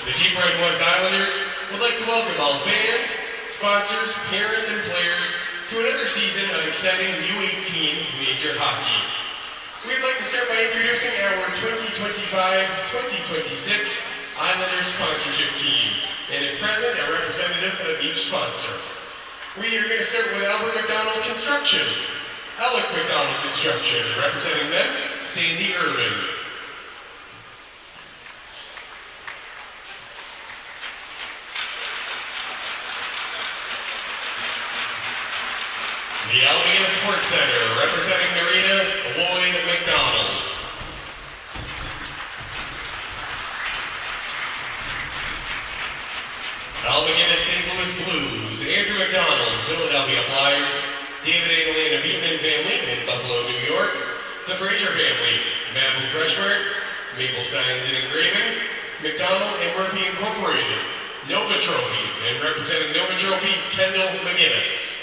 the Cape Breton West Islanders would like to welcome all fans, sponsors, parents, and players to another season of exciting U18 Major Hockey. We'd like to start by introducing our 2025-2026 Islanders sponsorship team, and if present, a representative of each sponsor. We are going to start with Albert McDonald Construction. Alec McDonald Construction, representing them, Sandy Irvin. The Alabama Sports Center, representing Narita, Lloyd McDonald. Alabama St. Louis Blues, Andrew McDonald, Philadelphia Flyers, David and Elena Beatman family in Buffalo, New York, the Fraser family, Mabu Freshmart, Maple Signs and Engraving, McDonald and Murphy Incorporated, Nova Trophy, and representing Nova Trophy, Kendall McGinnis.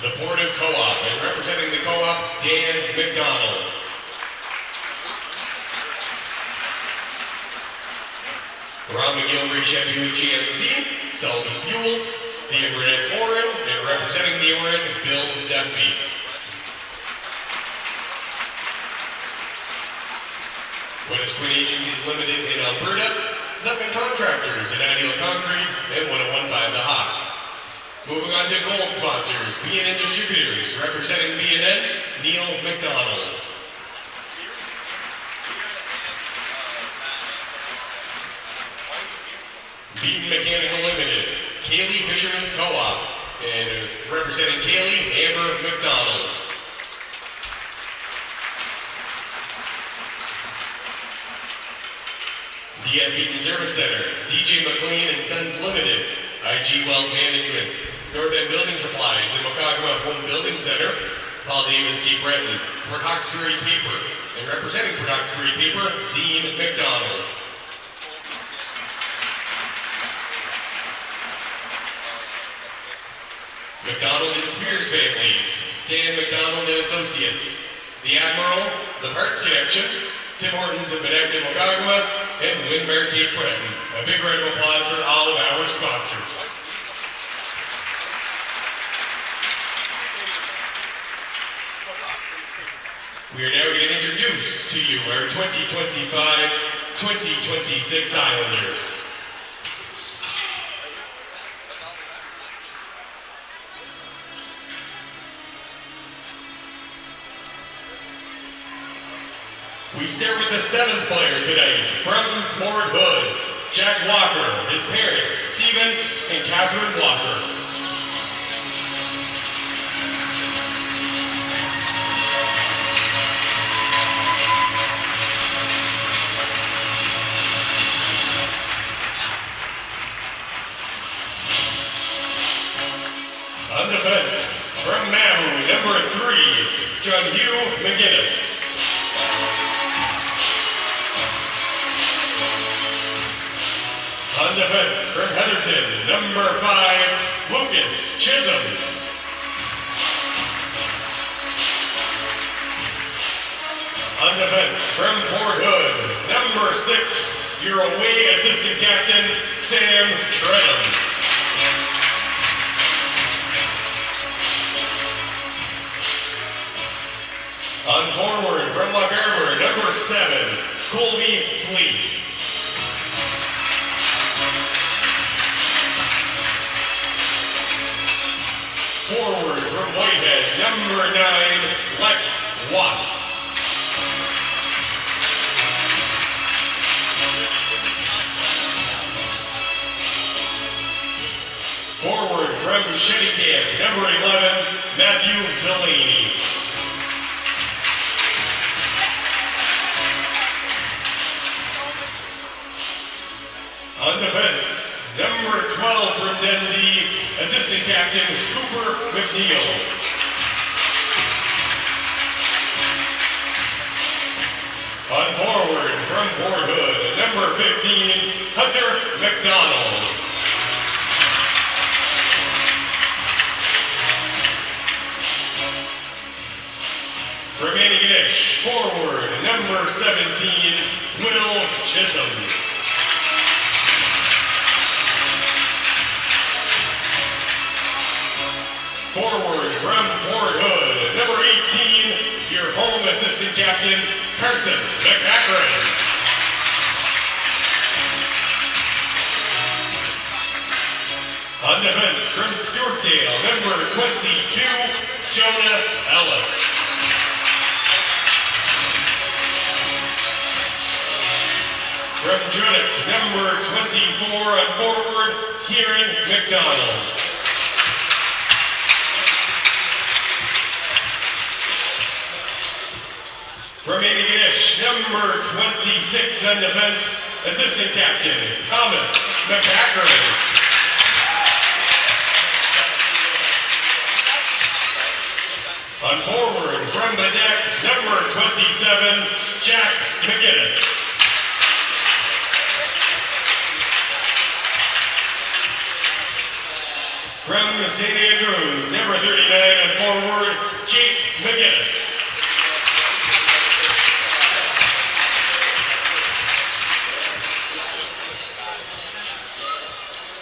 The Porto Co-op, and representing the Co-op, Dan McDonald. Ron McGilvery Chevy GMC, Sullivan Fuels, the Inverness Orin, and representing the Orin, Bill Dunphy. Quinn Agencies Limited in Alberta, Zupman Contractors and Ideal Concrete, and 1015 The Hawk. Moving on to gold sponsors, B&N Distributors, representing B&N, Neil McDonald. Beaton Mechanical Limited, Kaylee Fisherman's Co-op, and representing Kaylee, Amber McDonald. DF Beaton Service Center, DJ McLean and Sons Limited, IG Wealth Management, North End Building Supplies, and Mokagama Home Building Center, Paul Davis, Cape Breton, Port Hawkesbury Paper, and representing Port Hawkesbury Paper, Dean McDonald. McDonald and Spears families, Stan McDonald and Associates, The Admiral, The Parts Connection, Tim Hortons of Benecta Mokagama, and Winmar Cape Breton. A big round of applause for all of our sponsors. We are now going to introduce to you our 2025-2026 Islanders. We start with the seventh player tonight, from Fort Hood, Jack Walker, his parents, Stephen and Catherine Walker. On defense, from Mabu, number 3, John Hugh McGinnis. On defense, from Heatherton, number 5, Lucas Chisholm. On defense, from Fort Hood, number 6, your away assistant captain, Sam Trenham. On forward, from Loch Arbor, number 7, Colby Fleet. Forward from Whitehead, number 9, Lex Watt. Forward from Shettycamp, number 11, Matthew Delaney. On defense, number 12 from Dundee, assistant captain Cooper McNeil. On forward from Fort Hood, number 15, Hunter McDonald. number 17, Will Chisholm. Forward from Port Hood, number 18, your home assistant captain, Carson McAkron. On defense from Stewartdale, number 22, Jonah Ellis. From Judith, number 24 on forward, Kieran McDonald. From Antigonish, number 26 on defense, assistant captain, Thomas McAkron. On forward from the deck, number 27, Jack McGinnis. From St. Andrews, number 39 on forward, Jake McGinnis.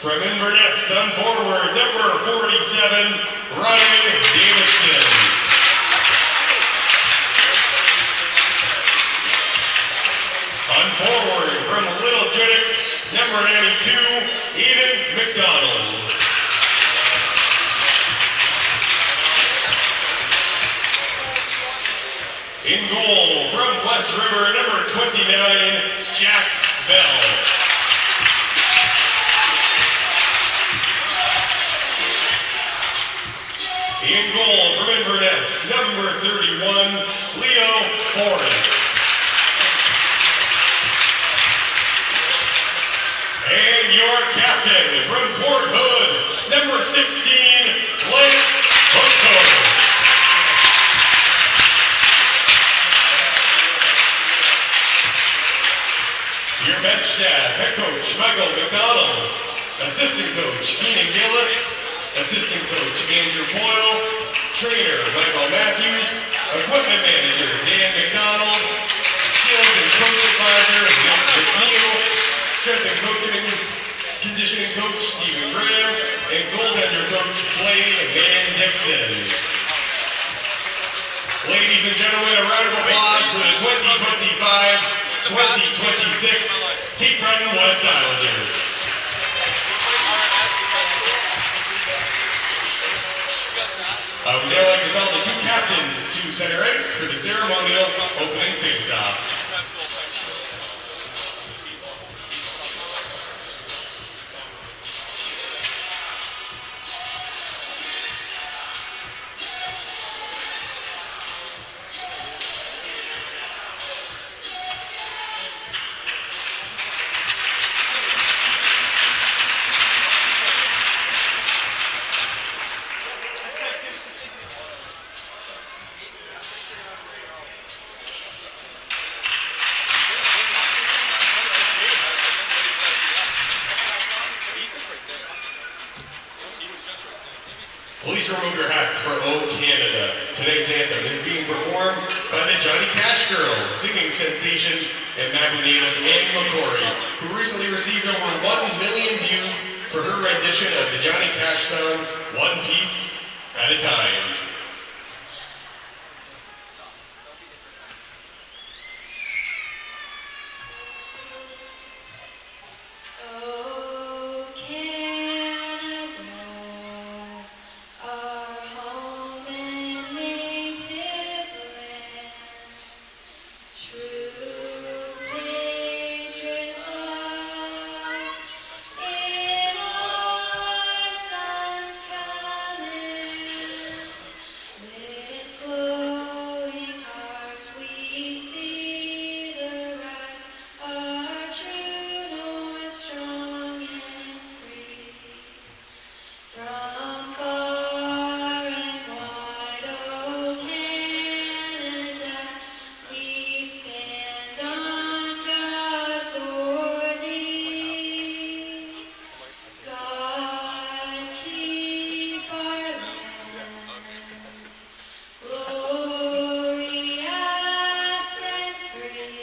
From Inverness on forward, number 47, Ryan Davidson. On forward from Little Judith, number 92, Eden McDonald. In goal from West River, number 29, Jack Bell. In goal from Inverness, number 31, Leo Forrest. And your captain from Port Hood, number 16, Lance Hooksos. Your bench staff, head coach Michael McDonald, assistant coach Keenan Gillis, assistant coach Andrew Boyle, trainer Michael Matthews, equipment manager Dan McDonald, skills and coach advisor Nick McNeil, strength and conditioning coach Stephen Graham, and goaltender coach Blake Van Dixon. Ladies and gentlemen, a round of applause for the 2025-2026 Cape Breton West Islanders. I would now like to call the two captains to center ice for the ceremonial opening face-off. Please remove your hats for O Canada. Tonight's anthem is being performed by the Johnny Cash Girl, singing sensation and Mabu native Anne McCory, who recently received over 1 million views for her rendition of the Johnny Cash song, One Piece at a Time. Free.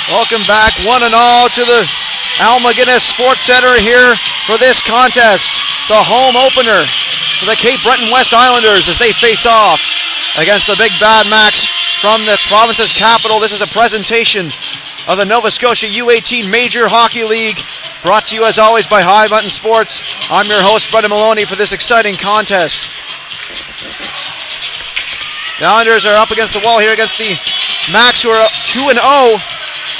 Welcome back, one and all, to the Al MacInnis Sports Center here for this contest, the home opener for the Cape Breton West Islanders as they face off against the Big Bad Max from the province's capital. This is a presentation of the Nova Scotia U18 Major Hockey League, brought to you as always by High Button Sports. I'm your host, Brendan Maloney, for this exciting contest. The Islanders are up against the wall here against the Max, who are 2-0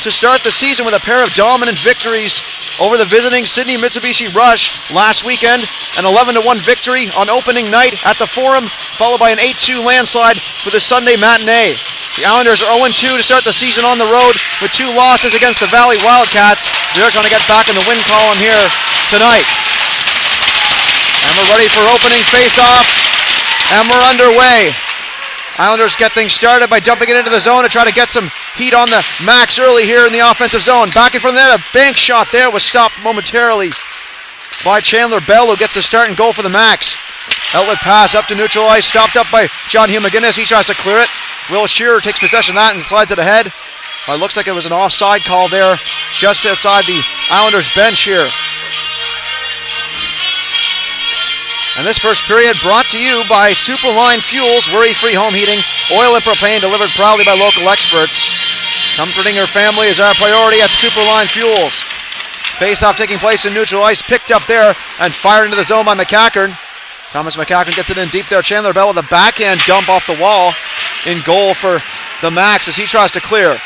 to start the season with a pair of dominant victories over the visiting Sydney Mitsubishi Rush last weekend. An 11-1 victory on opening night at the Forum, followed by an 8-2 landslide for the Sunday matinee. The Islanders are 0-2 to start the season on the road with 2 losses against the Valley Wildcats. They're trying to get back in the win column here tonight. And we're ready for opening face-off, and we're underway. Islanders get things started by dumping it into the zone to try to get some heat on the Max early here in the offensive zone. Back in front of that, a bank shot there was stopped momentarily by Chandler Bell, who gets the start and goal for the Max. Outlet pass up to neutral ice, stopped up by John Hugh MacInnis. He tries to clear it. Will Shearer takes possession of that and slides it ahead. It looks like it was an offside call there just outside the Islanders bench here. And this first period brought to you by Superline Fuels, worry-free home heating, oil and propane delivered proudly by local experts. Comforting your family is our priority at Superline Fuels. Face-off taking place in neutral ice, picked up there and fired into the zone by McCackern. Thomas McCackern gets it in deep there. Chandler Bell with a backhand dump off the wall in goal for the Max as he tries to clear.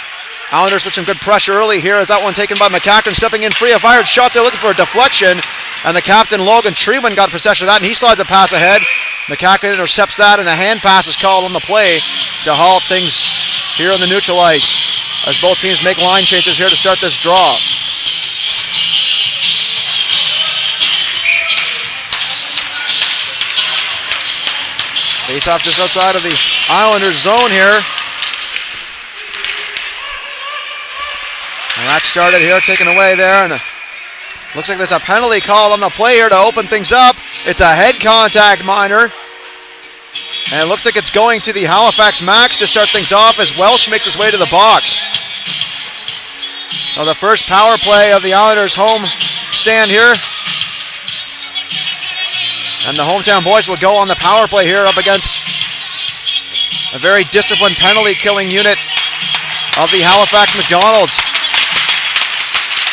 Islanders with some good pressure early here as that one taken by McCackern, stepping in free. A fired shot there looking for a deflection, and the captain Logan Treeman got possession of that, and he slides a pass ahead. McCackern intercepts that, and a hand pass is called on the play to halt things here on the neutral ice as both teams make line changes here to start this draw. Face off just outside of the Islanders zone here. And that started here, taken away there, and looks like there's a penalty call on the play here to open things up. It's a head contact minor. And it looks like it's going to the Halifax Max to start things off as Welsh makes his way to the box. So the first power play of the Islanders home stand here. And the hometown boys will go on the power play here up against a very disciplined penalty killing unit of the Halifax McDonald's.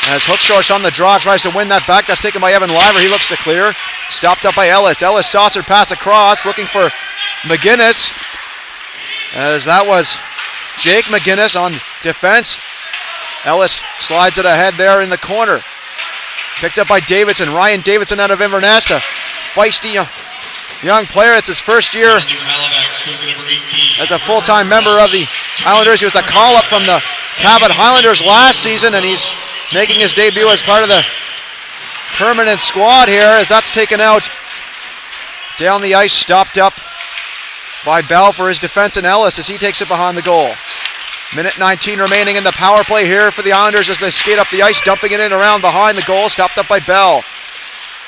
As Hookshorst on the draw tries to win that back. That's taken by Evan Liver. He looks to clear. Stopped up by Ellis. Ellis saucered pass across, looking for MacInnis. As that was Jake MacInnis on defense. Ellis slides it ahead there in the corner. Picked up by Davidson. Ryan Davidson out of Inverness. A feisty young player. It's his first year as a full-time member of the Islanders. He was a call-up from the Cabot Highlanders last season, and he's making his debut as part of the permanent squad here as that's taken out down the ice, stopped up by Bell for his defense, and Ellis as he takes it behind the goal. Minute 19 remaining in the power play here for the Islanders as they skate up the ice, dumping it in around behind the goal, stopped up by Bell.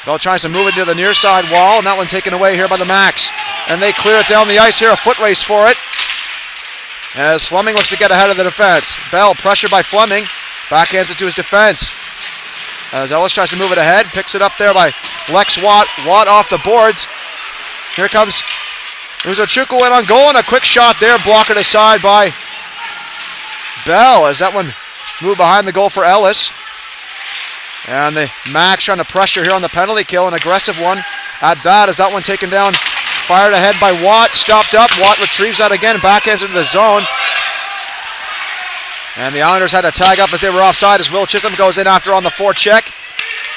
Bell tries to move it to the near side wall, and that one taken away here by the Max. And they clear it down the ice here, a foot race for it, as Fleming looks to get ahead of the defense. Bell pressured by Fleming. Backhands it to his defense. As Ellis tries to move it ahead, picks it up there by Lex Watt. Watt off the boards. Here comes Uzochukwu in on goal, and a quick shot there, blocked aside by Bell as that one moved behind the goal for Ellis. And the Max trying to pressure here on the penalty kill, an aggressive one at that as that one taken down, fired ahead by Watt, stopped up. Watt retrieves that again, backhands into the zone. And the Islanders had to tag up as they were offside as Will Chisholm goes in after on the forecheck.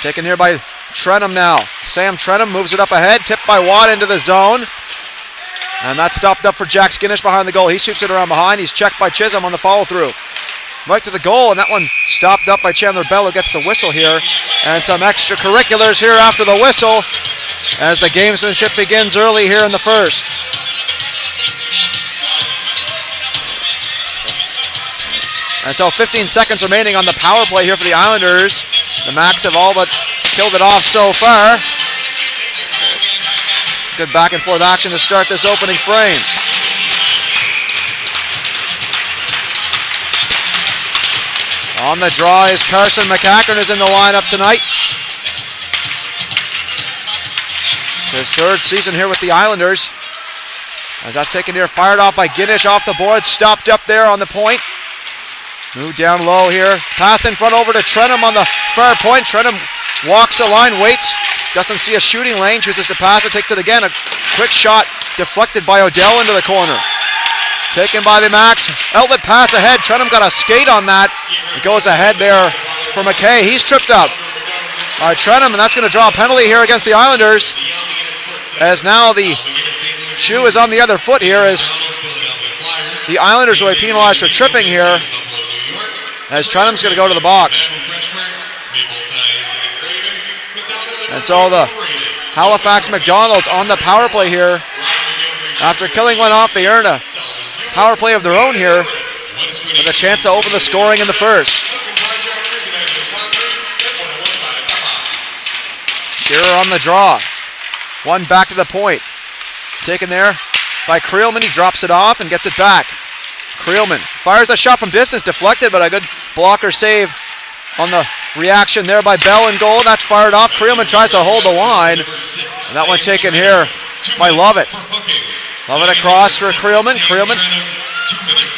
Taken here by Trenum now. Sam Trenum moves it up ahead, tipped by Watt into the zone. And that's stopped up for Jack Skinnish behind the goal. He sweeps it around behind. He's checked by Chisholm on the follow-through. Right to the goal, and that one stopped up by Chandler Bell, who gets the whistle here. And some extracurriculars here after the whistle as the gamesmanship begins early here in the first. And so 15 seconds remaining on the power play here for the Islanders. The Macs have all but killed it off so far. Good back and forth action to start this opening frame. On the draw is Carson McCackern, is in the lineup tonight. It's his third season here with the Islanders. As that's taken here, fired off by Ginnish off the board, stopped up there on the point. Moved down low here. Pass in front over to Trenum on the far point. Trenum walks the line, waits. Doesn't see a shooting lane, chooses to pass it, takes it again. A quick shot deflected by Odell into the corner. Taken by the Macs. Outlet pass ahead. Trenum got a skate on that. It goes ahead there for McKay. He's tripped up. All right, Trenum, and that's going to draw a penalty here against the Islanders. As now the shoe is on the other foot here as the Islanders will be penalized for tripping here. As Trenum's going to go to the box. And so the Halifax McDonald's on the power play here. After killing one off, they earn a power play of their own here with a chance to open the scoring in the first. Shearer on the draw. One back to the point. Taken there by Creelman. He drops it off and gets it back. Creelman fires a shot from distance, deflected, but a good blocker save on the reaction there by Bell in goal. That's fired off. Creelman tries to hold the line. And that one taken here by Lovett. Lovett across for Creelman. Creelman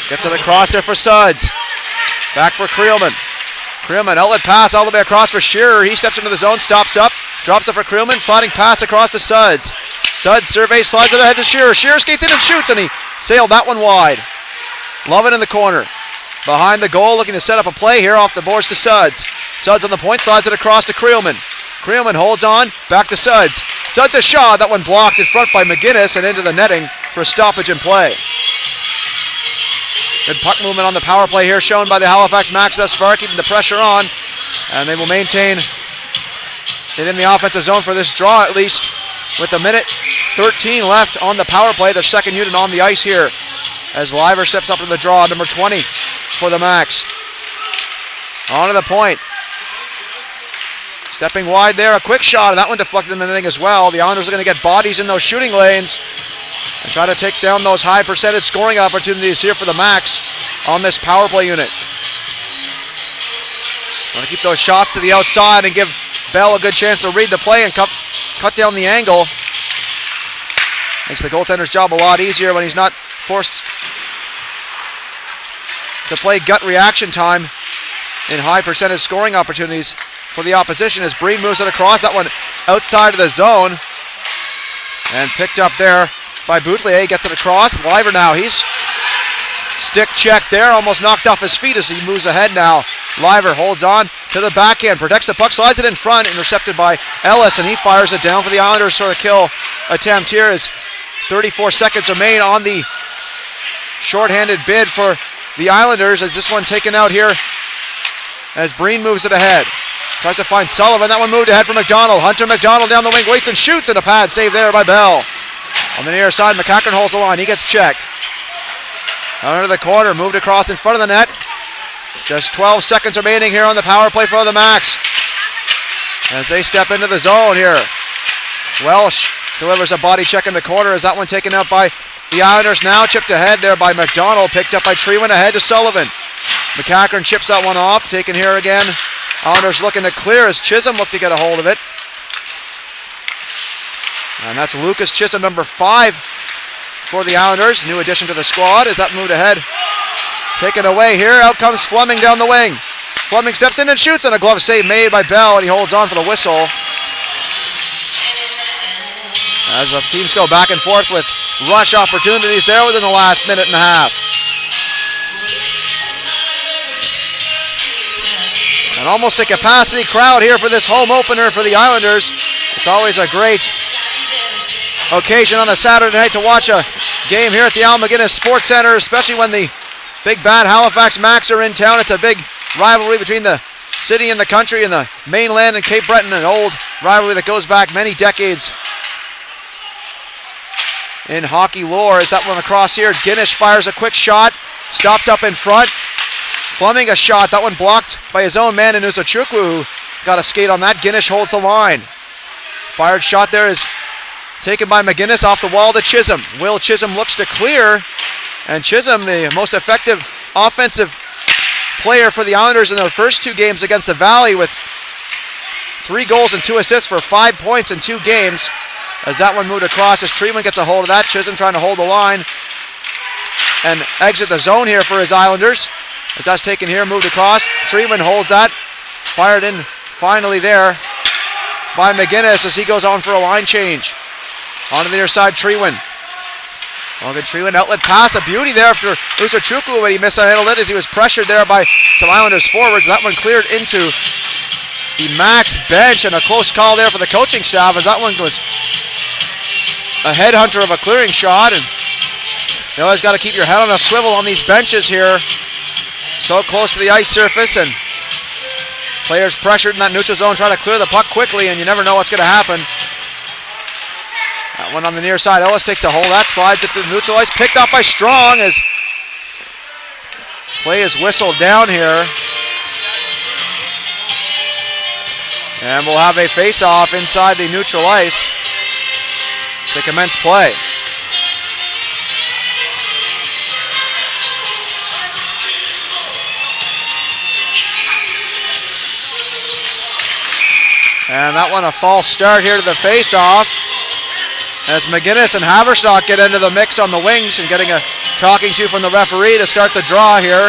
gets it across there for Suds. Back for Creelman. Creelman, outlet pass all the way across for Shearer. He steps into the zone, stops up, drops it for Creelman, sliding pass across to Suds. Suds surveys, slides it ahead to Shearer. Shearer skates in and shoots, and he sailed that one wide. Lovett in the corner. Behind the goal, looking to set up a play here off the boards to Suds. Suds on the point, slides it across to Creelman. Creelman holds on, back to Suds. Suds to Shaw, that one blocked in front by McGinnis and into the netting for a stoppage in play. Good puck movement on the power play here shown by the Halifax Macs thus far, keeping the pressure on. And they will maintain it in the offensive zone for this draw at least, with a minute 13 left on the power play, the second unit on the ice here. As Liver steps up to the draw, number 20 for the Macs. On to the point. Stepping wide there, a quick shot, and that one deflected in the netting as well. The Islanders are going to get bodies in those shooting lanes and try to take down those high percentage scoring opportunities here for the Macs on this power play unit. Want to keep those shots to the outside and give Bell a good chance to read the play and cut down the angle. Makes the goaltender's job a lot easier when he's not forced to play gut reaction time in high percentage scoring opportunities for the opposition as Breen moves it across. That one outside of the zone and picked up there by Boutelier. Gets it across. Liver now. He's stick check there. Almost knocked off his feet as he moves ahead now. Liver holds on to the backhand. Protects the puck. Slides it in front. Intercepted by Ellis, and he fires it down for the Islanders sort of kill attempt here as 34 seconds remain on the shorthanded bid for the Islanders as this one taken out here as Breen moves it ahead. Tries to find Sullivan. That one moved ahead for McDonald. Hunter McDonald down the wing, waits and shoots, and a pad save there by Bell. On the near side, McCackern holds the line. He gets checked. Under the corner, moved across in front of the net. Just 12 seconds remaining here on the power play for the Macs as they step into the zone here. Welsh delivers a body check in the corner as that one taken out by the Islanders. Now chipped ahead there by McDonald, picked up by Treeman ahead to Sullivan. McCackern chips that one off, taken here again. Islanders looking to clear as Chisholm looked to get a hold of it. And that's Lucas Chisholm, number 5 for the Islanders. New addition to the squad as that moved ahead. Taken away here, out comes Fleming down the wing. Fleming steps in and shoots, and a glove save made by Bell, and he holds on for the whistle. As the teams go back and forth with rush opportunities there within the last minute and a half. And almost a capacity crowd here for this home opener for the Islanders. It's always a great occasion on a Saturday night to watch a game here at the Al McGuinness Sports Center, especially when the big bad Halifax Macs are in town. It's a big rivalry between the city and the country and the mainland and Cape Breton, an old rivalry that goes back many decades in hockey lore. Is that one across here? Guinish fires a quick shot, stopped up in front. Fleming a shot, that one blocked by his own man in Uzochukwu, who got a skate on that. Guinish holds the line. Fired shot there is taken by McGuinness off the wall to Chisholm. Will Chisholm looks to clear, and Chisholm, the most effective offensive player for the Islanders in their first 2 games against the Valley, with 3 goals and 2 assists for 5 points in 2 games. As that one moved across, as Treeman gets a hold of that. Chisholm trying to hold the line and exit the zone here for his Islanders. As that's taken here, moved across. Treeman holds that. Fired in finally there by McGuinness as he goes on for a line change. On to the near side, Treeman. Logan Treeman, outlet pass, a beauty there after Uzochukwu, but he mishandled it as he was pressured there by some Islanders forwards. That one cleared into the Max bench, and a close call there for the coaching staff as that one was a headhunter of a clearing shot. And you always got to keep your head on a swivel on these benches here. So close to the ice surface, and players pressured in that neutral zone trying to clear the puck quickly, and you never know what's going to happen. That one on the near side. Ellis takes a hold. That slides it to the neutral ice. Picked up by Strong as play is whistled down here. And we'll have a face-off inside the neutral ice to commence play. And that one a false start here to the face-off as McGuinness and Haverstock get into the mix on the wings and getting a talking to from the referee to start the draw here.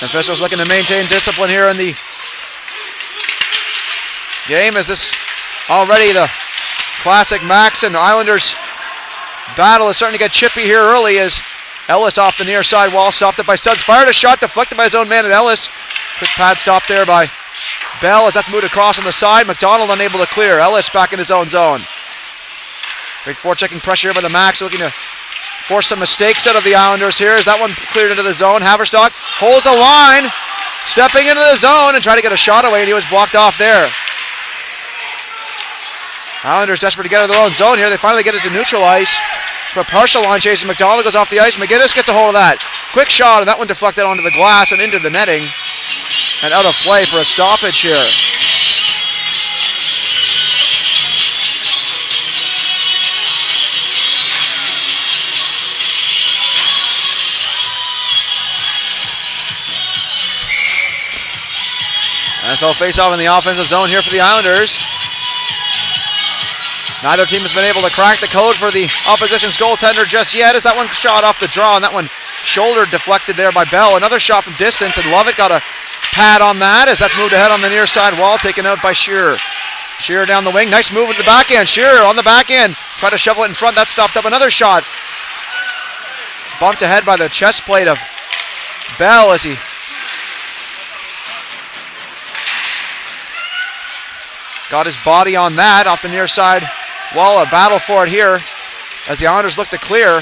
Officials looking to maintain discipline here in the game as this already the classic Max and Islanders battle is starting to get chippy here early as Ellis off the near side wall, stopped it by Suggs, fired a shot deflected by his own man at Ellis. Quick pad stop there by Bell as that's moved across on the side. McDonald unable to clear. Ellis back in his own zone. Great forechecking pressure here by the Max, looking to force some mistakes out of the Islanders here as that one cleared into the zone. Haverstock holds the line, stepping into the zone and trying to get a shot away, and he was blocked off there. Islanders desperate to get out of their own zone here. They finally get it to neutral ice for a partial line chase. McDonald goes off the ice. McGuinness gets a hold of that. Quick shot, and that one deflected onto the glass and into the netting. And out of play for a stoppage here. And so face off in the offensive zone here for the Islanders. Neither team has been able to crack the code for the opposition's goaltender just yet as that one shot off the draw, and that one shoulder deflected there by Bell. Another shot from distance, and Lovett got a pad on that as that's moved ahead on the near side wall, taken out by Shearer. Shearer down the wing, nice move with the backhand. Shearer on the backhand, tried to shovel it in front, that stopped up. Another shot. Bumped ahead by the chest plate of Bell as he got his body on that off the near side wall. A battle for it here as the Islanders look to clear.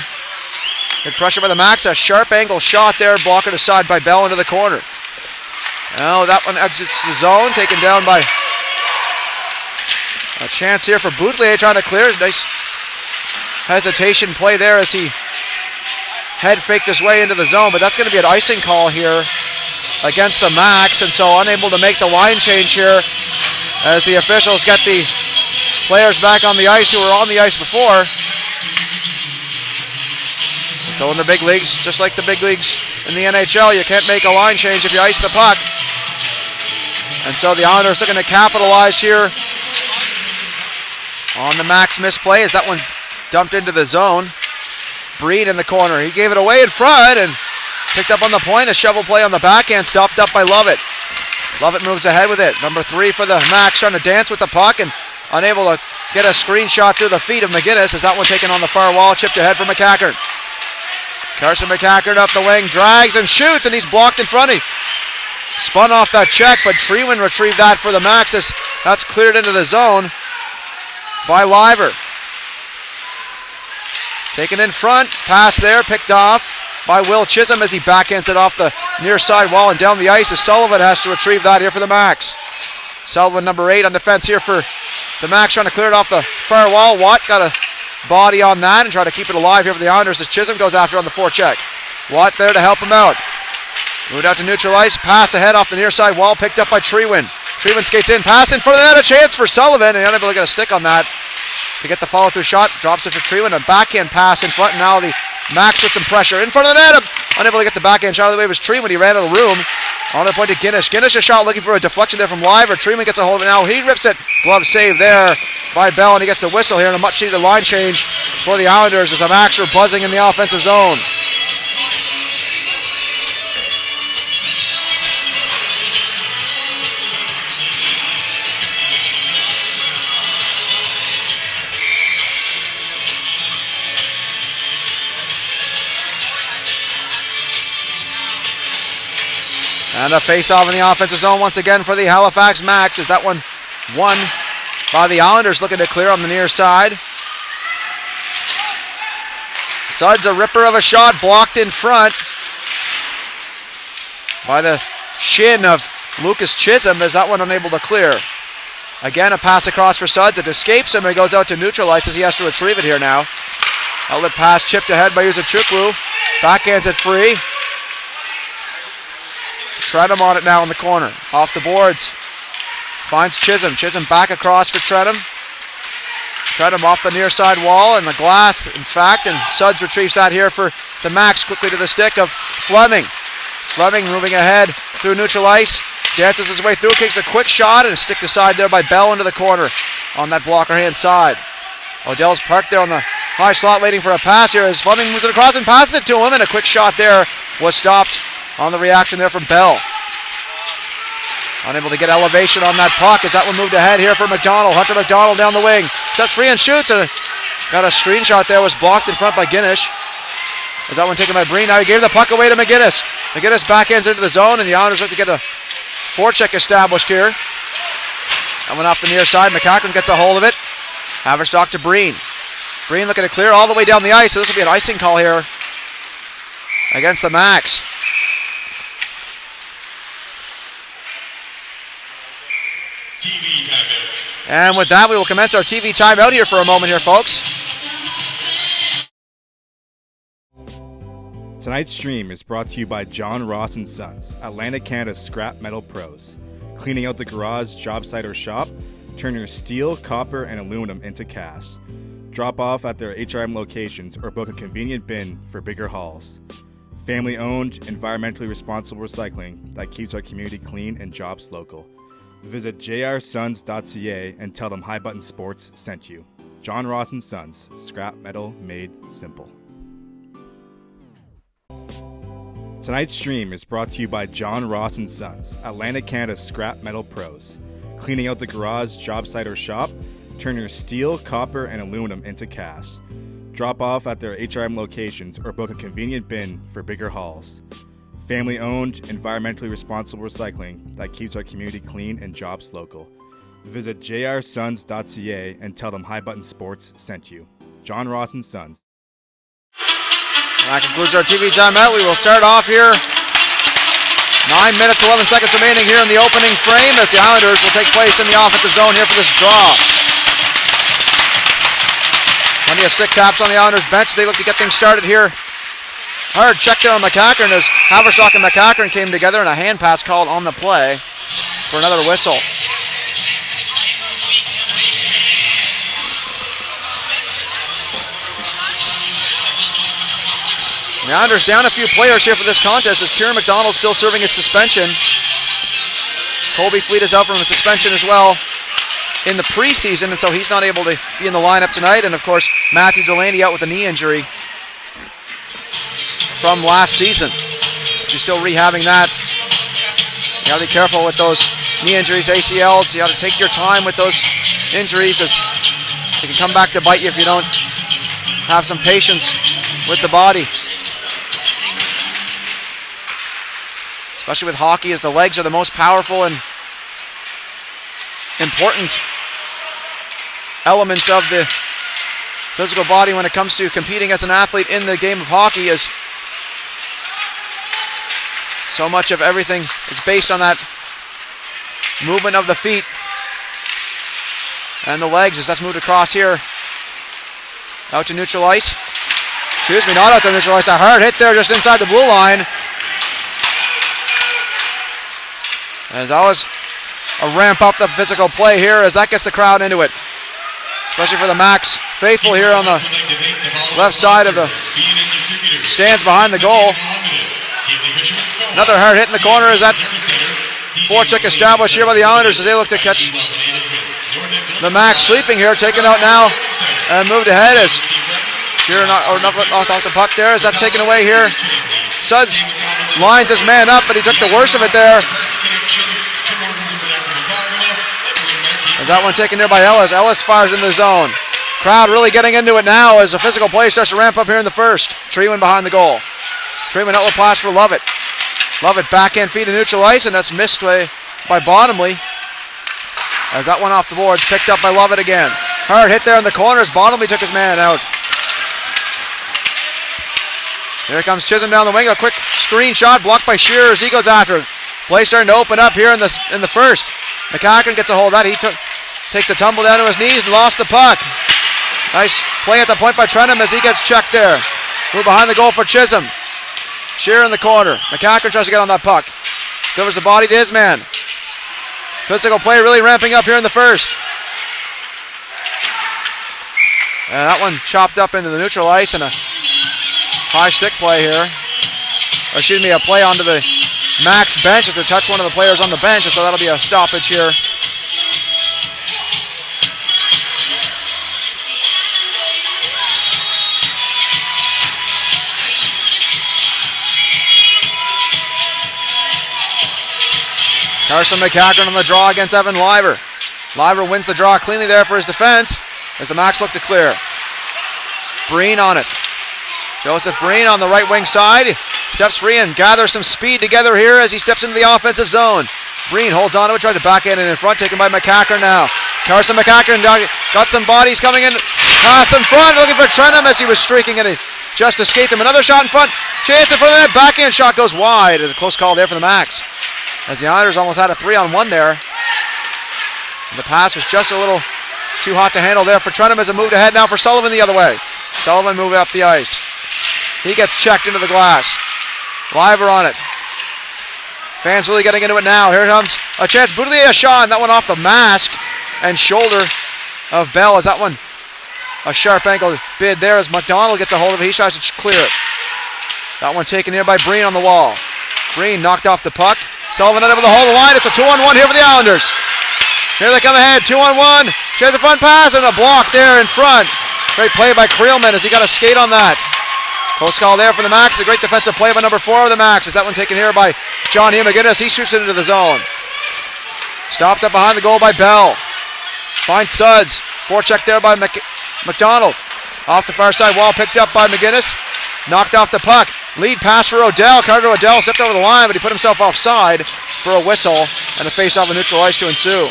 Good pressure by the Max, a sharp angle shot there, blocked aside by Bell into the corner. Now that one exits the zone, taken down by a chance here for Boutley trying to clear. Nice hesitation play there as he head faked his way into the zone, but that's going to be an icing call here against the Max, and so unable to make the line change here as the officials get the players back on the ice who were on the ice before. And so in the big leagues, just like the big leagues in the NHL, you can't make a line change if you ice the puck. And so the Islanders looking to capitalize here on the Max misplay as that one dumped into the zone. Breed in the corner. He gave it away in front and picked up on the point. A shovel play on the backhand, stopped up by Lovett. Lovett moves ahead with it. Number 3 for the Max, trying to dance with the puck and unable to get a screenshot through the feet of McGuinness as that one taken on the far wall, chipped ahead for McCackern. Carson McCackern up the wing, drags and shoots, and he's blocked in front. He spun off that check, but Treeman retrieved that for the Maxes. That's cleared into the zone by Liver. Taken in front, pass there, picked off by Will Chisholm as he backhands it off the near side wall and down the ice as Sullivan has to retrieve that here for the Max. Sullivan, number 8 on defense here for the Max, trying to clear it off the far wall. Watt got a body on that and try to keep it alive here for the Islanders as Chisholm goes after on the forecheck. Watt there to help him out. Moved out to neutral ice, pass ahead off the near side wall, picked up by Treewin. Treewin skates in, pass in front of the net, a chance for Sullivan, and unable to get a stick on that to get the follow-through shot. Drops it for Treewin, a backhand pass in front, and now the Max with some pressure in front of the net. Unable to get the backhand shot of the way. It was Treewin. He ran out of the room. On the point to Guinness. Guinness a shot looking for a deflection there from Liver. Treewin gets a hold of it now. He rips it. Glove save there by Bell, and he gets the whistle here, and a much-needed line change for the Islanders as the Max are buzzing in the offensive zone. And a face-off in the offensive zone once again for the Halifax Max. Is that one won by the Islanders, looking to clear on the near side. Suds a ripper of a shot, blocked in front by the shin of Lucas Chisholm. Is that one unable to clear? Again, a pass across for Suds. It escapes him and goes out to neutral ice as he has to retrieve it here now. Outlet pass chipped ahead by Uzachukwu. Backhands it free. Tredham on it now in the corner. Off the boards. Finds Chisholm. Chisholm back across for Tredham. Tredham off the near side wall and the glass, in fact, and Suds retrieves that here for the Max, quickly to the stick of Fleming. Fleming moving ahead through neutral ice. Dances his way through, kicks a quick shot, and a stick aside there by Bell into the corner on that blocker hand side. Odell's parked there on the high slot waiting for a pass here as Fleming moves it across and passes it to him, and a quick shot there was stopped on the reaction there from Bell. Unable to get elevation on that puck as that one moved ahead here for McDonald. Hunter McDonald down the wing. Sets free and shoots, and got a screenshot there, was blocked in front by Guinness. As that one taken by Breen. Now he gave the puck away to McGinnis. McGinnis backhands into the zone, and the Islanders look to get a forecheck established here. Coming off the near side, McCacken gets a hold of it. Haverstock to Breen. Breen looking to clear all the way down the ice, so this will be an icing call here against the Max. TV timeout. And with that, we will commence our TV timeout here for a moment here, folks. Tonight's stream is brought to you by John Ross & Sons, Atlantic Canada's scrap metal pros. Cleaning out the garage, job site, or shop, turn your steel, copper, and aluminum into cast. Drop off at their HRM locations or book a convenient bin for bigger hauls. Family-owned, environmentally responsible recycling that keeps our community clean and jobs local. Visit jrsons.ca and tell them High Button Sports sent you. John Ross & Sons, scrap metal made simple. Tonight's stream is brought to you by John Ross & Sons, Atlantic Canada's scrap metal pros. Cleaning out the garage, job site, or shop, turn your steel, copper, and aluminum into cast. Drop off at their HRM locations or book a convenient bin for bigger hauls. Family-owned, environmentally responsible recycling that keeps our community clean and jobs local. Visit jrsons.ca and tell them High Button Sports sent you. John Ross & Sons. That concludes our TV timeout. We will start off here. 9 minutes, 11 seconds remaining here in the opening frame as the Islanders will take place in the offensive zone here for this draw. Plenty of stick taps on the Islanders bench. They look to get things started here. Hard check there on McCacken as Haverstock and McCacken came together, and a hand pass called on the play for another whistle. The Islanders down a few players here for this contest as Kieran McDonald still serving his suspension. Colby Fleet is out from a suspension as well in the preseason, and so he's not able to be in the lineup tonight. And of course, Matthew Delaney out with a knee injury from last season. She's still rehabbing that. You gotta be careful with those knee injuries, ACLs. You gotta take your time with those injuries as they can come back to bite you if you don't have some patience with the body. Especially with hockey, as the legs are the most powerful and important elements of the physical body when it comes to competing as an athlete in the game of hockey, is so much of everything is based on that movement of the feet and the legs as that's moved across here. Out to neutral ice. Excuse me, not out to neutral ice. A hard hit there just inside the blue line. As always, a ramp up the physical play here as that gets the crowd into it. Especially for the Max faithful here on the left side of the stands behind the goal. Another hard hit in the corner as that forecheck established here by the Islanders as they look to catch the Max sleeping here, taken out now and moved ahead as Shearer knocked off the puck there as that's taken away here. Suds lines his man up, but he took the worst of it there. And that one taken there by Ellis. Ellis fires into the zone. Crowd really getting into it now as the physical play starts to ramp up here in the first. Treeman behind the goal. Treeman outlet pass for Lovett. Lovett backhand feed to neutral ice, and that's missed by Bottomley. As that one off the boards, picked up by Lovett again. Hard hit there in the corners. Bottomley took his man out. Here comes Chisholm down the wing. A quick screen shot blocked by Shearer as he goes after it. Play starting to open up here in the first. McCacken gets a hold of that. He takes a tumble down to his knees and lost the puck. Nice play at the point by Trentham as he gets checked there. Move behind the goal for Chisholm. Shearer in the corner. McCacken tries to get on that puck. Delivers the body to his man. Physical play really ramping up here in the first. And that one chopped up into the neutral ice and a high stick play here. Or excuse me, a play onto the Max bench as they touch one of the players on the bench, and so that'll be a stoppage here. Carson McCacken on the draw against Evan Liver. Liver wins the draw cleanly there for his defense as the Max look to clear. Breen on it. Joseph Breen on the right wing side. Steps free and gathers some speed together here as he steps into the offensive zone. Breen holds on to it, tries to backhand it in front, taken by McCacken now. Carson McCacken got some bodies coming in. Pass in front, looking for Trentham as he was streaking and it just escaped him. Another shot in front. Chance in front of the net. Backhand shot goes wide. It's a close call there for the Max. As the Islanders almost had a 3-on-1 there. And the pass was just a little too hot to handle there for Trentham as it moved ahead now for Sullivan the other way. Sullivan moving up the ice. He gets checked into the glass. Liver on it. Fans really getting into it now. Here comes a chance. Boutillier a shot, and that one off the mask and shoulder of Bell. Is that one a sharp ankle bid there as McDonald gets a hold of it. He tries to clear it. That one taken here by Breen on the wall. Breen knocked off the puck. Sullivan under the hole of the line. It's a 2-on-1 here for the Islanders. Here they come ahead. 2-on-1. Chance the front pass and a block there in front. Great play by Creelman as he got a skate on that. Close call there for the Max. The great defensive play by number 4 of the Max. Is that one taken here by Johnny McGinnis? He shoots it into the zone. Stopped up behind the goal by Bell. Finds Suds. Forecheck there by McDonald. Off the far side wall, picked up by McGinnis. Knocked off the puck. Lead pass for Odell. Carter Odell stepped over the line, but he put himself offside for a whistle and a face-off of neutral ice to ensue.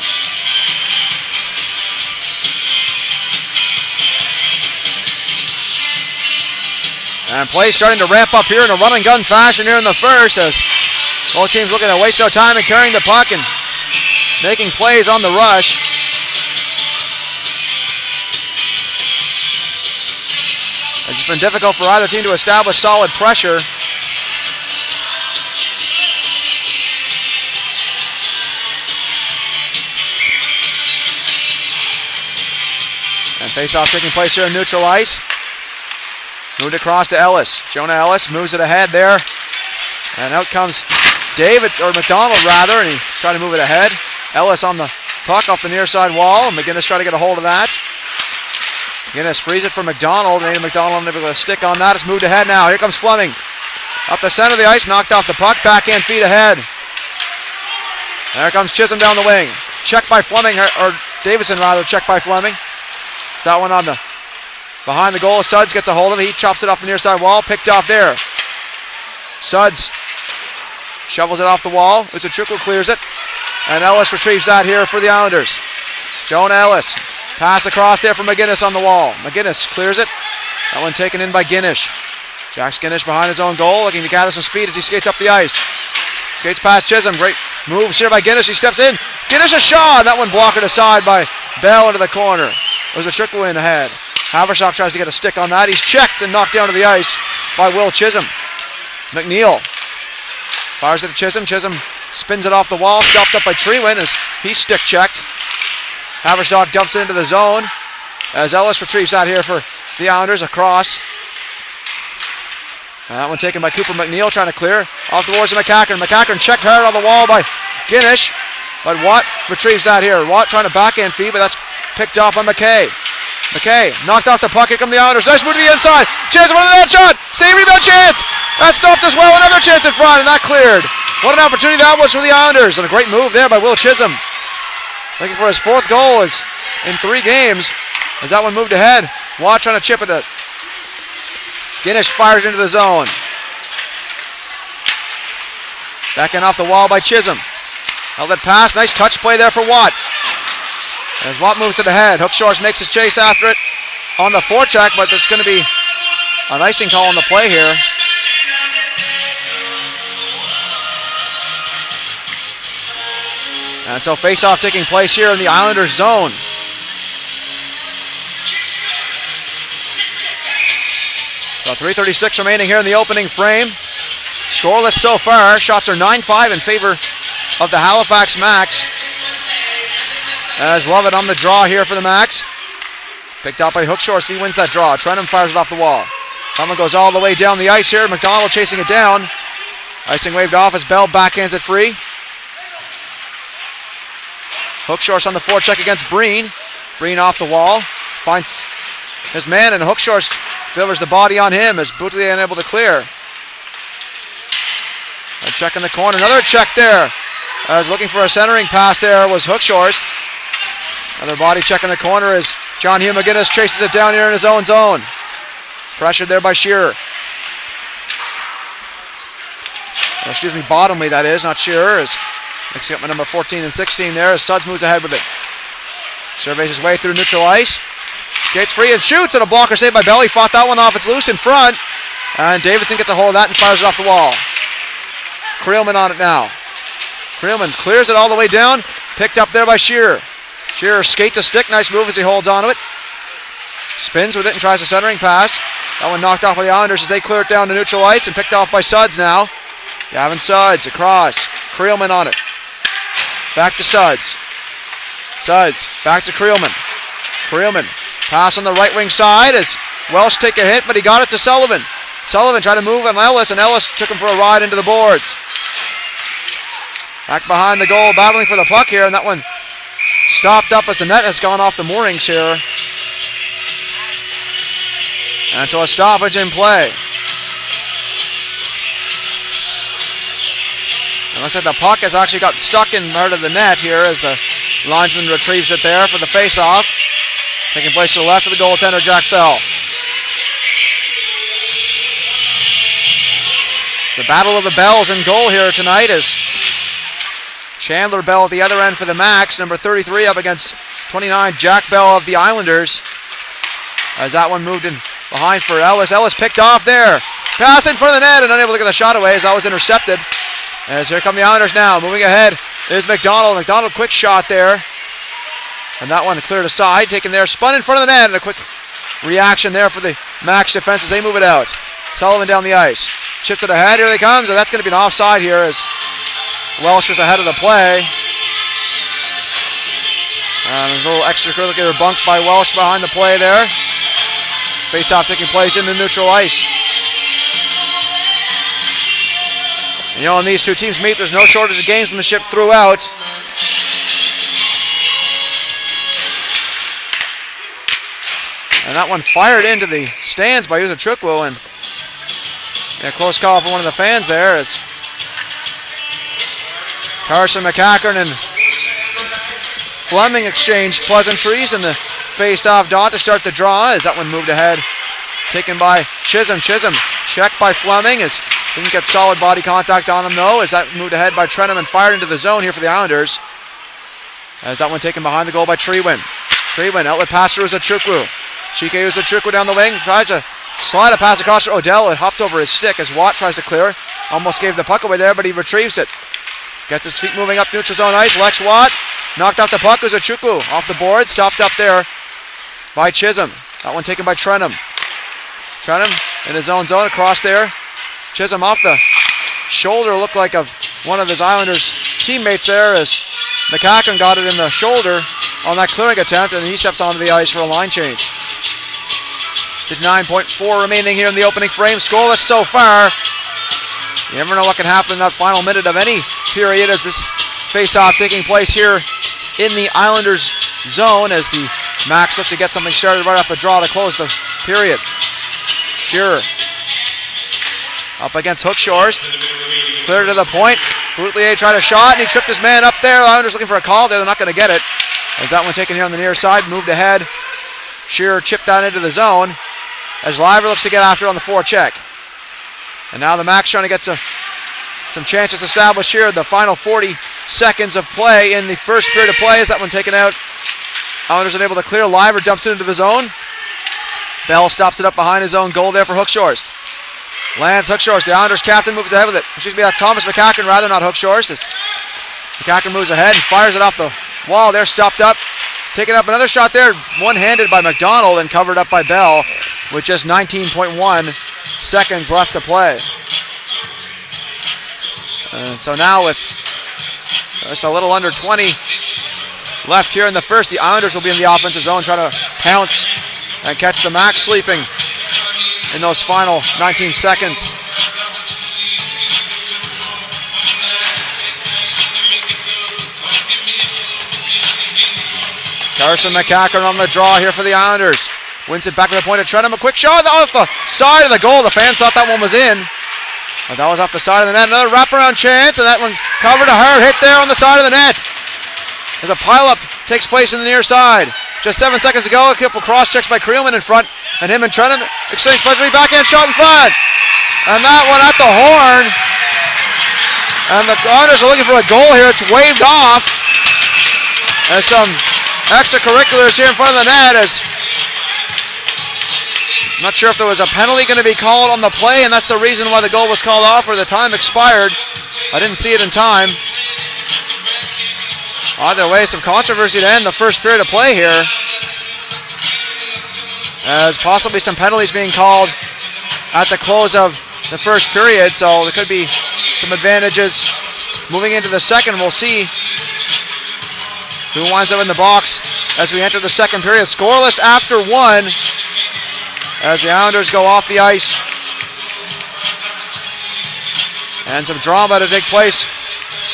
And play starting to ramp up here in a run-and-gun fashion here in the first as both teams looking to waste no time in carrying the puck and making plays on the rush. It's been difficult for either team to establish solid pressure. And face-off taking place here in neutral ice. Moved across to Ellis. Jonah Ellis moves it ahead there. And out comes David, or McDonald rather, and he tried to move it ahead. Ellis on the puck off the near side wall. McGinnis trying to get a hold of that. McGinnis frees it for McDonald. Nathan McDonald unable to stick on that. It's moved ahead now. Here comes Fleming. Up the center of the ice, knocked off the puck. Backhand feet ahead. There comes Chisholm down the wing. Checked by Fleming, or Davidson rather, checked by Fleming. It's that one on the behind the goal. Suds gets a hold of it. He chops it off the near side wall. Picked off there. Suds shovels it off the wall. Uzuchukwu clears it. And Ellis retrieves that here for the Islanders. Jonah Ellis Pass across there from McGinnis on the wall. McGinnis clears it. That one taken in by Ginnish. Jack Ginnish behind his own goal, looking to gather some speed as he skates up the ice. Skates past Chisholm. Great moves here by Ginnish. He steps in. Ginnish a shot. That one blocked aside by Bell into the corner. It was a trickle in ahead. Havershaw tries to get a stick on that. He's checked and knocked down to the ice by Will Chisholm. McNeil fires it to Chisholm. Chisholm spins it off the wall. Stopped up by Treewin as he's stick checked. Havershaw dumps it into the zone as Ellis retrieves that here for the Islanders across. And that one taken by Cooper McNeil, trying to clear off towards McCackern. McCackern checked hard on the wall by Ginnish, but Watt retrieves that here. Watt trying to backhand feed, but that's picked off by McKay. McKay knocked off the puck. Here come the Islanders. Nice move to the inside. Chance for the net shot. Save rebound chance. That stopped as well. Another chance in front, and that cleared. What an opportunity that was for the Islanders, and a great move there by Will Chisholm. Looking for his 4th goal in 3 games as that one moved ahead. Watt trying to chip at it. Ginnish fires into the zone. Backing off the wall by Chisholm. Outlet pass. Nice touch play there for Watt. As Watt moves to the head. Hookshorst makes his chase after it on the forecheck, but there's going to be an icing call on the play here. And so face-off taking place here in the Islanders zone. So 3:36 remaining here in the opening frame. Scoreless so far. Shots are 9-5 in favor of the Halifax Max. As Lovett on the draw here for the Max. Picked out by Hookshorst. He wins that draw. Trenham fires it off the wall. Someone goes all the way down the ice here. McDonald chasing it down. Icing waved off as Bell backhands it free. Hookshorst on the forecheck against Breen. Breen off the wall. Finds his man, and Hookshorst delivers the body on him as Boutelier unable to clear. A check in the corner. Another check there. As looking for a centering pass there was Hookshorst. Another body check in the corner as John Hugh McGinnis chases it down here in his own zone. Pressured there by Shearer. Excuse me, Bottomley that is, not Shearer. As mixing up my number 14 and 16 there as Suds moves ahead with it. Surveys his way through neutral ice. Skates free and shoots, and a blocker saved by Bell. He fought that one off. It's loose in front. And Davidson gets a hold of that and fires it off the wall. Creelman on it now. Creelman clears it all the way down. Picked up there by Shearer. Shearer skate to stick. Nice move as he holds on to it. Spins with it and tries a centering pass. That one knocked off by the Islanders as they clear it down to neutral ice and picked off by Suds now. Gavin Suds across. Creelman on it. Back to Suds. Suds back to Creelman. Creelman pass on the right wing side as Welsh take a hit, but he got it to Sullivan. Sullivan tried to move on Ellis, and Ellis took him for a ride into the boards. Back behind the goal, battling for the puck here, and that one stopped up as the net has gone off the moorings here. And so a stoppage in play. And I said the puck has actually got stuck in part of the net here as the linesman retrieves it there for the face-off. Taking place to the left of the goaltender, Jack Bell. The battle of the bells in goal here tonight is Chandler Bell at the other end for the Max. Number 33 up against 29, Jack Bell of the Islanders. As that one moved in behind for Ellis. Ellis picked off there. Pass in front of the net and unable to get the shot away as that was intercepted. As here come the Islanders now. Moving ahead is McDonald. McDonald, quick shot there. And that one cleared aside. Taken there, spun in front of the net. And a quick reaction there for the Max defense as they move it out. Sullivan down the ice. Chips it ahead. Here they comes. And that's going to be an offside here as Welsh was ahead of the play. And a little extracurricular bunk by Welsh behind the play there. Face-off taking place in the neutral ice. You know, when these two teams meet, there's no shortage of gamesmanship throughout. And that one fired into the stands by Uza Chukwu, and a close call for one of the fans there as Carson McCackern and Fleming exchanged pleasantries in the face-off dot to start the draw as that one moved ahead. Taken by Chisholm. Chisholm checked by Fleming as didn't get solid body contact on him though as that moved ahead by Trenham and fired into the zone here for the Islanders. As that one taken behind the goal by Treewin. Trade win. Outlet pass to Uzochukwu. Chike Uzochukwu down the wing. Tries to slide a pass across to Odell. It hopped over his stick as Watt tries to clear. Almost gave the puck away there, but he retrieves it. Gets his feet moving up neutral zone ice. Lex Watt knocked out the puck. Uzochukwu off the board. Stopped up there by Chisholm. That one taken by Trenum. Trenum in his own zone across there. Chisholm off the shoulder. Looked like of one of his Islanders teammates there as McCacken got it in the shoulder on that clearing attempt, and he steps onto the ice for a line change. 9.4 remaining here in the opening frame. Scoreless so far. You never know what can happen in that final minute of any period as this face-off taking place here in the Islanders zone as the Max look to get something started right off the draw to close the period. Shearer up against Hookshorst. Clear to the point. Boutelier tried a shot and he tripped his man up there. The Islanders looking for a call. They're not going to get it. As that one taken here on the near side, moved ahead. Shearer chipped down into the zone as Liver looks to get after on the forecheck. And now the Max trying to get some chances established here. The final 40 seconds of play in the first period of play. Is that one taken out? Islanders unable to clear. Liver dumps it into the zone. Bell stops it up behind his own goal there for Hookshorst. Lance Hookshorst, the Islanders captain, moves ahead with it. Excuse me, that's Thomas McCacken, rather not Hookshorst. As McCacken moves ahead and fires it off the wall there, stopped up. Taking up another shot there, one-handed by McDonald and covered up by Bell with just 19.1 seconds left to play. And so now with just a little under 20 left here in the first, the Islanders will be in the offensive zone trying to pounce and catch the Max sleeping in those final 19 seconds. Carson McCacken on the draw here for the Islanders. Wins it back to the point of Trenum. A quick shot off the side of the goal. The fans thought that one was in. But that was off the side of the net. Another wraparound chance, and that one covered a hard hit there on the side of the net. As a pileup takes place in the near side. Just 7 seconds ago, a couple cross checks by Creelman in front, and him and Trenum exchange pleasantly backhand shot in front. And that one at the horn. And the Islanders are looking for a goal here. It's waved off. There's some extracurriculars here in front of the net. As I'm not sure if there was a penalty going to be called on the play, and that's the reason why the goal was called off or the time expired. I didn't see it in time. Either way, some controversy to end the first period of play here. As possibly some penalties being called at the close of the first period, so there could be some advantages moving into the second. We'll see who winds up in the box as we enter the second period. Scoreless after one as the Islanders go off the ice. And some drama to take place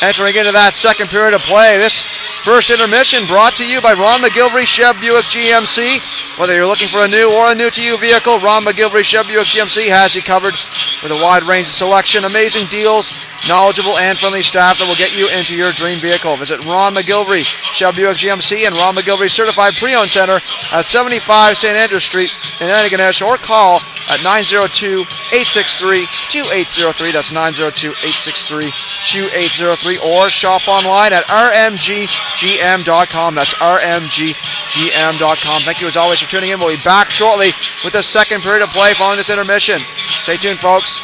entering into that second period of play. This first intermission brought to you by Ron McGilvery, Chev Buick GMC. Whether you're looking for a new or a new-to-you vehicle, Ron McGilvery, Chev Buick GMC has you covered with a wide range of selection, amazing deals, knowledgeable and friendly staff that will get you into your dream vehicle. Visit Ron McGilvery, Chev Buick GMC, and Ron McGilvery Certified Pre-Owned Center at 75 St. Andrew Street in Antigonish, or call at 902-863-2803. That's 902-863-2803, or shop online at rmggm.com. That's rmggm.com. Thank you as always for tuning in. We'll be back shortly with the second period of play following this intermission. Stay tuned, folks.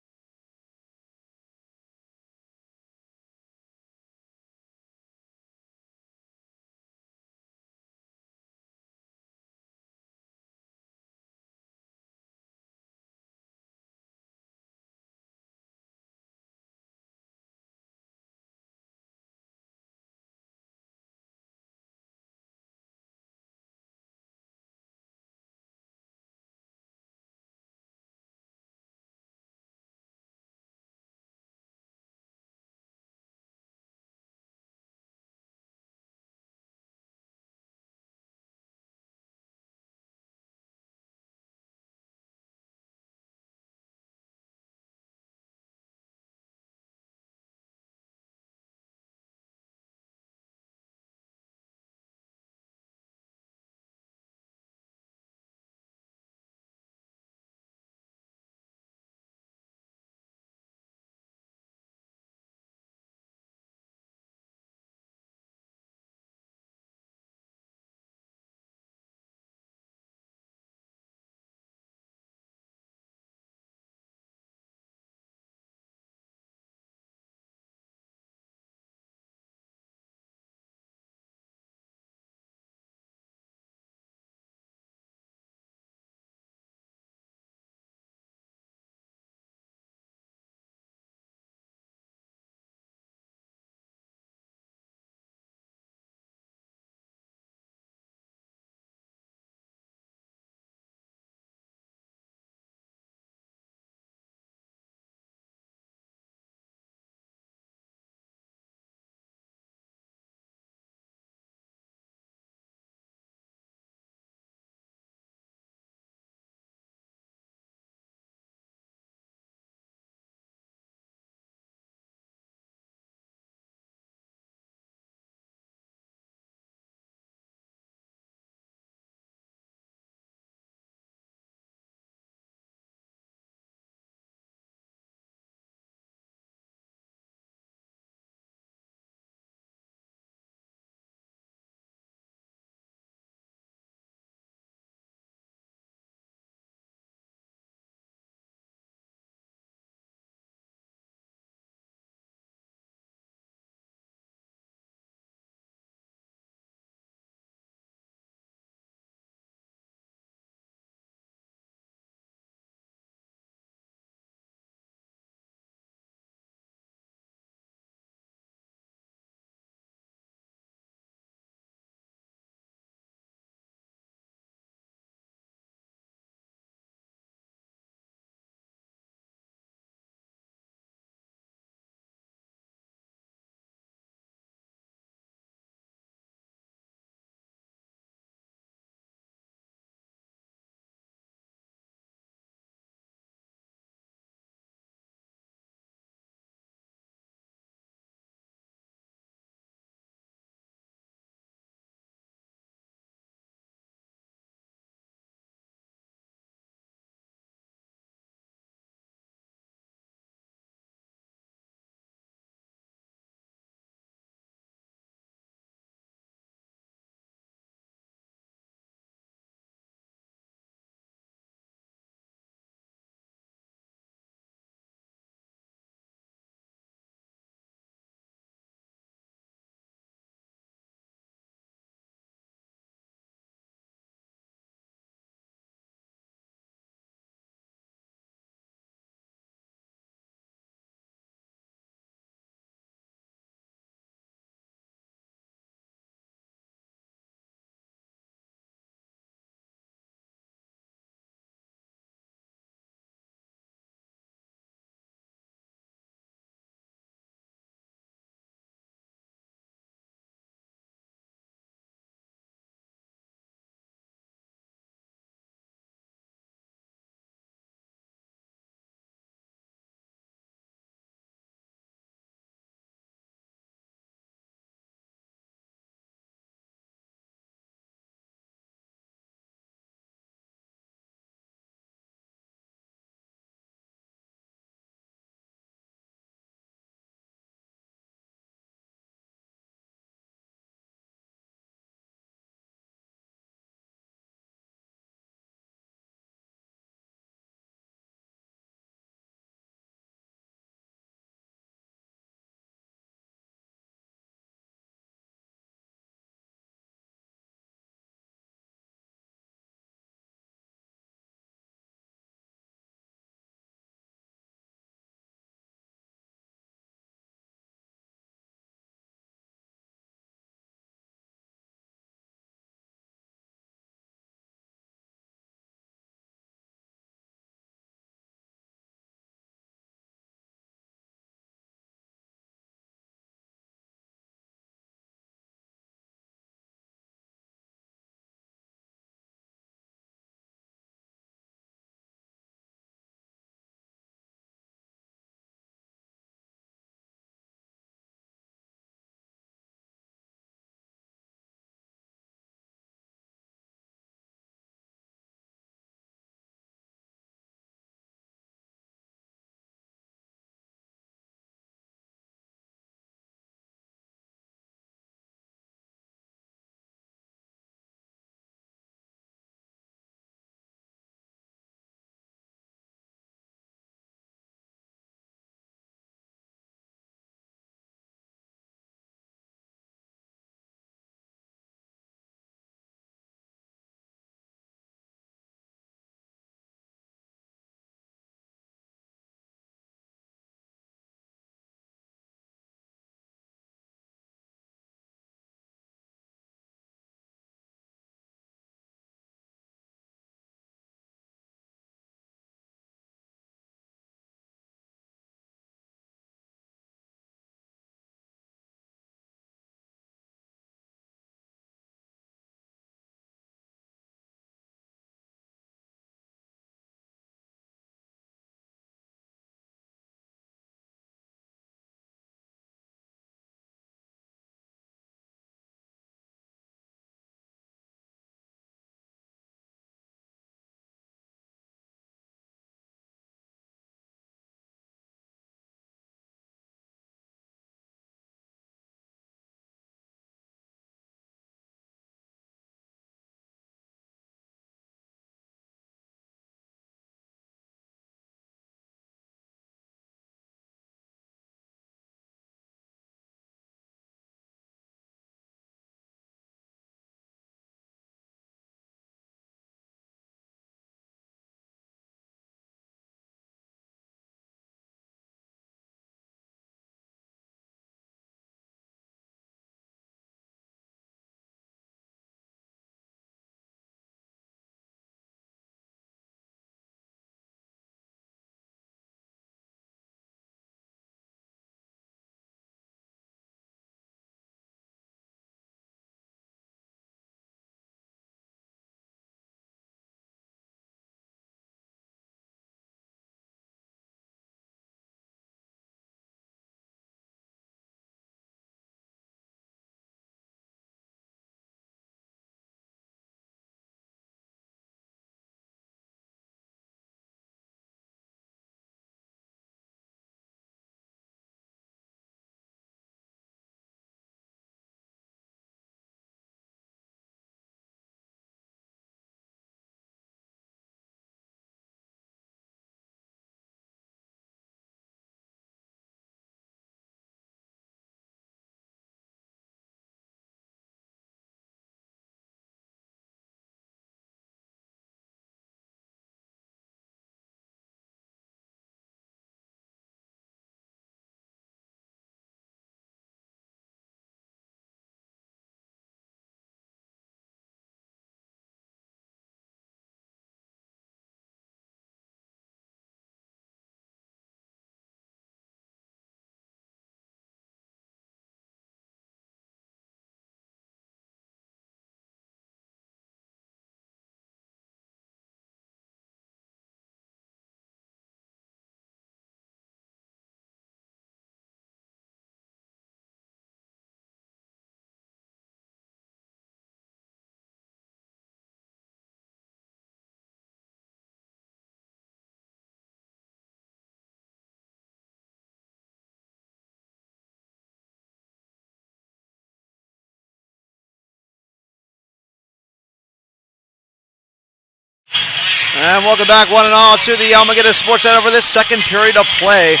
And welcome back one and all to the Almaguer Sports Center for this second period of play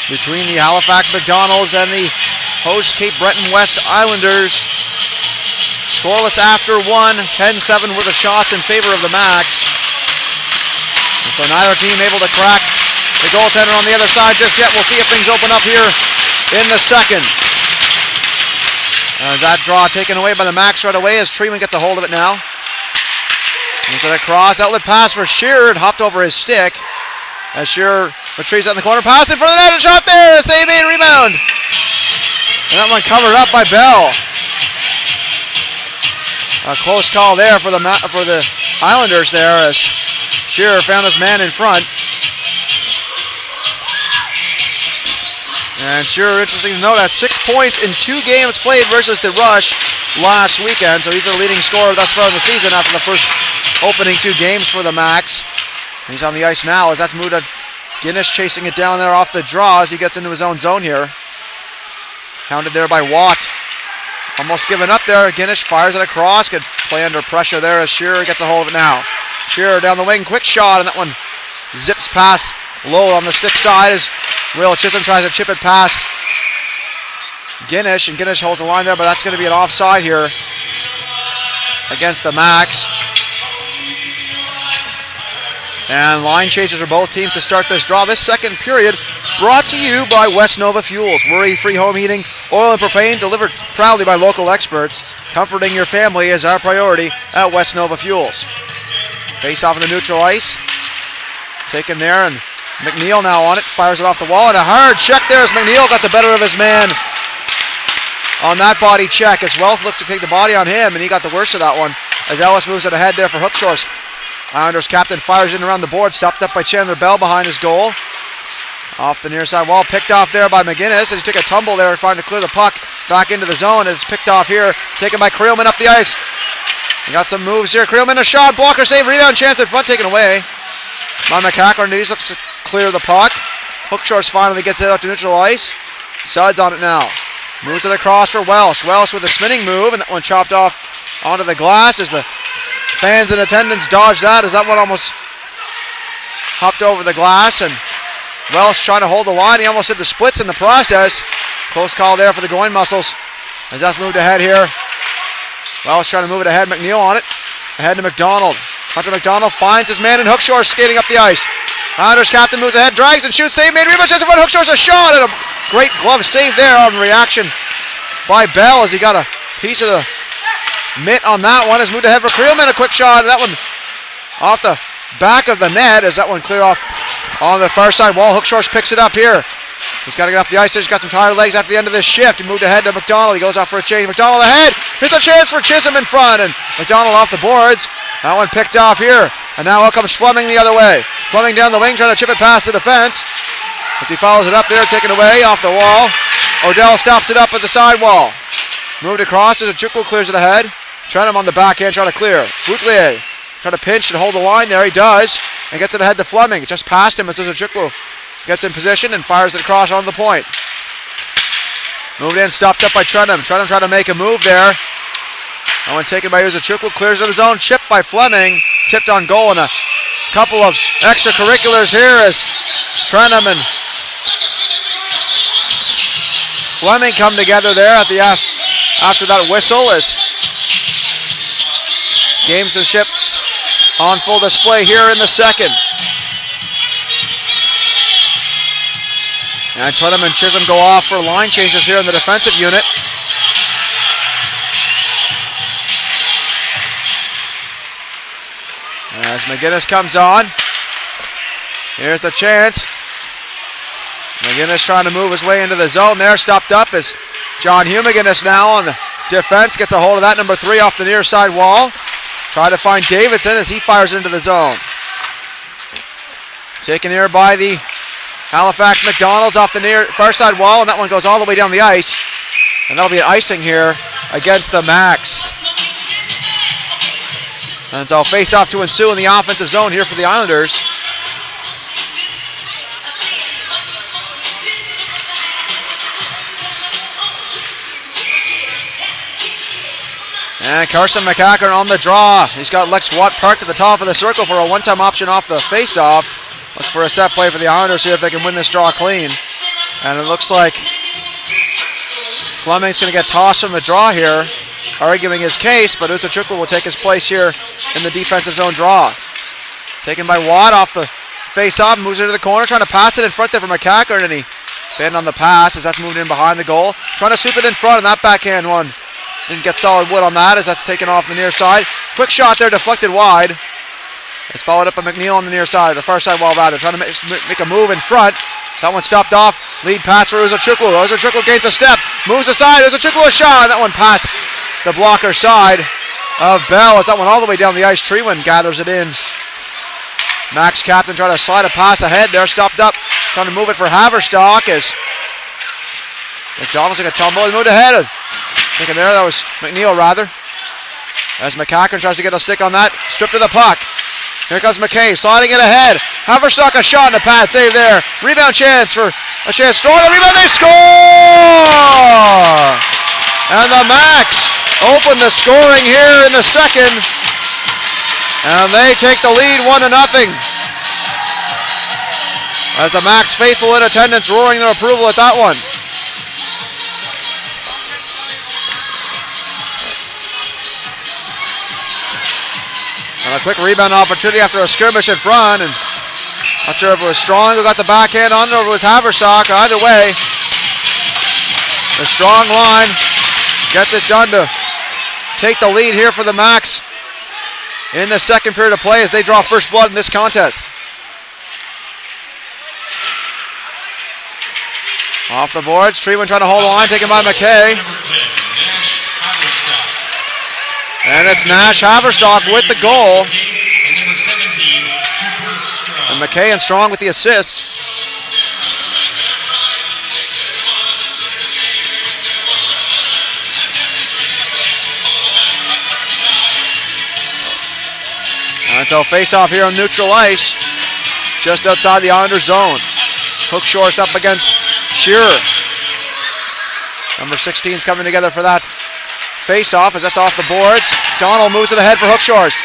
between the Halifax McDonald's and the host Cape Breton West Islanders. Scoreless after one, 10-7 were the shots in favor of the Max. And so neither team able to crack the goaltender on the other side just yet. We'll see if things open up here in the second. That draw taken away by the Max right away as Treeman gets a hold of it now. Into the cross, outlet pass for Shearer. It hopped over his stick. As Shearer retrieves it in the corner, pass in front of the net, and shot there. Save made, rebound. And that one covered up by Bell. A close call there for the Islanders there as Shearer found his man in front. And Shearer, interesting to note, has 6 points in 2 games played versus the Rush last weekend. So he's the leading scorer thus far in the season after the first opening 2 games for the Max. He's on the ice now as that's moved to Guinness chasing it down there off the draw as he gets into his own zone here. Hounded there by Watt. Almost given up there. Guinness fires it across. Good play under pressure there as Shearer gets a hold of it now. Shearer down the wing, quick shot, and that one zips past low on the stick side as Will Chisholm tries to chip it past Guinness, and Guinness holds the line there, but that's going to be an offside here against the Max. And line changes for both teams to start this draw. This second period brought to you by West Nova Fuels. Worry-free home heating, oil and propane delivered proudly by local experts. Comforting your family is our priority at West Nova Fuels. Face off in the neutral ice. Taken there, and McNeil now on it. Fires it off the wall, and a hard check there as McNeil got the better of his man on that body check as Welch looked to take the body on him, and he got the worst of that one as Ellis moves it ahead there for Hookshores. Islanders captain fires in around the board, stopped up by Chandler Bell behind his goal. Off the near side wall, picked off there by McGinnis as he took a tumble there trying to clear the puck back into the zone. It's picked off here, taken by Creelman up the ice. He got some moves here. Creelman a shot, blocker save, rebound chance in front taken away by McCackler. He looks to clear the puck. Hookshores finally gets it out to neutral ice. Suds on it now. Moves to the cross for Welsh. Welsh with a spinning move, and that one chopped off onto the glass as the fans in attendance dodged that as that one almost hopped over the glass, and Welsh trying to hold the line. He almost hit the splits in the process. Close call there for the groin muscles as that's moved ahead here. Welsh trying to move it ahead. McNeil on it. Ahead to McDonald. Hunter McDonald finds his man in Hookshore skating up the ice. Islanders captain moves ahead, drags and shoots. Save made, rebound chance in front. Hookshore's a shot, and a great glove save there on reaction by Bell as he got a piece of the mitt on that one. Has moved ahead for Creelman, a quick shot. That one off the back of the net as that one cleared off on the far side wall. Hookshores picks it up here. He's got to get off the ice. He's got some tired legs after the end of this shift. He moved ahead to McDonald. He goes out for a change. McDonald ahead. Here's a chance for Chisholm in front, and McDonald off the boards. That one picked off here. And now out comes Fleming the other way. Fleming down the wing trying to chip it past the defense. As he follows it up there, taken away off the wall. Odell stops it up at the side wall. Moved across as Achukwu clears it ahead. Trenum on the backhand trying to clear. Boutelier trying to pinch and hold the line there. He does. And gets it ahead to Fleming. Just past him as Achukwu gets in position and fires it across on the point. Moved in, stopped up by Trenum. Trenum trying to make a move there. That one taken by Achukwu. Clears of his own. Chipped by Fleming. Tipped on goal, and a couple of extracurriculars here as Trenum and Fleming come together there at the after that whistle as gamesmanship on full display here in the second. And Trenum and Chisholm go off for line changes here in the defensive unit. As McGinnis comes on, here's the chance. McGinnis trying to move his way into the zone there. Stopped up as John Hugh McGinnis now on the defense. Gets a hold of that number 3 off the near side wall. Try to find Davidson as he fires into the zone. Taken here by the Halifax McDonald's off the near far side wall, and that one goes all the way down the ice. And that'll be an icing here against the Max. And so face-off to ensue in the offensive zone here for the Islanders. And Carson McCackern on the draw. He's got Lex Watt parked at the top of the circle for a one-time option off the face-off. Looks for a set play for the Islanders here if they can win this draw clean. And it looks like Fleming's going to get tossed from the draw here, arguing his case, but Uzochukwu will take his place here in the defensive zone draw. Taken by Watt off the face-off, moves it to the corner, trying to pass it in front there for McCackern, and he failed on the pass as that's moved in behind the goal. Trying to sweep it in front, and that backhand one didn't get solid wood on that as that's taken off the near side. Quick shot there, deflected wide. It's followed up by McNeil on the near side, the far side wall rather, trying to make a move in front. That one stopped off. Lead pass for Uzochukwu. Uzochukwu gains a step, moves aside. Uzochukwu a shot, and that one passed the blocker side of Bell as that one all the way down the ice. Treewin gathers it in. Max Captain trying to slide a pass ahead there, stopped up, trying to move it for Haverstock as McDonald took a tumble and moved ahead. Thinking there, that was McNeil rather. As McCackern tries to get a stick on that, stripped to the puck. Here comes McKay, sliding it ahead. Haverstock a shot in the pad, save there. Rebound chance for a chance. Throwing a rebound, they score! And the Max open the scoring here in the second. And they take the lead 1-0. As the Max faithful in attendance roaring their approval at that one. And a quick rebound opportunity after a skirmish in front. And not sure if it was Strong who got the backhand on or if it was Haverstock. Either way, the Strong line gets it done to take the lead here for the Max in the second period of play as they draw first blood in this contest. Off the boards, Treewin trying to hold the line, taken by McKay. And it's Nash Haverstock with the goal. And McKay and Strong with the assists. And so face-off here on neutral ice, just outside the Islanders zone. Hook Shores up against Shearer. Number 16 is coming together for that face-off as that's off the boards. Donald moves it ahead for Hook Shores.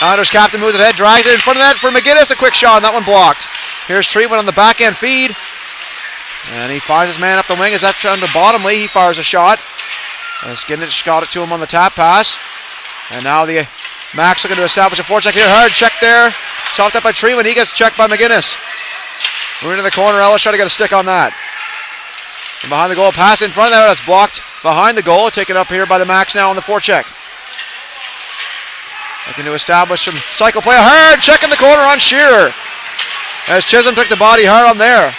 Islanders captain moves it ahead, drags it in front of that for McGinnis. A quick shot, and that one blocked. Here's Treewin on the backhand feed. And he fires his man up the wing as that's under Bottomley. He fires a shot. Skinnish got it to him on the tap pass. And now the Max looking to establish a forecheck here. Hard check there. Chopped up by Treewin. He gets checked by McGinnis. Moving to the corner. Ellis trying to get a stick on that. From behind the goal. Pass in front of there. That's blocked behind the goal. Taken up here by the Max now on the forecheck. Looking to establish some cycle play. A hard check in the corner on Shearer. As Chisholm took the body hard on there.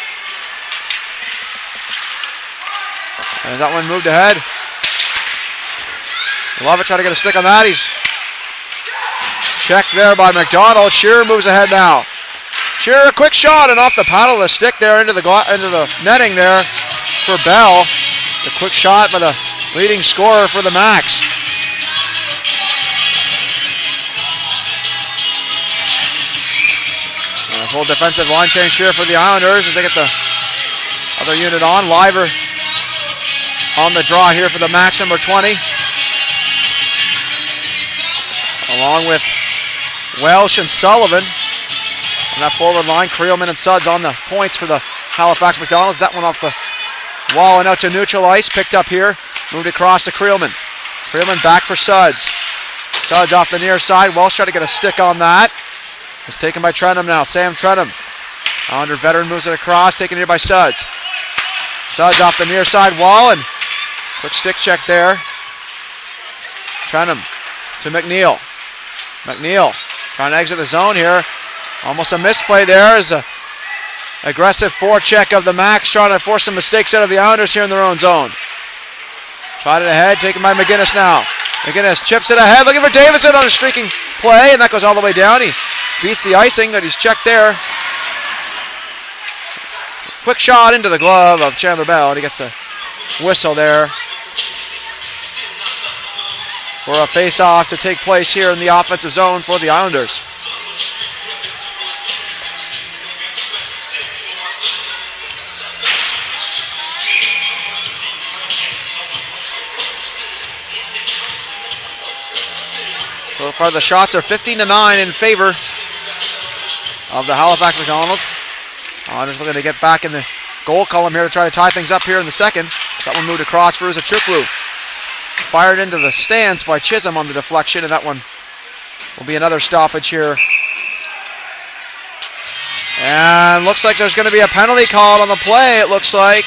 And that one moved ahead. Lovett trying to get a stick on that. He's checked there by McDonald. Shearer moves ahead now. Shearer a quick shot and off the paddle of the stick there into the netting there for Bell. The quick shot by the leading scorer for the Max. And a full defensive line change here for the Islanders as they get the other unit on. Liver on the draw here for the Max, number 20. Along with Welsh and Sullivan. On that forward line, Creelman and Suds on the points for the Halifax McDonald's. That one off the wall and out to neutral ice. Picked up here. Moved across to Creelman. Creelman back for Suds. Suds off the near side. Welsh trying to get a stick on that. It's taken by Trenum now. Sam Trenum. Islander veteran moves it across. Taken here by Suds. Suds off the near side wall and quick stick check there. Trenum to McNeil. McNeil trying to exit the zone here. Almost a misplay there as a aggressive forecheck of the Max trying to force some mistakes out of the Islanders here in their own zone. Tried it ahead, taken by McGinnis now. McGinnis chips it ahead, looking for Davidson on a streaking play, and that goes all the way down. He beats the icing, but he's checked there. Quick shot into the glove of Chandler Bell, and he gets the whistle there for a face-off to take place here in the offensive zone for the Islanders. So far the shots are 15-9 in favor of the Halifax McDonald's. Just looking to get back in the goal column here to try to tie things up here in the second. That one moved across for Uchukwu. Fired into the stands by Chisholm on the deflection, and that one will be another stoppage here. And looks like there's going to be a penalty called on the play, it looks like.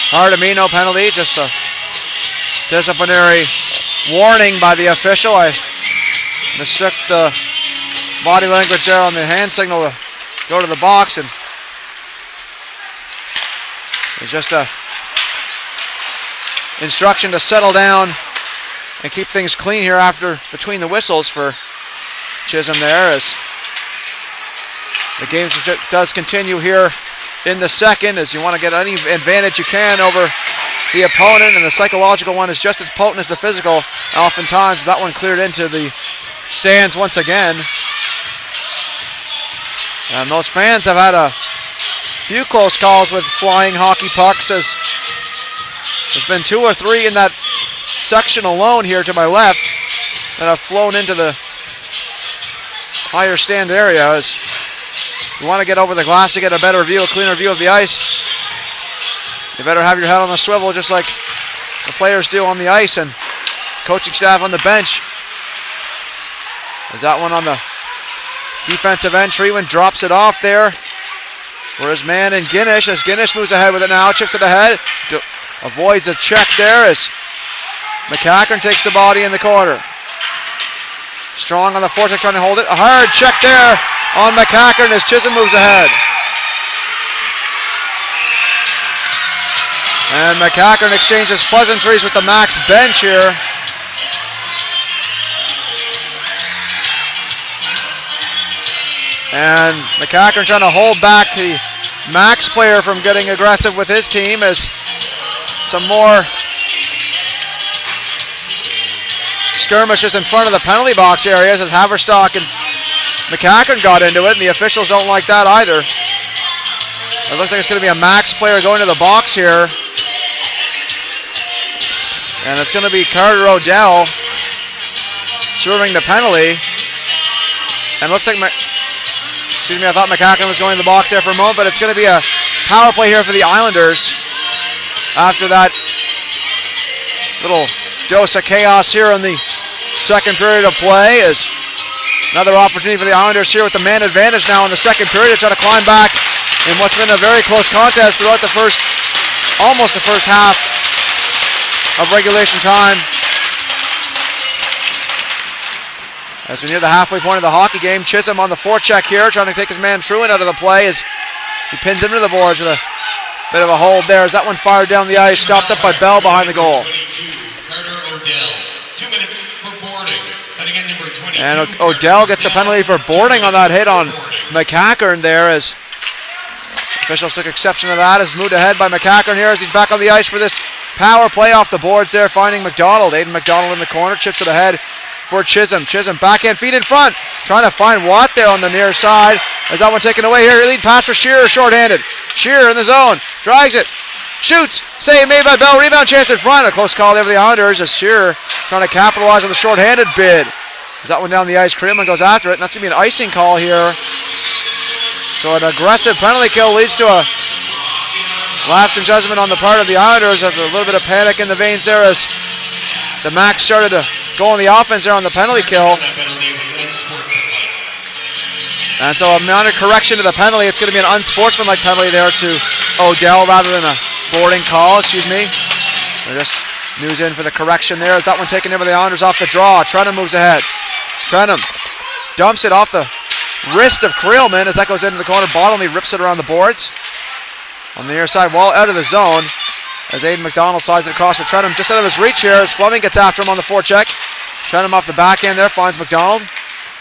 Hard to me, no penalty, just a disciplinary warning by the official. I mistook the body language there on the hand signal to go to the box, and it's just a instruction to settle down and keep things clean here after between the whistles for Chisholm there, as the game does continue here in the second, as you want to get any advantage you can over the opponent, and the psychological one is just as potent as the physical. Oftentimes that one cleared into the stands once again. And those fans have had a few close calls with flying hockey pucks, as there's been 2 or 3 in that section alone here to my left that have flown into the higher stand area. As you want to get over the glass to get a better view, a cleaner view of the ice, you better have your head on the swivel just like the players do on the ice and coaching staff on the bench. There's that one on the defensive end. Treeman drops it off there for his man in Guinish, as Guinish moves ahead with it now, chips it ahead, avoids a check there as McCackern takes the body in the corner. Strong on the forecheck trying to hold it. A hard check there on McCackern as Chisholm moves ahead. And McCackern exchanges pleasantries with the Max bench here. And McCackern trying to hold back the Max player from getting aggressive with his team, as some more skirmishes in front of the penalty box areas as Haverstock and McCackern got into it, and the officials don't like that either. It looks like it's going to be a Max player going to the box here. And it's going to be Carter O'Dell serving the penalty. And looks like, excuse me, I thought McCackern was going to the box there for a moment, but it's going to be a power play here for the Islanders after that little dose of chaos here in the second period of play. Is another opportunity for the Islanders here with the man advantage now in the second period to try to climb back in what's been a very close contest throughout the first, almost the first half of regulation time. As we near the halfway point of the hockey game, Chisholm on the forecheck here, trying to take his man Truant out of the play as he pins him to the boards with a bit of a hold there. As that one fired down the ice, stopped up by Bell behind the goal. Carter O'Dell, 2 minutes for boarding. And again, number 22. And O'Dell gets the penalty for boarding on that hit on McCackern there, as officials took exception to that. Is moved ahead by McCackern here as he's back on the ice for this power play off the boards there, finding McDonald. Aiden McDonald in the corner, chips it ahead for Chisholm. Chisholm backhand feed in front, trying to find Watt there on the near side. As that one taken away here, lead pass for Shearer, shorthanded. Shearer in the zone, drags it, shoots, save made by Bell, rebound chance in front. A close call there for the Islanders as Shearer trying to capitalize on the shorthanded bid. As that one down the ice, Creelman goes after it, and that's going to be an icing call here. So an aggressive penalty kill leads to a lapse in judgment on the part of the Islanders after a little bit of panic in the veins there as the Max started to go on the offense there on the penalty kill. And so a minor correction to the penalty. It's going to be an unsportsmanlike penalty there to O'Dell rather than a boarding call, excuse me. They're just news in for the correction there. That one taken in by the Islanders off the draw. Trenum moves ahead. Trenum dumps it off the wrist of Creelman as that goes into the corner. Bottomley rips it around the boards. On the near side wall, out of the zone. As Aiden McDonald slides it across for Trenum. Just out of his reach here as Fleming gets after him on the forecheck. Trenum off the backhand there, finds McDonald.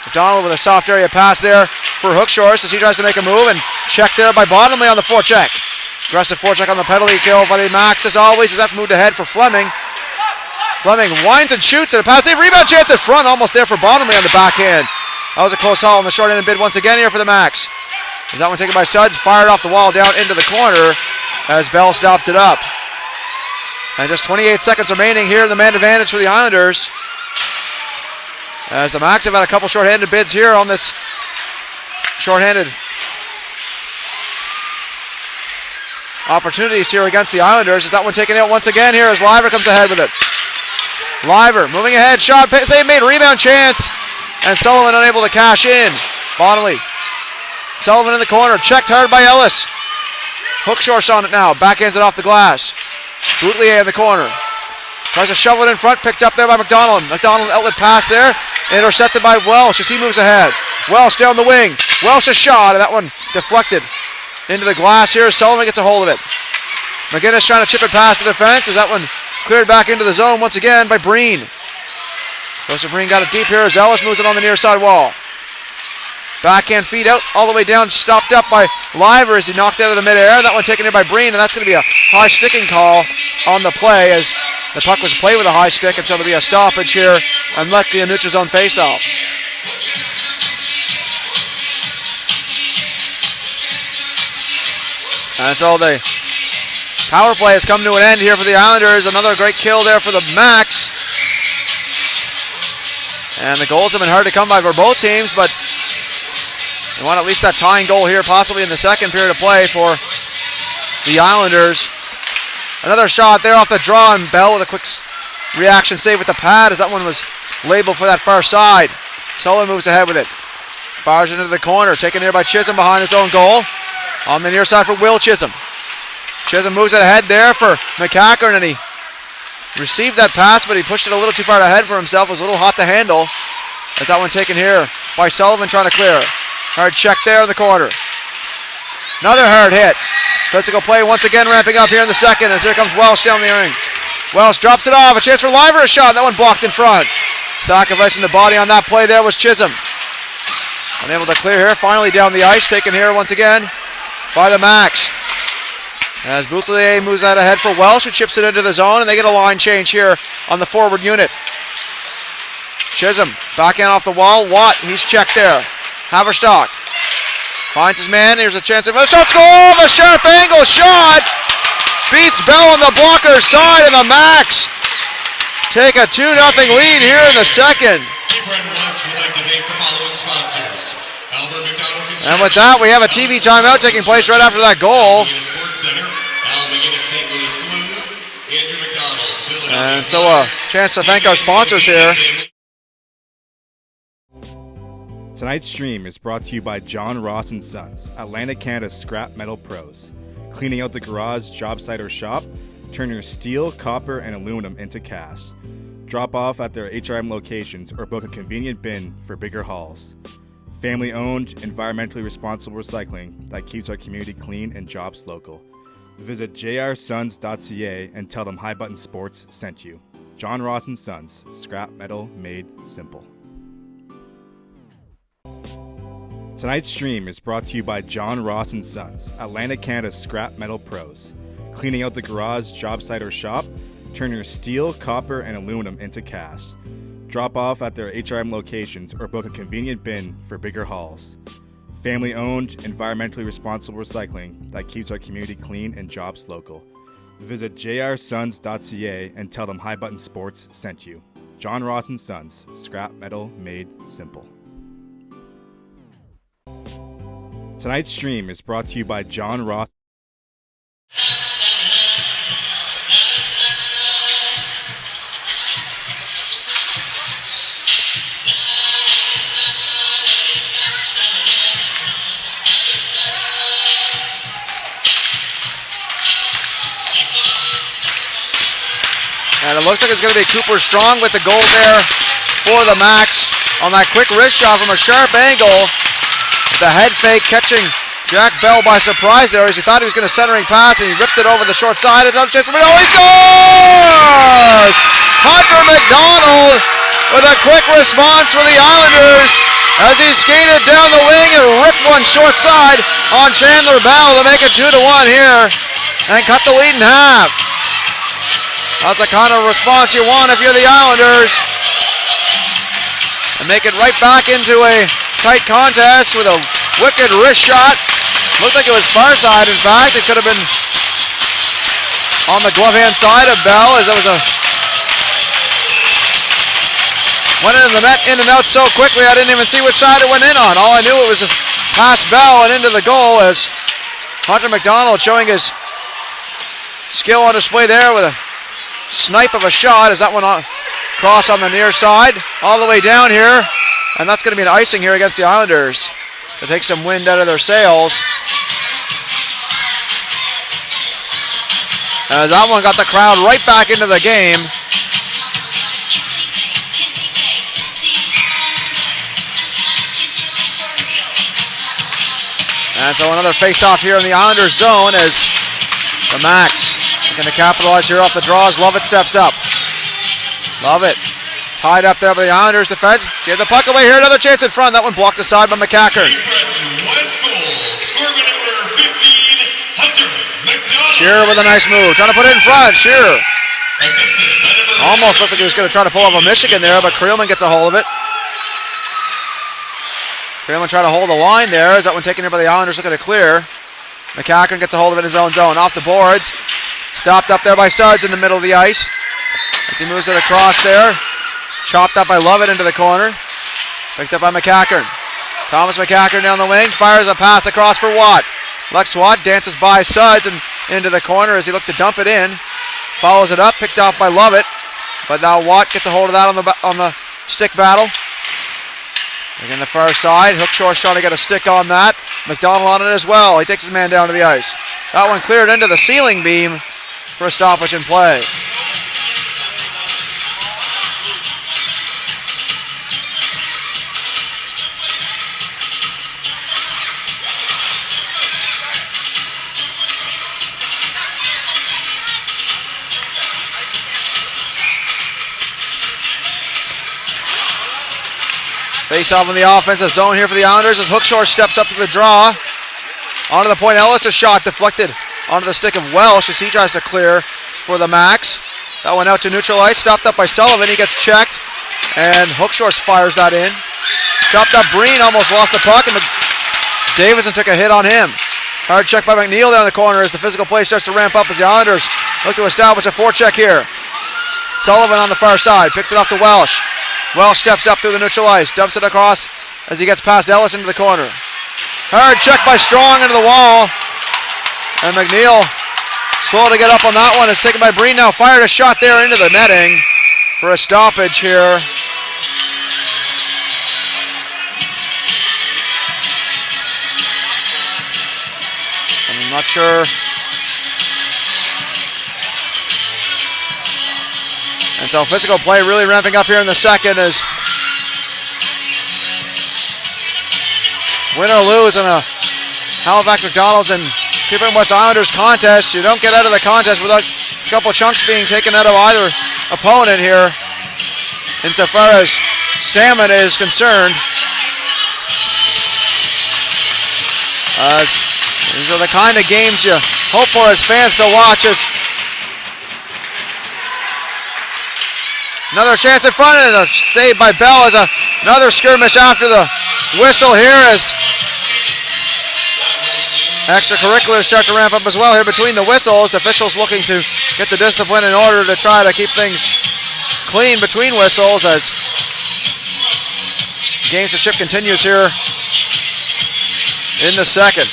McDonald with a soft area pass there for Hookshorst as he tries to make a move, and checked there by Bottomley on the forecheck. Aggressive forecheck on the penalty kill by the Max as always, as that's moved ahead for Fleming. Fleming winds and shoots at a pass. Rebound chance in front, almost there for Bottomley on the backhand. That was a close haul on the short end and bid once again here for the Max. That one taken by Suggs, fired off the wall down into the corner as Bell stops it up. And just 28 seconds remaining here in the man advantage for the Islanders. As the Max have had a couple shorthanded bids here on this shorthanded opportunities here against the Islanders. Is that one taken out once again here as Liver comes ahead with it. Liver moving ahead, shot, save made, rebound chance, and Sullivan unable to cash in. Bonnelly. Sullivan in the corner, checked hard by Ellis. Hook shorts on it now, backhands it off the glass. Boutelier in the corner. Tries to shovel it in front, picked up there by McDonald. McDonald outlet pass there, intercepted by Welsh as he moves ahead. Welsh down the wing. Welsh a shot, and that one deflected into the glass here. Sullivan gets a hold of it. McGinnis trying to chip it past the defense as that one cleared back into the zone once again by Breen. Joseph Breen got it deep here as Ellis moves it on the near side wall. Backhand feed out all the way down, stopped up by Liver as he knocked out of the midair. That one taken in by Breen, and that's going to be a high sticking call on the play as the puck was played with a high stick, and so it'll be a stoppage here and let the neutral zone face off. And so the power play has come to an end here for the Islanders. Another great kill there for the Max. And the goals have been hard to come by for both teams, but they want at least that tying goal here, possibly in the second period of play for the Islanders. Another shot there off the draw, and Bell with a quick reaction save with the pad as that one was labeled for that far side. Sullivan moves ahead with it. Fires it into the corner, taken here by Chisholm behind his own goal. On the near side for Will Chisholm. Chisholm moves it ahead there for McCackern, and he received that pass, but he pushed it a little too far ahead for himself. It was a little hot to handle. As that one taken here by Sullivan trying to clear. Hard check there in the corner. Another hard hit. Physical play once again ramping up here in the second as here comes Welsh down the ring. Welsh drops it off. A chance for Liver, a shot. That one blocked in front. Sacrificing the body on that play there was Chisholm. Unable to clear here. Finally down the ice. Taken here once again by the Max. As Boutelier moves that ahead for Welsh, who chips it into the zone, and they get a line change here on the forward unit. Chisholm backhand off the wall. Watt, he's checked there. Haverstock finds his man. Here's a chance of a shot. Score! A sharp angle shot. Beats Bell on the blocker side, and the Max take a 2-0 lead here in the second. And with that, we have a TV timeout taking place right after that goal. And so a chance to thank our sponsors here. Tonight's stream is brought to you by John Ross & Sons, Atlantic Canada's scrap metal pros. Cleaning out the garage, job site, or shop, turn your steel, copper, and aluminum into cast. Drop off at their HRM locations or book a convenient bin for bigger hauls. Family-owned, environmentally responsible recycling that keeps our community clean and jobs local. Visit jrsons.ca and tell them High Button Sports sent you. John Ross & Sons, scrap metal made simple. Tonight's stream is brought to you by John Ross & Sons, Atlantic Canada's scrap metal pros. Cleaning out the garage, job site, or shop, turn your steel, copper, and aluminum into cast. Drop off at their HRM locations or book a convenient bin for bigger hauls. Family-owned, environmentally responsible recycling that keeps our community clean and jobs local. Visit jrsons.ca and tell them High Button Sports sent you. John Ross & Sons, scrap metal made simple. Tonight's stream is brought to you by John Ross. And it looks like it's going to be Cooper Strong with the goal there for the Max on that quick wrist shot from a sharp angle. The head fake catching Jack Bell by surprise there as he thought he was going to centering pass, and he ripped it over the short side. Another chance for McDonald. He scores! Hunter McDonald with a quick response for the Islanders as he skated down the wing and ripped one short side on Chandler Bell to make it 2-1 here and cut the lead in half. That's the kind of response you want if you're the Islanders. And make it right back into a tight contest with a wicked wrist shot Looked like it was far side. In fact, it could have been on the glove hand side of Bell, as it was a went into the net, in and out so quickly I didn't even see which side it went in on. All I knew it was past Bell and into the goal, as Hunter McDonald showing his skill on display there with a snipe of a shot as that one cross on the near side all the way down here, and that's going to be an icing here against the Islanders to take some wind out of their sails. As that one got the crowd right back into the game. And so another face-off here in the Islanders zone as the Max are going to capitalize here off the draws. Lovett steps up. Lovett tied up there by the Islanders defense. Give the puck away here. Another chance in front. That one blocked aside by McCackern. Shearer with a nice move. Trying to put it in front. Shearer. Almost looked like he was going to try to pull up a Michigan there, but Creelman gets a hold of it. Creelman trying to hold the line there. Is that one taken here by the Islanders looking to clear. McCackern gets a hold of it in his own zone. Off the boards. Stopped up there by Suds in the middle of the ice. As he moves it across there. Chopped up by Lovett into the corner. Picked up by McCackern. Thomas McCackern down the wing. Fires a pass across for Watt. Lex Watt dances by Suds and into the corner as he looked to dump it in. Follows it up. Picked off by Lovett. But now Watt gets a hold of that on the stick battle. Again, the far side. Hookshore's trying to get a stick on that. McDonald on it as well. He takes his man down to the ice. That one cleared into the ceiling beam for a stoppage in play. Face off in the offensive zone here for the Islanders as Hookshore steps up to the draw. Onto the point, Ellis, a shot deflected onto the stick of Welsh as he tries to clear for the Max. That went out to neutral ice, stopped up by Sullivan. He gets checked, and Hookshore fires that in. Chopped up Breen, almost lost the puck, and Davidson took a hit on him. Hard check by McNeil down the corner as the physical play starts to ramp up as the Islanders look to establish a forecheck here. Sullivan on the far side, picks it off to Welsh. Welsh steps up through the neutral ice, dumps it across as he gets past Ellis into the corner. Hard check by Strong into the wall. And McNeil, slow to get up on that one, is taken by Breen now. Fired a shot there into the netting for a stoppage here. I'm not sure. And so physical play really ramping up here in the second as win or lose in a Halifax McDonald's and Keeping West Islanders contest. You don't get out of the contest without a couple chunks being taken out of either opponent here insofar as stamina is concerned. These are the kind of games you hope for as fans to watch. As another chance in front and a save by Bell as another skirmish after the whistle here as extracurriculars start to ramp up as well here between the whistles. The officials looking to get the discipline in order to try to keep things clean between whistles as gamesmanship continues here in the second.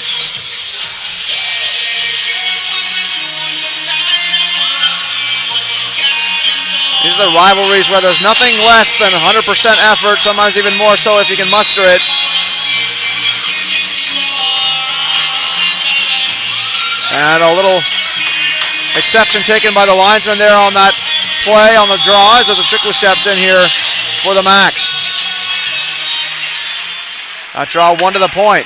These are the rivalries where there's nothing less than 100% effort, sometimes even more so if you can muster it. And a little exception taken by the linesman there on that play on the draw as Ochocinco steps in here for the Max. That draw one to the point.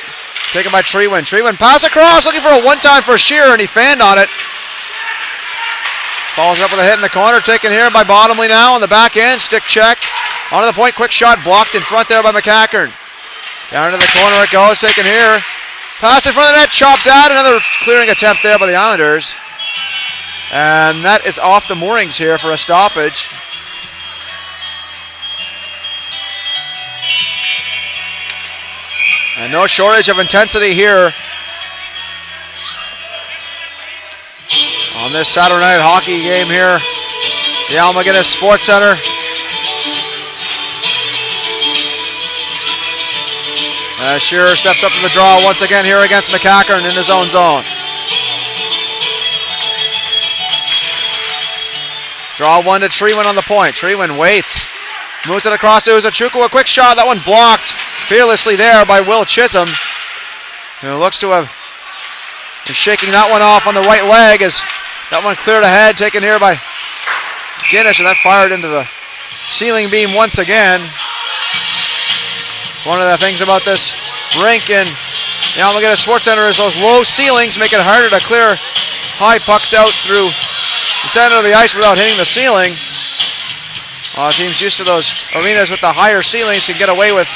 Taken by Treewin. Treewin pass across, looking for a one-time for Shearer, and he fanned on it. Follows up with a hit in the corner, taken here by Bottomley now on the back end. Stick check. Onto the point, quick shot, blocked in front there by McCackern. Down into the corner it goes, taken here. Pass in front of the net, chopped out. Another clearing attempt there by the Islanders. And that is off the moorings here for a stoppage. And no shortage of intensity here on this Saturday night hockey game here, the Al MacInnis Sports Center. As Shearer steps up to the draw once again here against McCackern in his own zone. Draw one to Treewin on the point. Treewin waits. Moves it across to Uzuchukwu. A quick shot. That one blocked fearlessly there by Will Chisholm, who looks to have been shaking that one off on the right leg as that one cleared ahead, taken here by Guinness, and that fired into the ceiling beam once again. One of the things about this rink in the Al MacInnis Sports Center is those low ceilings make it harder to clear high pucks out through the center of the ice without hitting the ceiling. Teams used to those arenas with the higher ceilings can get away with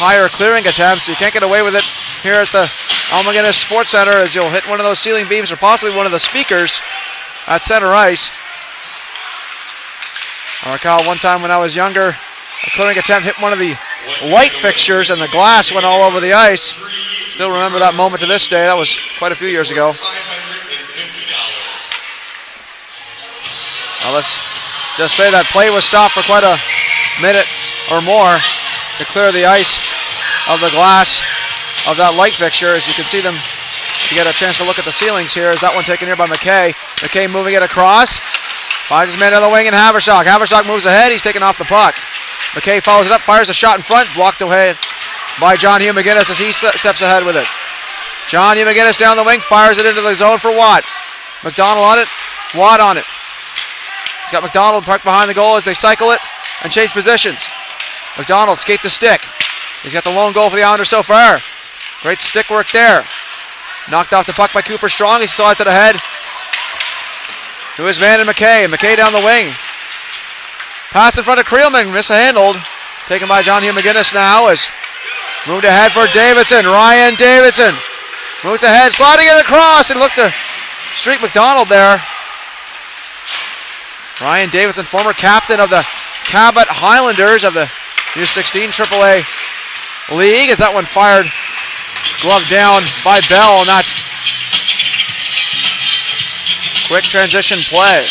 higher clearing attempts. You can't get away with it here at the Al MacInnis Sports Center, as you'll hit one of those ceiling beams or possibly one of the speakers at center ice. I recall one time when I was younger, a clearing attempt hit one of the light fixtures and the glass went all over the ice. Still remember that moment to this day. That was quite a few years ago. Now let's just say that play was stopped for quite a minute or more to clear the ice of the glass of that light fixture. As you can see them, you get a chance to look at the ceilings here. Is that one taken here by McKay. McKay moving it across. Finds his man on the wing in Haverstock. Haverstock moves ahead. He's taking off the puck. McKay follows it up, fires a shot in front, blocked away by John Hugh McGinnis as he steps ahead with it. John Hugh McGinnis down the wing, fires it into the zone for Watt. McDonald on it, Watt on it. He's got McDonald parked behind the goal as they cycle it and change positions. McDonald skate the stick. He's got the lone goal for the Islanders so far. Great stick work there. Knocked off the puck by Cooper Strong. He slides it ahead to his man and McKay. McKay down the wing. Pass in front of Creelman, mishandled. Taken by John Hugh McGinnis now as moved ahead for Davidson. Ryan Davidson moves ahead, sliding it across and looked to streak McDonald there. Ryan Davidson, former captain of the Cabot Highlanders of the U16 AAA League, as that one fired glove down by Bell on that quick transition play.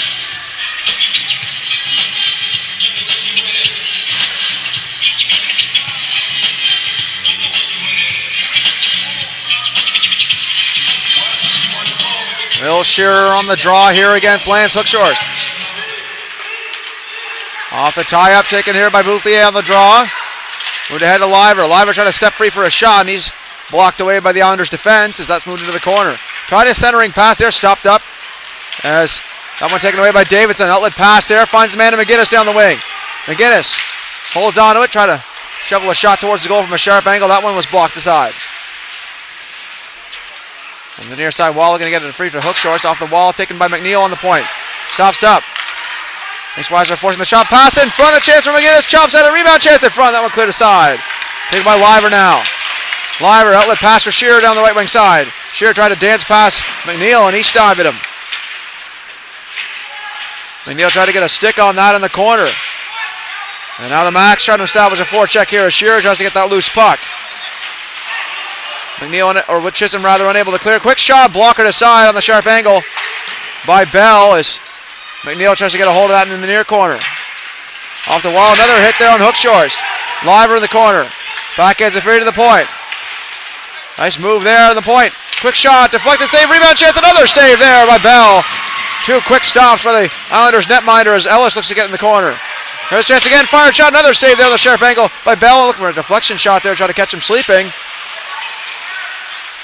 Will Shearer on the draw here against Lance Hookshorst. Off the tie-up, taken here by Bouthier on the draw. Moved ahead to Liver. Liver trying to step free for a shot, and he's blocked away by the Islanders' defense as that's moved into the corner. Tried a centering pass there, stopped up as that one taken away by Davidson. Outlet pass there, finds the man to McGinnis down the wing. McGinnis holds on to it, try to shovel a shot towards the goal from a sharp angle. That one was blocked aside. On the near side wall, going to get it free for Hookshorst. Off the wall, taken by McNeil on the point. Stops up. Thanks Weiser forcing the shot. Pass in front, a chance for McGinnis. Chops at a rebound chance in front. That one cleared aside. Taken by Liver now. Liver, outlet pass for Shearer down the right wing side. Shearer tried to dance past McNeil and he dived at him. McNeil tried to get a stick on that in the corner. And now the Max trying to establish a forecheck here as Shearer tries to get that loose puck. McNeil, or with Chisholm rather, unable to clear. Quick shot, blockered aside on the sharp angle by Bell as McNeil tries to get a hold of that in the near corner. Off the wall, another hit there on Hookshorst. Liver in the corner. Backhands it free to the point. Nice move there on the point. Quick shot, deflected save, rebound chance, another save there by Bell. Two quick stops for the Islanders netminder as Ellis looks to get in the corner. There's a chance again, fired shot, another save there on the sharp angle by Bell. Looking for a deflection shot there, trying to catch him sleeping.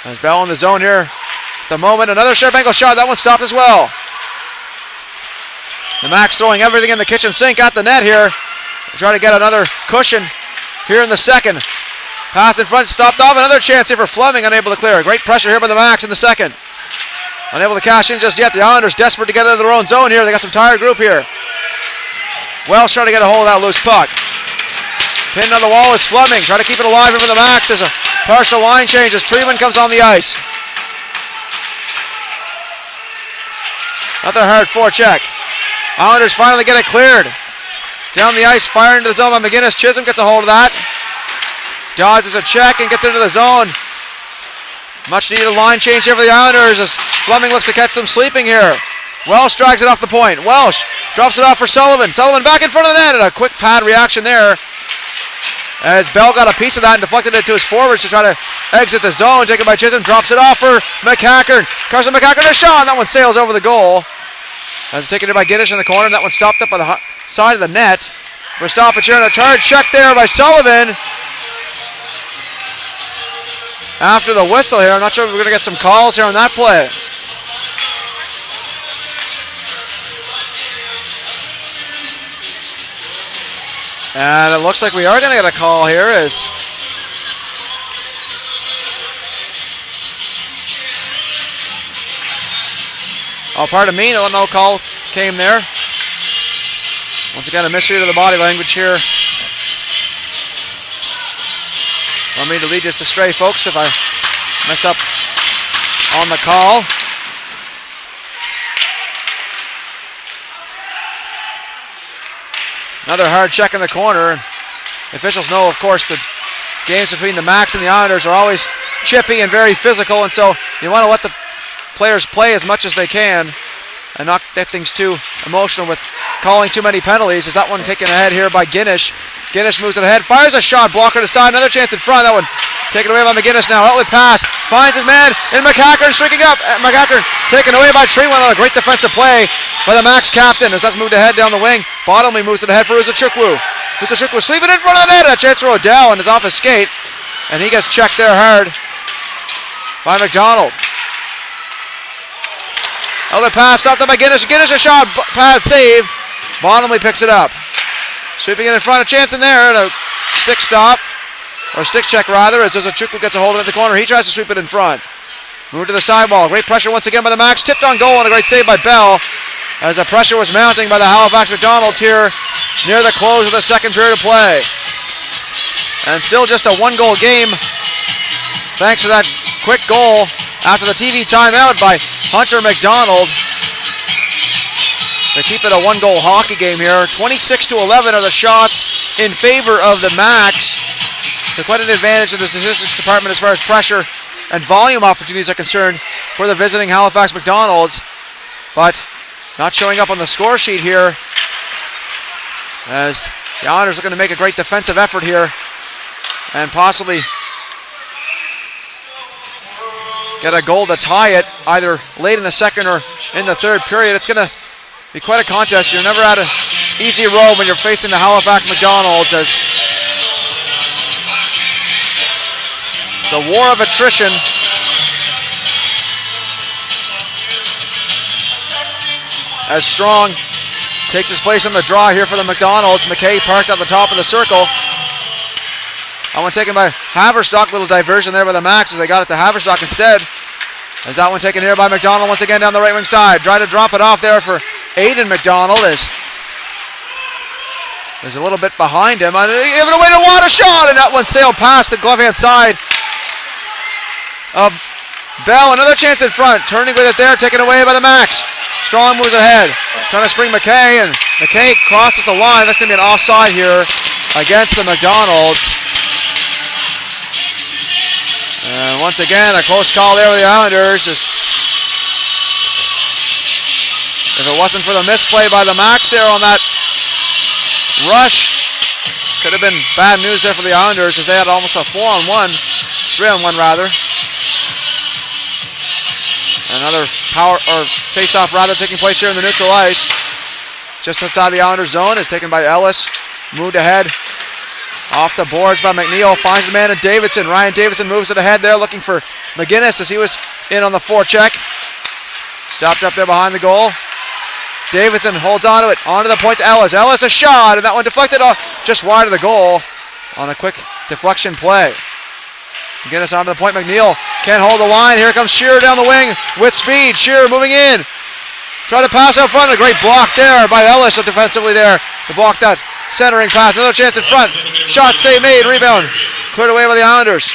As Bell in the zone here at the moment. Another sharp angle shot. That one stopped as well. The Max throwing everything in the kitchen sink at the net here. Trying to get another cushion here in the second. Pass in front, stopped off. Another chance here for Fleming, unable to clear. Great pressure here by the Max in the second. Unable to cash in just yet. The Islanders desperate to get into their own zone here. They got some tired group here. Wells trying to get a hold of that loose puck. Pinned on the wall is Fleming. Trying to keep it alive here for the Max. There's a partial line change as Treeman comes on the ice. Another hard forecheck. Islanders finally get it cleared. Down the ice, firing into the zone by McGinnis. Chisholm gets a hold of that. Dodges a check and gets into the zone. Much needed line change here for the Islanders as Fleming looks to catch them sleeping here. Welsh drags it off the point. Welsh drops it off for Sullivan. Sullivan back in front of the net, and a quick pad reaction there as Bell got a piece of that and deflected it to his forwards to try to exit the zone. Taken by Chisholm, drops it off for McCackern. Carson McCackern, a shot, and that one sails over the goal. That's taken in by Giddish in the corner, and that one stopped up on the side of the net. For stoppage here, and a hard check there by Sullivan. After the whistle here, I'm not sure if we're going to get some calls here on that play. And it looks like we are going to get a call here as oh, pardon me, no call came there. Once again, a mystery to the body language here. Want me to lead us astray, folks, if I mess up on the call. Another hard check in the corner. The officials know, of course, the games between the Max and the Islanders are always chippy and very physical, and so you want to let the players play as much as they can and not get things too emotional with calling too many penalties. Is that one taken ahead here by Giddish. Giddish moves it ahead, fires a shot, blocker to side, another chance in front. That one taken away by McGinnis now. Outlet pass, finds his man, and McCackern streaking up. McCackern taken away by Trewan on a great defensive play by the Max captain as that's moved ahead down the wing. Bottomley moves it ahead for Uzachukwu. Uzachukwu sweeping in front of the net. A chance for O'Dell and is off his skate, and he gets checked there hard by McDonald. Outlet pass, stopped up by Giddish. Giddish a shot, pad save. Bottomley picks it up. Sweeping it in front, a chance in there, and a stick stop, or stick check rather, as Uzachukwu gets a hold of it in the corner. He tries to sweep it in front. Move to the sidewall. Great pressure once again by the Max. Tipped on goal and a great save by Bell as the pressure was mounting by the Halifax McDonald's here near the close of the second period of play. And still just a one-goal game thanks to that quick goal after the TV timeout by Hunter McDonald. They keep it a one-goal hockey game here. 26-11 are the shots in favor of the Max. So quite an advantage of the statistics department as far as pressure and volume opportunities are concerned for the visiting Halifax McDonald's. But not showing up on the score sheet here as the Islanders looking to make a great defensive effort here and possibly get a goal to tie it either late in the second or in the third period. It's going to be quite a contest. You're never at an easy road when you're facing the Halifax McDonald's as the war of attrition as Strong takes his place on the draw here for the McDonald's. McKay parked at the top of the circle. That one taken by Haverstock. Little diversion there by the Max as they got it to Haverstock instead. As that one taken here by McDonald once again down the right wing side. Trying to drop it off there for Aiden McDonald as there's a little bit behind him. Giving away to Watt, a shot, and that one sailed past the glove hand side of Bell. Another chance in front. Turning with it there, taken away by the Max. Strong moves ahead. Trying to spring McKay, and McKay crosses the line. That's going to be an offside here against the McDonald's. And once again, a close call there with the Islanders. If it wasn't for the misplay by the Max there on that rush, could have been bad news there for the Islanders as they had almost a 4-on-1, 3-on-1 rather. Another power or face-off rather taking place here in the neutral ice. Just outside the Islanders zone is taken by Ellis. Moved ahead. Off the boards by McNeil. Finds the man in Davidson. Ryan Davidson moves it ahead there looking for McGinnis as he was in on the forecheck. Stopped up there behind the goal. Davidson holds on to it. Onto the point to Ellis. Ellis a shot, and that one deflected off just wide of the goal on a quick deflection play. McGinnis onto the point. McNeil can't hold the line. Here comes Shearer down the wing with speed. Shearer moving in. Try to pass out front. A great block there by Ellis defensively there to block that centering pass. Another chance in front. Shot save made. Rebound cleared away by the Islanders.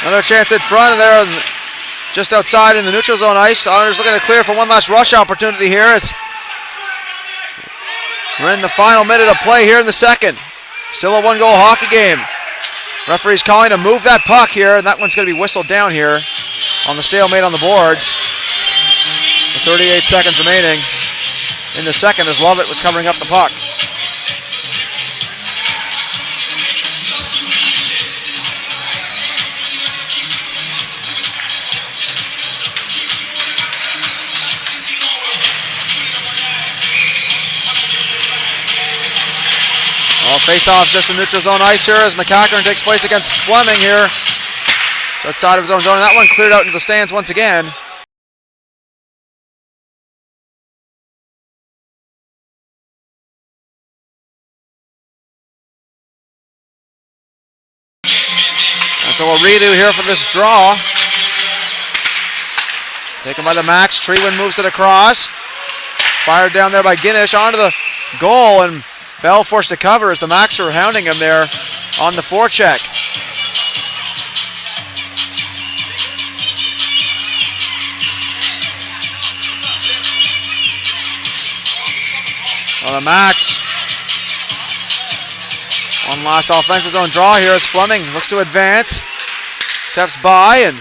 Another chance in front, and there just outside in the neutral zone ice. The Islanders looking to clear for one last rush opportunity here as we're in the final minute of play here in the second. Still a one-goal hockey game. Referee's calling to move that puck here, and that one's going to be whistled down here on the stalemate on the boards. With 38 seconds remaining in the second as Lovett was covering up the puck. Well, face-off just in neutral zone ice here as McCachern takes place against Fleming here. Outside of his own zone, and that one cleared out into the stands once again. And so a redo here for this draw. Taken by the Max. Treewin moves it across. Fired down there by Guinish onto the goal, and Bell forced to cover as the Max are hounding him there on the forecheck. Well, the Max. One last offensive zone draw here as Fleming looks to advance. Steps by, and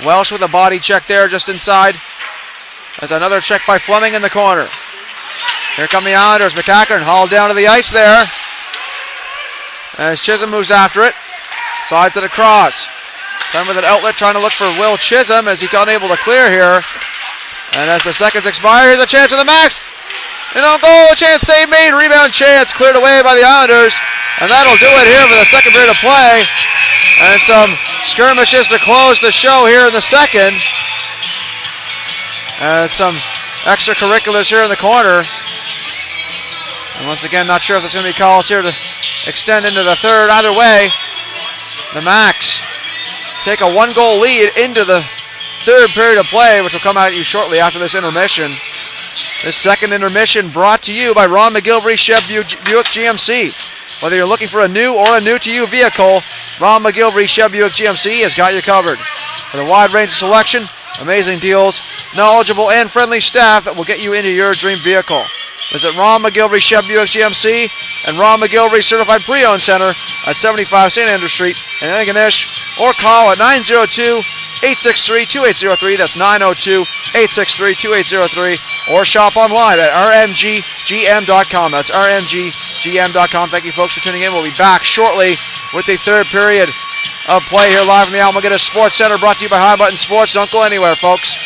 Welsh with a body check there just inside. There's another check by Fleming in the corner. Here come the Islanders. McCachern hauled down to the ice there. As Chisholm moves after it. Slides it across. Then with an outlet trying to look for Will Chisholm as he got unable to clear here. And as the seconds expire, here's a chance for the Max. And on goal, chance save made. Rebound chance cleared away by the Islanders. And that'll do it here for the second period of play. And some skirmishes to close the show here in the second. And some extracurriculars here in the corner. And once again, not sure if there's going to be calls here to extend into the third. Either way, the Max take a one-goal lead into the third period of play, which will come at you shortly after this intermission. This second intermission brought to you by Ron McGilvery Chev Buick GMC. Whether you're looking for a new or a new-to-you vehicle, Ron McGilvery Chev Buick GMC has got you covered. With a wide range of selection, amazing deals, knowledgeable and friendly staff that will get you into your dream vehicle. Visit Ron McGilvery Chev Buick GMC and Ron McGilvery Certified Pre-Owned Center at 75 St. Andrew Street in Antigonish, or call at 902-863-2803. That's 902-863-2803. Or shop online at rmggm.com. That's rmggm.com. Thank you, folks, for tuning in. We'll be back shortly with the third period of play here live from the Almaguer Sports Center, brought to you by High Button Sports. Don't go anywhere, folks.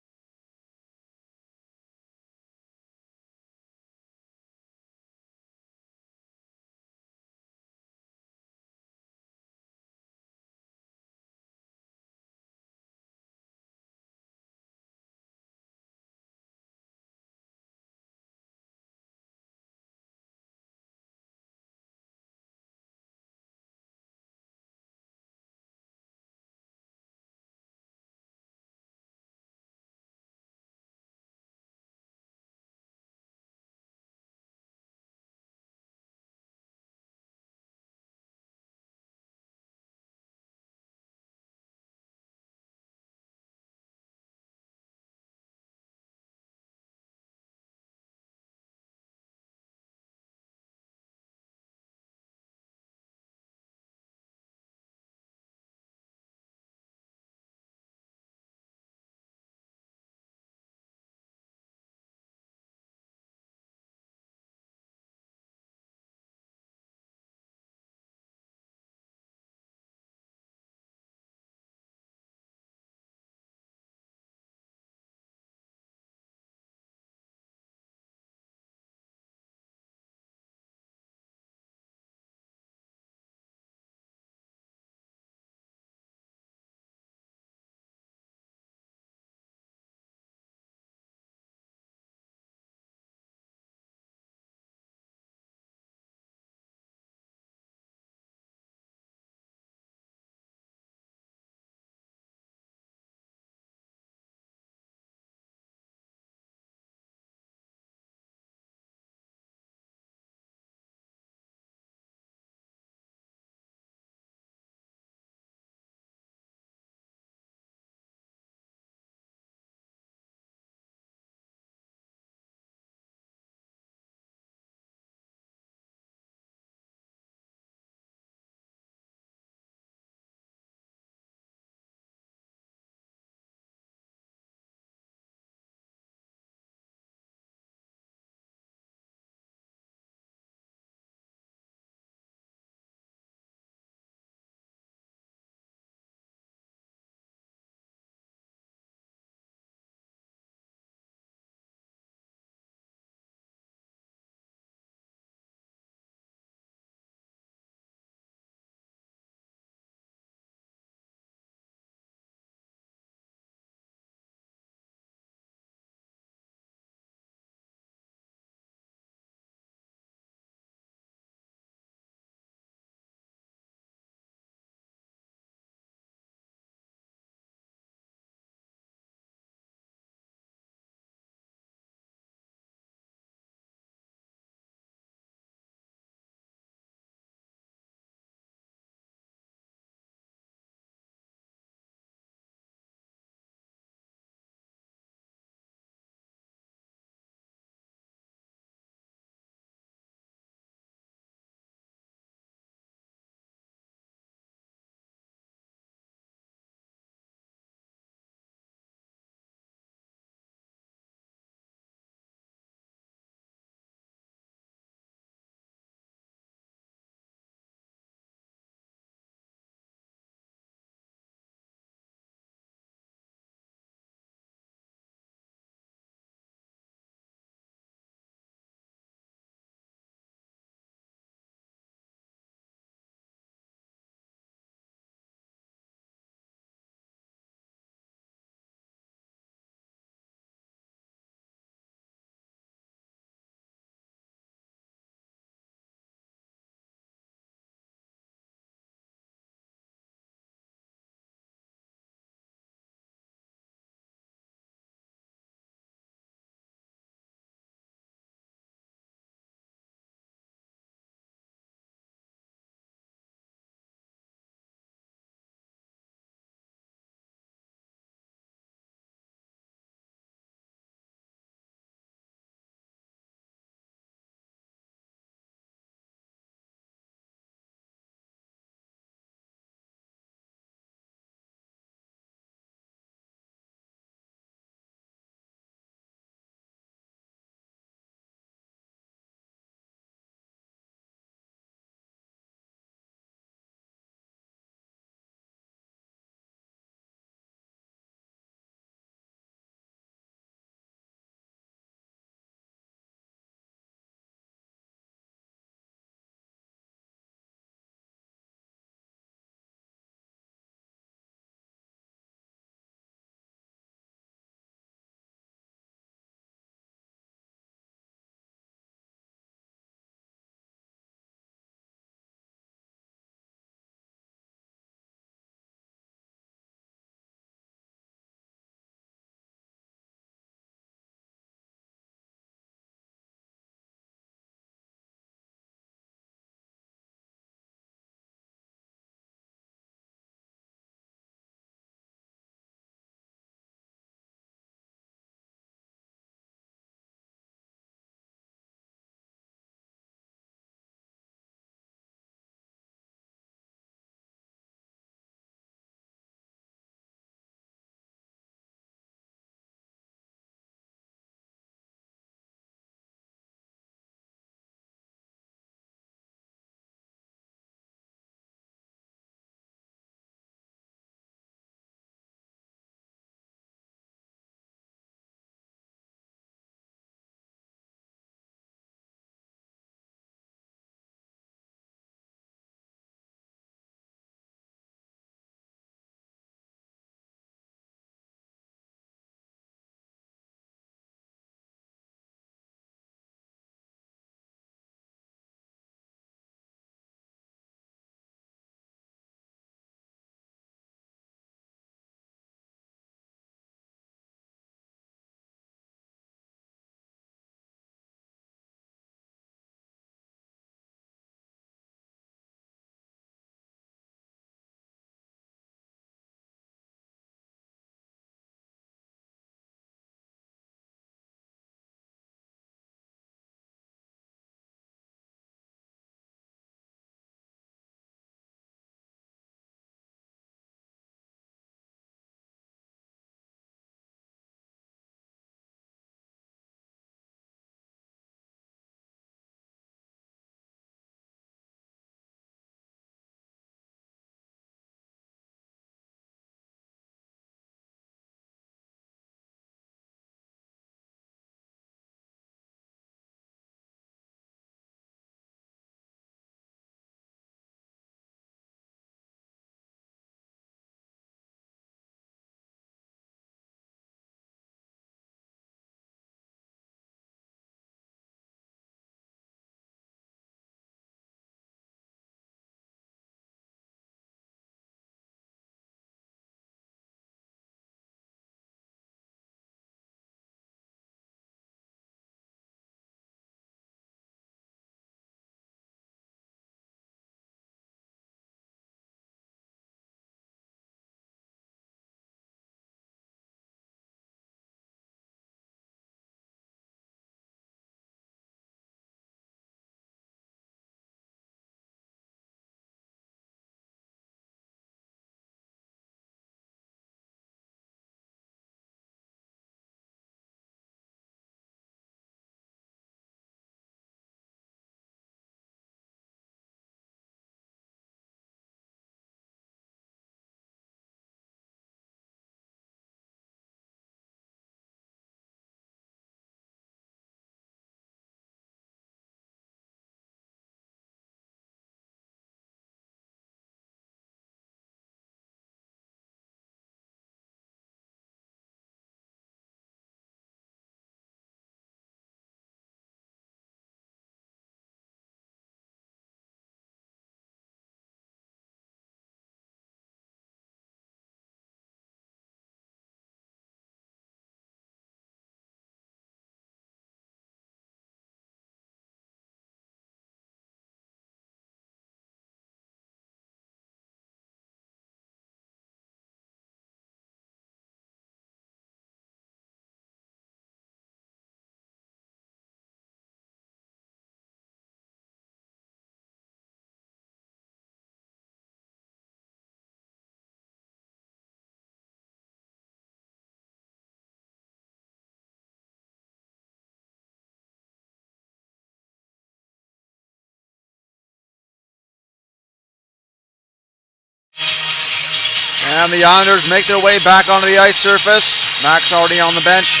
And the Islanders make their way back onto the ice surface. Max already on the bench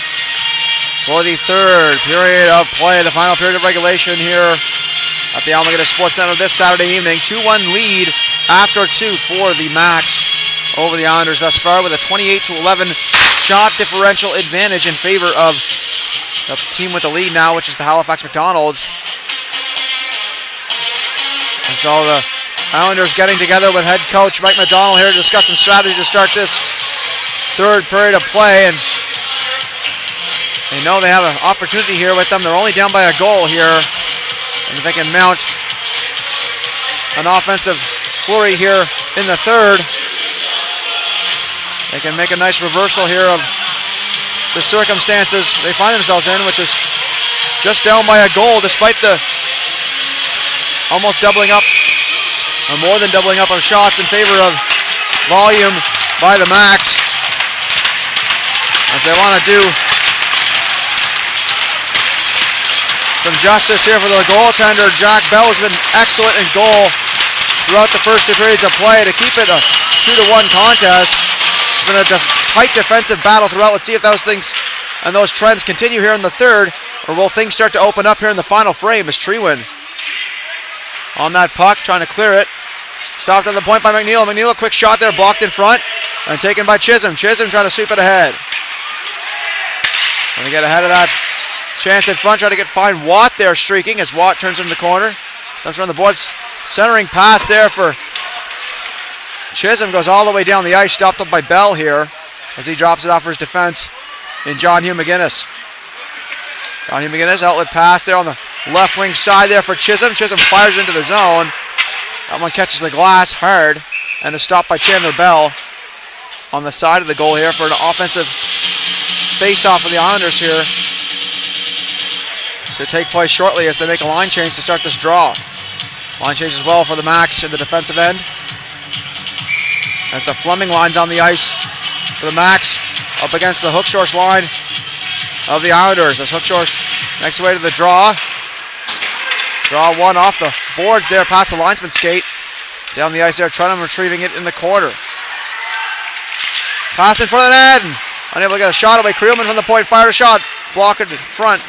for the third period of play, the final period of regulation here at the Almagana Sports Center this Saturday evening. 2-1 lead after 2 for the Max over the Islanders thus far, with a 28-11 shot differential advantage in favor of the team with the lead now, which is the Halifax McDonald's. And so the Islanders getting together with head coach Mike McDonald here to discuss some strategy to start this third period of play. And they know they have an opportunity here with them. They're only down by a goal here. And if they can mount an offensive flurry here in the third, they can make a nice reversal here of the circumstances they find themselves in, which is just down by a goal despite the almost doubling up, or more than doubling up, of shots in favor of volume by the Max, as they want to do some justice here for the goaltender. Jack Bell has been excellent in goal throughout the first 2 periods of play to keep it a 2-1 contest. It's been a tight defensive battle throughout. Let's see if those things and those trends continue here in the third, or will things start to open up here in the final frame as Treewin on that puck, trying to clear it. Stopped on the point by McNeil. McNeil, a quick shot there, blocked in front, and taken by Chisholm. Chisholm trying to sweep it ahead. Trying to get ahead of that chance in front, trying to find Watt there streaking as Watt turns in the corner. Comes from the boards, centering pass there for Chisholm, goes all the way down the ice, stopped up by Bell here as he drops it off for his defense in John Hugh McGinnis. John Hugh McGinnis, outlet pass there on the left wing side there for Chisholm. Chisholm fires into the zone. That one catches the glass hard and is stopped by Chandler Bell on the side of the goal here for an offensive face-off for the Islanders here to take place shortly as they make a line change to start this draw. Line change as well for the Max in the defensive end, as the Fleming line's on the ice for the Max up against the Hookshorst line of the Islanders. As Hookshorst makes his way to the draw. Draw one off the boards there past the linesman skate. Down the ice there, Trenum retrieving it in the corner. Pass in front of the net, and unable to get a shot away. Creelman from the point, fired a shot, blocked it in front,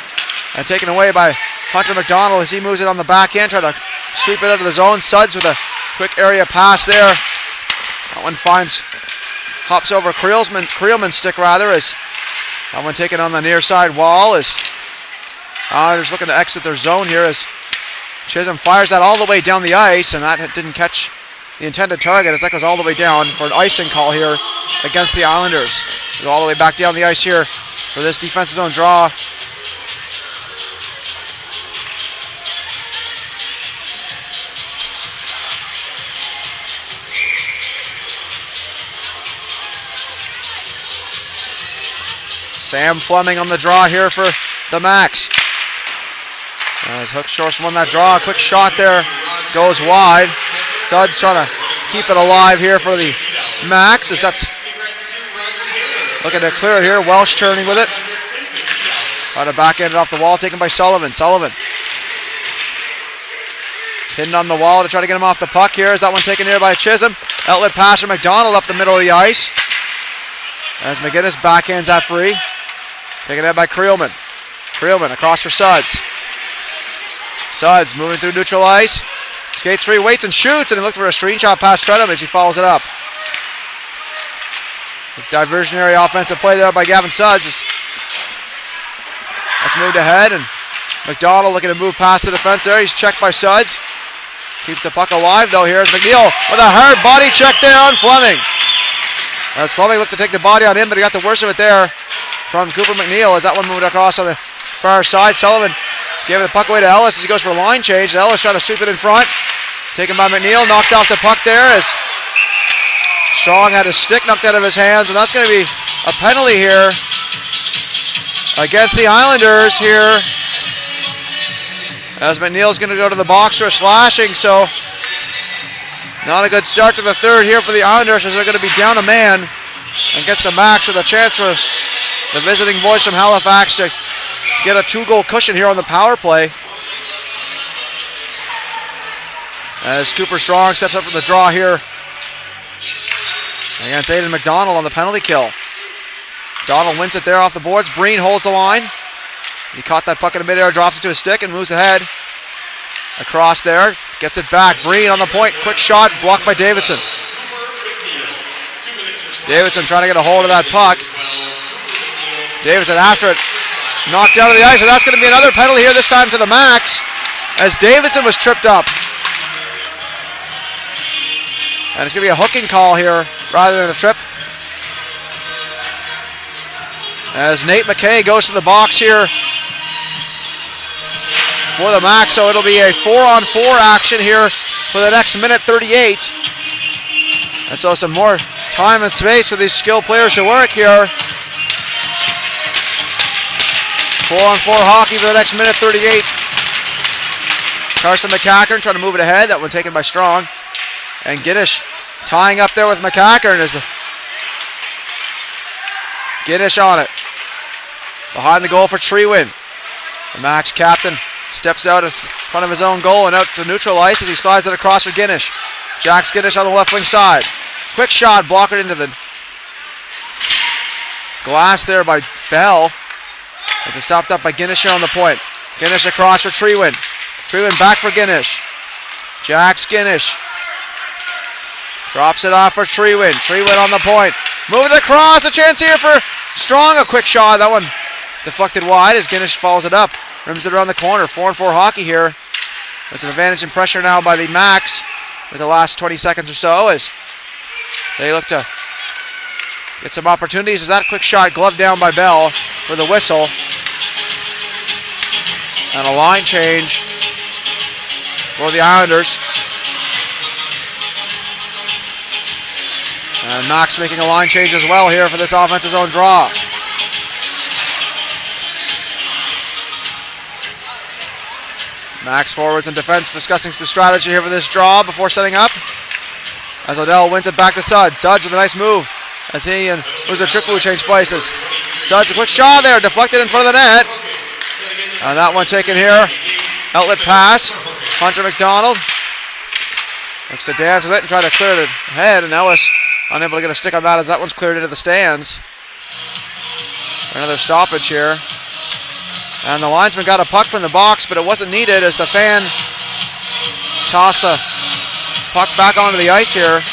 and taken away by Hunter McDonald as he moves it on the back end, trying to sweep it out of the zone. Suds with a quick area pass there. That one hops over Creelman's stick rather, as that one taken on the near side wall, as Islanders looking to exit their zone here as Chisholm fires that all the way down the ice, and that didn't catch the intended target as that goes all the way down for an icing call here against the Islanders. Go all the way back down the ice here for this defensive zone draw. Sam Fleming on the draw here for the Max. As Hookshorst won that draw, a quick shot there, goes wide. Suds trying to keep it alive here for the Max, as that's looking to clear it here. Welsh turning with it. Try to backhand it off the wall, taken by Sullivan. Sullivan pinned on the wall to try to get him off the puck here. Is that one taken here by Chisholm? Outlet pass from McDonald up the middle of the ice, as McGinnis backhands that free. Taken out by Creelman. Creelman across for Suds. Suds moving through neutral ice. Skates free, waits and shoots, and he looked for a screenshot past Trenum as he follows it up. Diversionary offensive play there by Gavin Suds. That's moved ahead, and McDonald looking to move past the defense there. He's checked by Suds. Keeps the puck alive though. Here's McNeil with a hard body check there on Fleming. As Fleming looked to take the body on him, but he got the worst of it there from Cooper McNeil as that one moved across on the far side. Sullivan gave the puck away to Ellis as he goes for a line change. Ellis trying to sweep it in front. Taken by McNeil, knocked off the puck there as Strong had his stick knocked out of his hands, and that's going to be a penalty here against the Islanders here, as McNeil's going to go to the box for a slashing. So not a good start to the third here for the Islanders, as they're going to be down a man and gets the Max with a chance for the visiting boys from Halifax to get a 2-goal cushion here on the power play. As Cooper Strong steps up for the draw here against Aiden McDonald on the penalty kill. McDonald wins it there off the boards. Breen holds the line. He caught that puck in midair, drops it to his stick, and moves ahead. Across there, gets it back. Breen on the point, quick shot, blocked by Davidson. Davidson trying to get a hold of that puck. Davidson after it, knocked down to the ice, and that's going to be another penalty here, this time to the Max, as Davidson was tripped up. And it's going to be a hooking call here rather than a trip. As Nate McKay goes to the box here for the Max, so it'll be a 4-on-4 action here for the next minute 38. And so some more time and space for these skilled players to work here. 4-on-4 hockey for the next minute 38. Carson McCackern trying to move it ahead. That one taken by Strong. And Giddish tying up there with McCackern as the Giddish on it. Behind the goal for Treewin. The Max captain steps out in front of his own goal and out to neutral ice as he slides it across for Giddish. Jack Giddish on the left wing side. Quick shot, blocked into the glass there by Bell. But it's stopped up by Giddish here on the point. Giddish across for Treewin. Treewin back for Giddish. Jax Giddish drops it off for Treewin. Treewin on the point. Moving across. A chance here for Strong. A quick shot. That one deflected wide as Giddish follows it up. Rims it around the corner. 4-on-4 hockey here. There's an advantage in pressure now by the Max with the last 20 seconds or so as they look to get some opportunities. As that quick shot gloved down by Bell for the whistle. And a line change for the Islanders. And Max making a line change as well here for this offensive zone draw. Max forwards and defense discussing the strategy here for this draw before setting up. As Odell wins it back to Suds. Suds with a nice move as he and Uzo Chikwu change places. Suds a quick shot there, deflected in front of the net. And that one taken here. Outlet pass. Hunter McDonald looks to dance with it and try to clear it ahead, and Ellis unable to get a stick on that as that one's cleared into the stands. Another stoppage here. And the linesman got a puck from the box, but it wasn't needed as the fan tossed the puck back onto the ice here.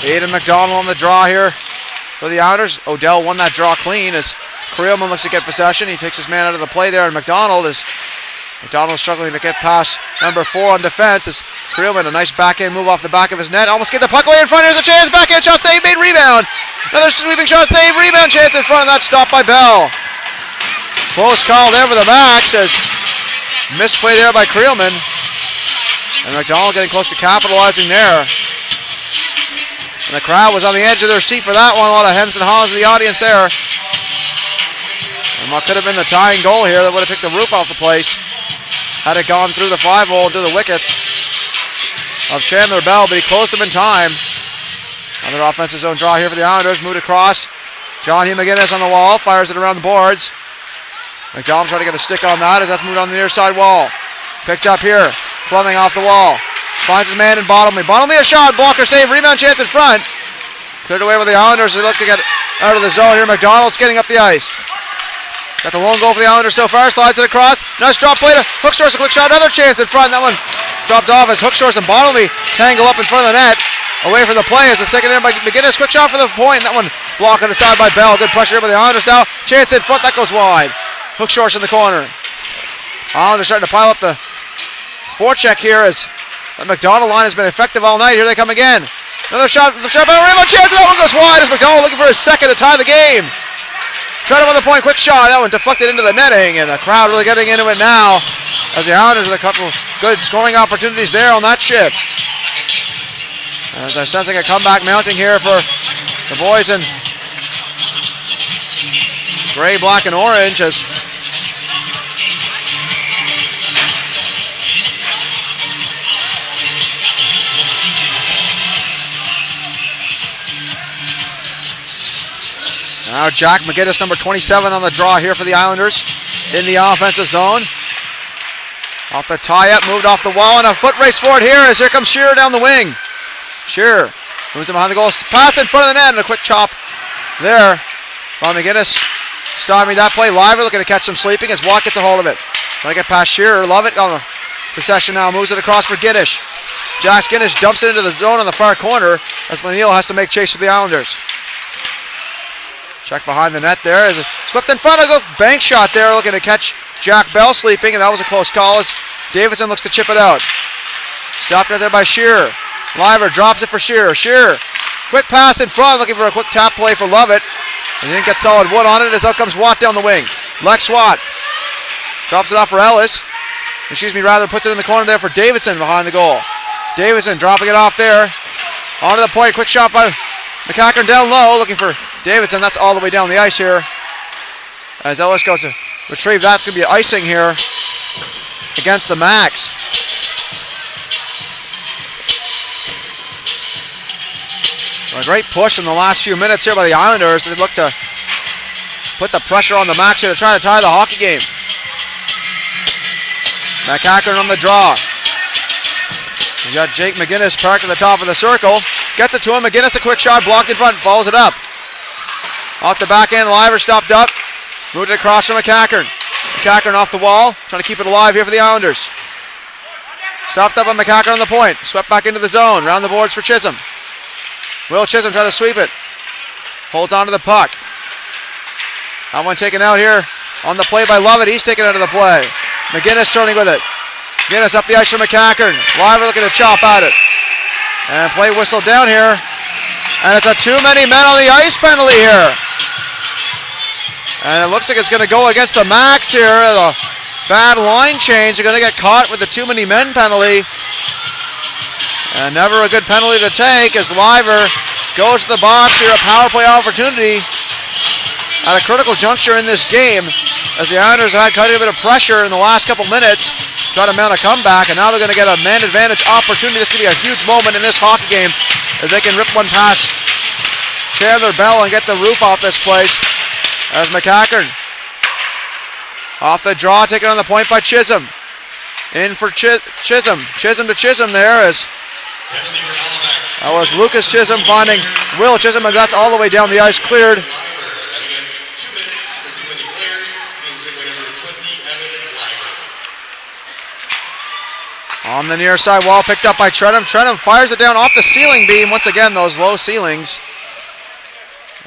Aiden McDonald on the draw here for the Islanders. Odell won that draw clean as Creelman looks to get possession. He takes his man out of the play there, and McDonald's struggling to get past number 4 on defense as Creelman, a nice backhand move off the back of his net. Almost get the puck away in front. Here's a chance. Backhand shot save, made rebound. Another sweeping shot save, rebound chance in front, and that's stopped by Bell. Close call there for the Max as misplay there by Creelman. And McDonald getting close to capitalizing there. And the crowd was on the edge of their seat for that one. A lot of hems and haws in the audience there. And what could have been the tying goal here that would have took the roof off the place had it gone through the 5-hole into the wickets of Chandler Bell, but he closed them in time. Another offensive zone draw here for the Islanders. Moved across. John Hugh McGinnis on the wall. Fires it around the boards. McDonald trying to get a stick on that as that's moved on the near side wall. Picked up here. Fleming off the wall. Finds his man in Bottomley. Bottomley a shot. Blocker save. Rebound chance in front. Cleared away with the Islanders. They look to get out of the zone here. McDonald's getting up the ice. Got the lone goal for the Islanders so far. Slides it across. Nice drop play to Hookshorse. A quick shot. Another chance in front. That one dropped off as Hookshorse and Bottomley tangle up in front of the net. Away from the play as it's taken in by McGinnis. Quick shot for the point. That one blocked on the side by Bell. Good pressure here by the Islanders now. Chance in front. That goes wide. Hookshorse in the corner. Islanders starting to pile up the forecheck here as the McDonald line has been effective all night. Here they come again. Another shot. The shot by Rainbow chance. That one goes wide as McDonald looking for his second to tie the game. Tried him on the point, quick shot. That one deflected into the netting, and the crowd really getting into it now as the Islanders with a couple good scoring opportunities there on that shift. As they're sensing a comeback mounting here for the boys in gray, black, and orange as now Jack McGinnis, number 27 on the draw here for the Islanders in the offensive zone. Off the tie-up, moved off the wall, and a foot race for it here as here comes Shearer down the wing. Shearer moves him behind the goal, pass in front of the net, and a quick chop there. Ron McGinnis stopping that play. Liver looking to catch some sleeping as Watt gets a hold of it. Trying to get past Shearer. Lovett on the possession now, moves it across for Giddish. Jax Giddish dumps it into the zone on the far corner as McNeil has to make chase for the Islanders. Check behind the net there as swept in front of the bank shot there, looking to catch Jack Bell sleeping, and that was a close call as Davidson looks to chip it out. Stopped right there by Shearer. Liver drops it for Shearer. Shearer, quick pass in front, looking for a quick tap play for Lovett. And he didn't get solid wood on it as out comes Watt down the wing. Lex Watt drops it off for Ellis. Puts it in the corner there for Davidson behind the goal. Davidson dropping it off there. Onto the point, quick shot by McCackern down low, looking for Davidson. That's all the way down the ice here. As Ellis goes to retrieve, that's going to be icing here against the Max. A great push in the last few minutes here by the Islanders. They look to put the pressure on the Max here to try to tie the hockey game. McCackern on the draw. We got Jake McGinnis parked at the top of the circle. Gets it to him. McGinnis a quick shot, blocked in front, follows it up. Off the back end, Liver stopped up. Moved it across for McCackern. McCackern off the wall, trying to keep it alive here for the Islanders. Stopped up on McCackern on the point. Swept back into the zone. Round the boards for Chisholm. Will Chisholm trying to sweep it. Holds on to the puck. That one taken out here on the play by Lovett. He's taken out of the play. McGinnis turning with it. McGinnis up the ice for McCackern. Liver looking to chop at it. And play whistled down here. And it's a too many men on the ice penalty here. And it looks like it's going to go against the Max here. A bad line change. They're going to get caught with the too many men penalty. And never a good penalty to take as Liver goes to the box here. A power play opportunity at a critical juncture in this game as the Islanders have had quite a bit of pressure in the last couple minutes. Try to mount a comeback, and now they're going to get a man advantage opportunity. This could be a huge moment in this hockey game as they can rip one past Chandler Bell and get the roof off this place. As McCackern off the draw, taken on the point by Chisholm. In for Chisholm. Chisholm to Chisholm there as that was Lucas Chisholm finding Will Chisholm, and that's all the way down the ice, cleared. On the near side wall, picked up by Trenum. Trenum fires it down off the ceiling beam. Once again, those low ceilings.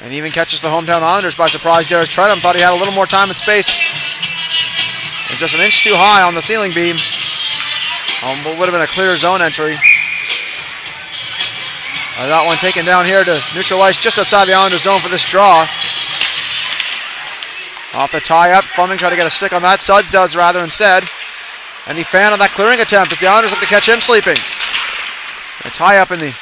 And even catches the hometown Islanders by surprise there as Trenum thought he had a little more time and space. It was just an inch too high on the ceiling beam. Would have been a clear zone entry. That one taken down here to neutral ice just outside the Islanders zone for this draw. Off the tie-up. Fleming tried to get a stick on that. Suds does rather instead. And he fanned on that clearing attempt as the Islanders look to catch him sleeping. A tie-up in the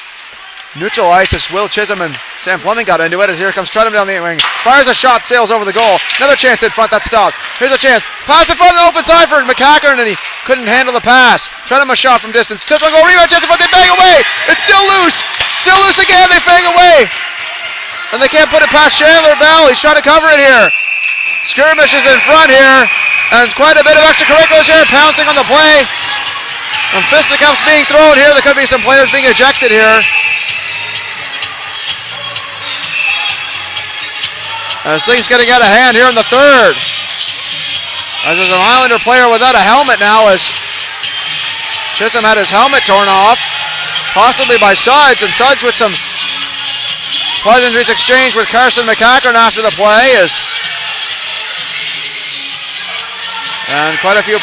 neutral ice as Will Chisholm and Sam Fleming got into it as here comes Trenum down the wing. Fires a shot, sails over the goal. Another chance in front, that stopped. Here's a chance. Pass in front of the open side for McCackern, and he couldn't handle the pass. Trenum a shot from distance. Chisholm goal, rebound chance in front, they bang away. It's still loose. Still loose again, they bang away. And they can't put it past Chandler Bell. He's trying to cover it here. Skirmishes in front here. And quite a bit of extracurriculars here, pouncing on the play. And fisticuffs being thrown here. There could be some players being ejected here. As things getting out of hand here in the third. As there's an Islander player without a helmet now as Chisholm had his helmet torn off. Possibly by Suds, and Suds with some pleasantries exchanged with Carson McCackern after the play is. And quite a few,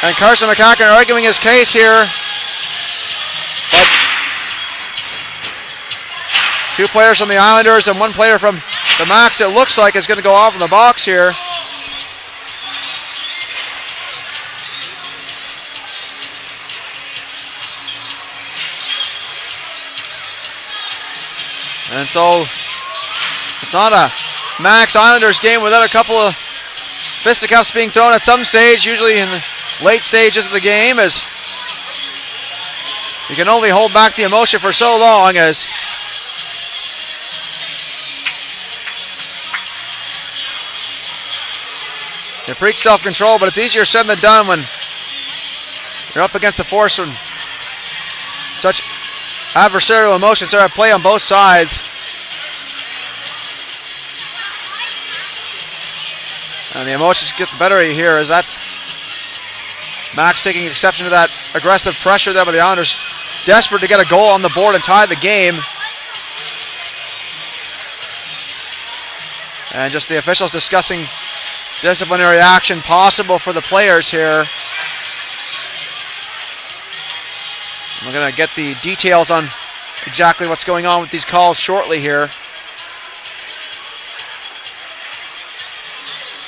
and Carson McCackern arguing his case here. But two players from the Islanders and one player from the Max, it looks like, is going to go off in the box here. And so it's not a Max Islanders game without a couple of fisticuffs being thrown at some stage, usually in the late stages of the game, as you can only hold back the emotion for so long as you preach self-control, but it's easier said than done when You're up against a force and such adversarial emotions are at play on both sides. And the emotions get the better of you here. Is that Max taking exception to that aggressive pressure there by the Islanders, desperate to get a goal on the board and tie the game. And just the officials discussing disciplinary action possible for the players here. We're going to get the details on exactly what's going on with these calls shortly here.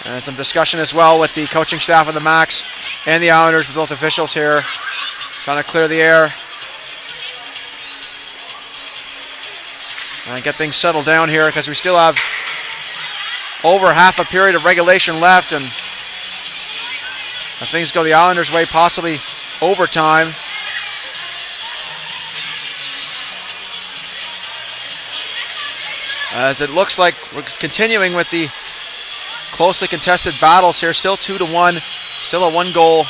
And some discussion as well with the coaching staff of the Max and the Islanders, with both officials here trying to clear the air and get things settled down here, because we still have over half a period of regulation left, and if things go the Islanders' way, possibly overtime. As it looks like we're continuing with the closely contested battles here, still 2-1, still a 1-goal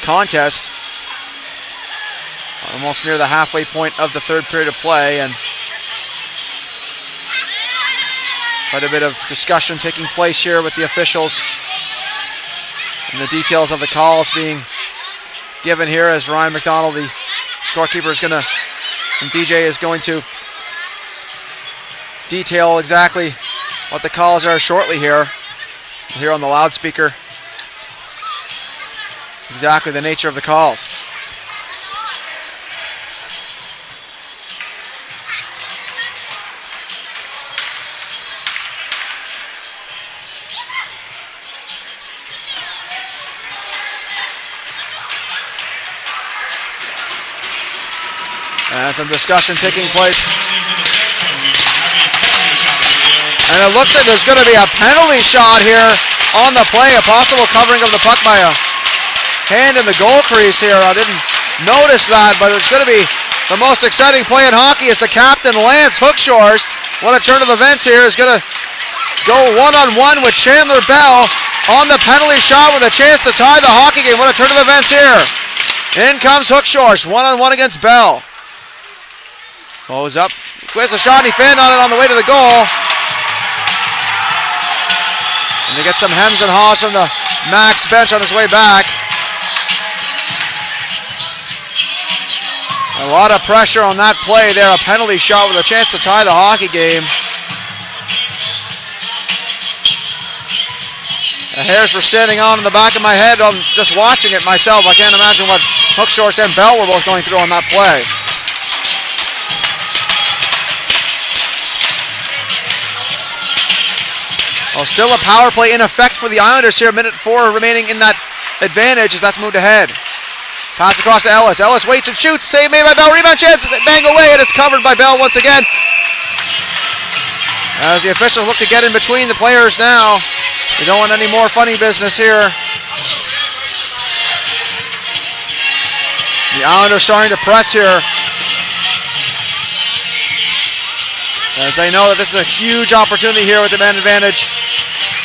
contest. Almost near the halfway point of the third period of play, and quite a bit of discussion taking place here with the officials and the details of the calls being given here, as Ryan McDonald, the scorekeeper, is going to, and DJ is going to detail exactly what the calls are shortly here. We'll hear on the loudspeaker exactly the nature of the calls. And some discussion taking place. And it looks like there's going to be a penalty shot here on the play, a possible covering of the puck by a hand in the goal crease here. I didn't notice that, but it's going to be the most exciting play in hockey. It's the captain, Lance Hookshorst. What a turn of events here. Is going to go one-on-one with Chandler Bell on the penalty shot with a chance to tie the hockey game. What a turn of events here. In comes Hookshorst, one-on-one against Bell. Goes up, quits a shot, he fanned on it on the way to the goal. And they get some hems and haws from the Max bench on his way back. A lot of pressure on that play there, a penalty shot with a chance to tie the hockey game. The hairs were standing on in the back of my head. I'm just watching it myself. I can't imagine what Hookshorst and Bell were both going through on that play. Oh, still a power play in effect for the Islanders here. Minute 4 remaining in that advantage as that's moved ahead. Pass across to Ellis. Ellis waits and shoots. Save made by Bell. Rebound chance. Bang away, and it's covered by Bell once again. As the officials look to get in between the players now. They don't want any more funny business here. The Islanders starting to press here, as they know that this is a huge opportunity here with the man advantage.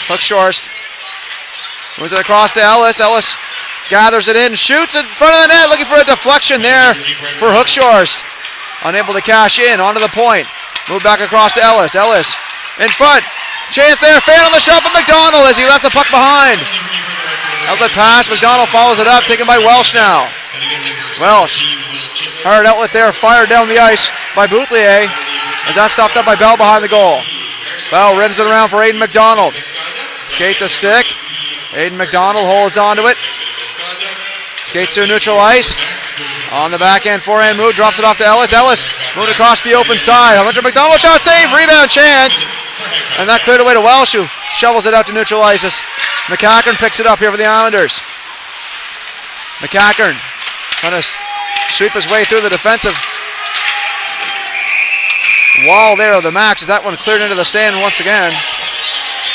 Hookshorst moves it across to Ellis. Ellis gathers it in, shoots in front of the net, looking for a deflection there for Hookshorst. Unable to cash in, onto the point. Move back across to Ellis. Ellis in front. Chance there, fan on the shot by McDonald as he left the puck behind. Outlet pass, McDonald follows it up, taken by Welsh now. Welsh, hard outlet there, fired down the ice by Boutelier. As that's stopped up by Bell behind the goal. Bell rims it around for Aiden McDonald. Skate the stick. Aiden McDonald holds onto it. Skates through neutral ice. On the backhand, forehand move, drops it off to Ellis. Ellis moved across the open side. Hunter McDonald shot save, rebound chance. And that cleared away to Welsh, who shovels it out to neutral ice as McCackern picks it up here for the Islanders. McCackern trying to sweep his way through the defensive wall there of the Max as that one cleared into the stand once again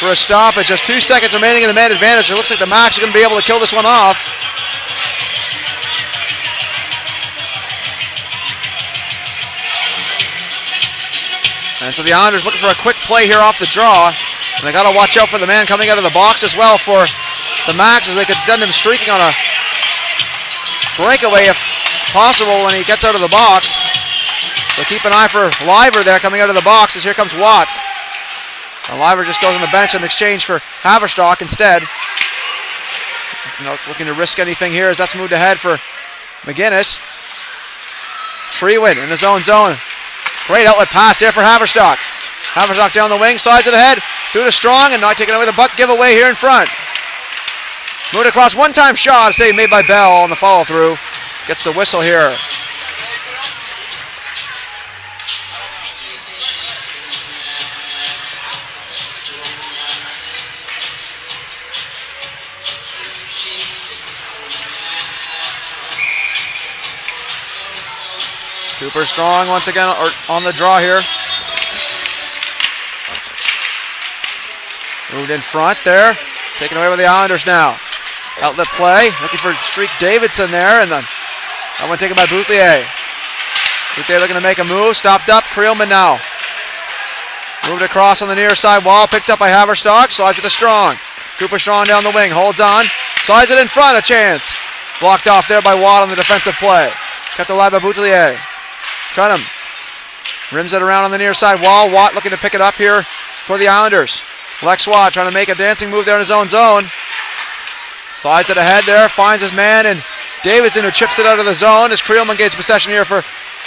for a stoppage. Just 2 seconds remaining in the man advantage. It looks like the Max are going to be able to kill this one off. And so the Islanders looking for a quick play here off the draw. And they got to watch out for the man coming out of the box as well for the Max, as they could send him streaking on a breakaway if possible when he gets out of the box. So keep an eye for Liver there coming out of the box as here comes Watt. And Liver just goes on the bench in exchange for Haverstock instead. Not looking to risk anything here as that's moved ahead for McGinnis. Treewin in his own zone. Great outlet pass there for Haverstock. Haverstock down the wing, slides it ahead, through to Strong, and not taking away the buck giveaway here in front. Moved across, one-time shot, a save made by Bell on the follow-through. Gets the whistle here. Cooper Strong once again on the draw here. Moved in front there. Taken away by the Islanders now. Outlet play. Looking for Streak Davidson there. And then that one taken by Bouthier. Bouthier looking to make a move. Stopped up. Creelman now. Moved across on the near side wall. Picked up by Haverstock. Slides it to Strong. Cooper Strong down the wing. Holds on. Slides it in front. A chance. Blocked off there by Watt on the defensive play. Kept alive by Bouthier. Trenham rims it around on the near side wall. Watt looking to pick it up here for the Islanders. Lex Watt trying to make a dancing move there in his own zone. Slides it ahead there, finds his man, and Davidson who chips it out of the zone as Creelman gains possession here for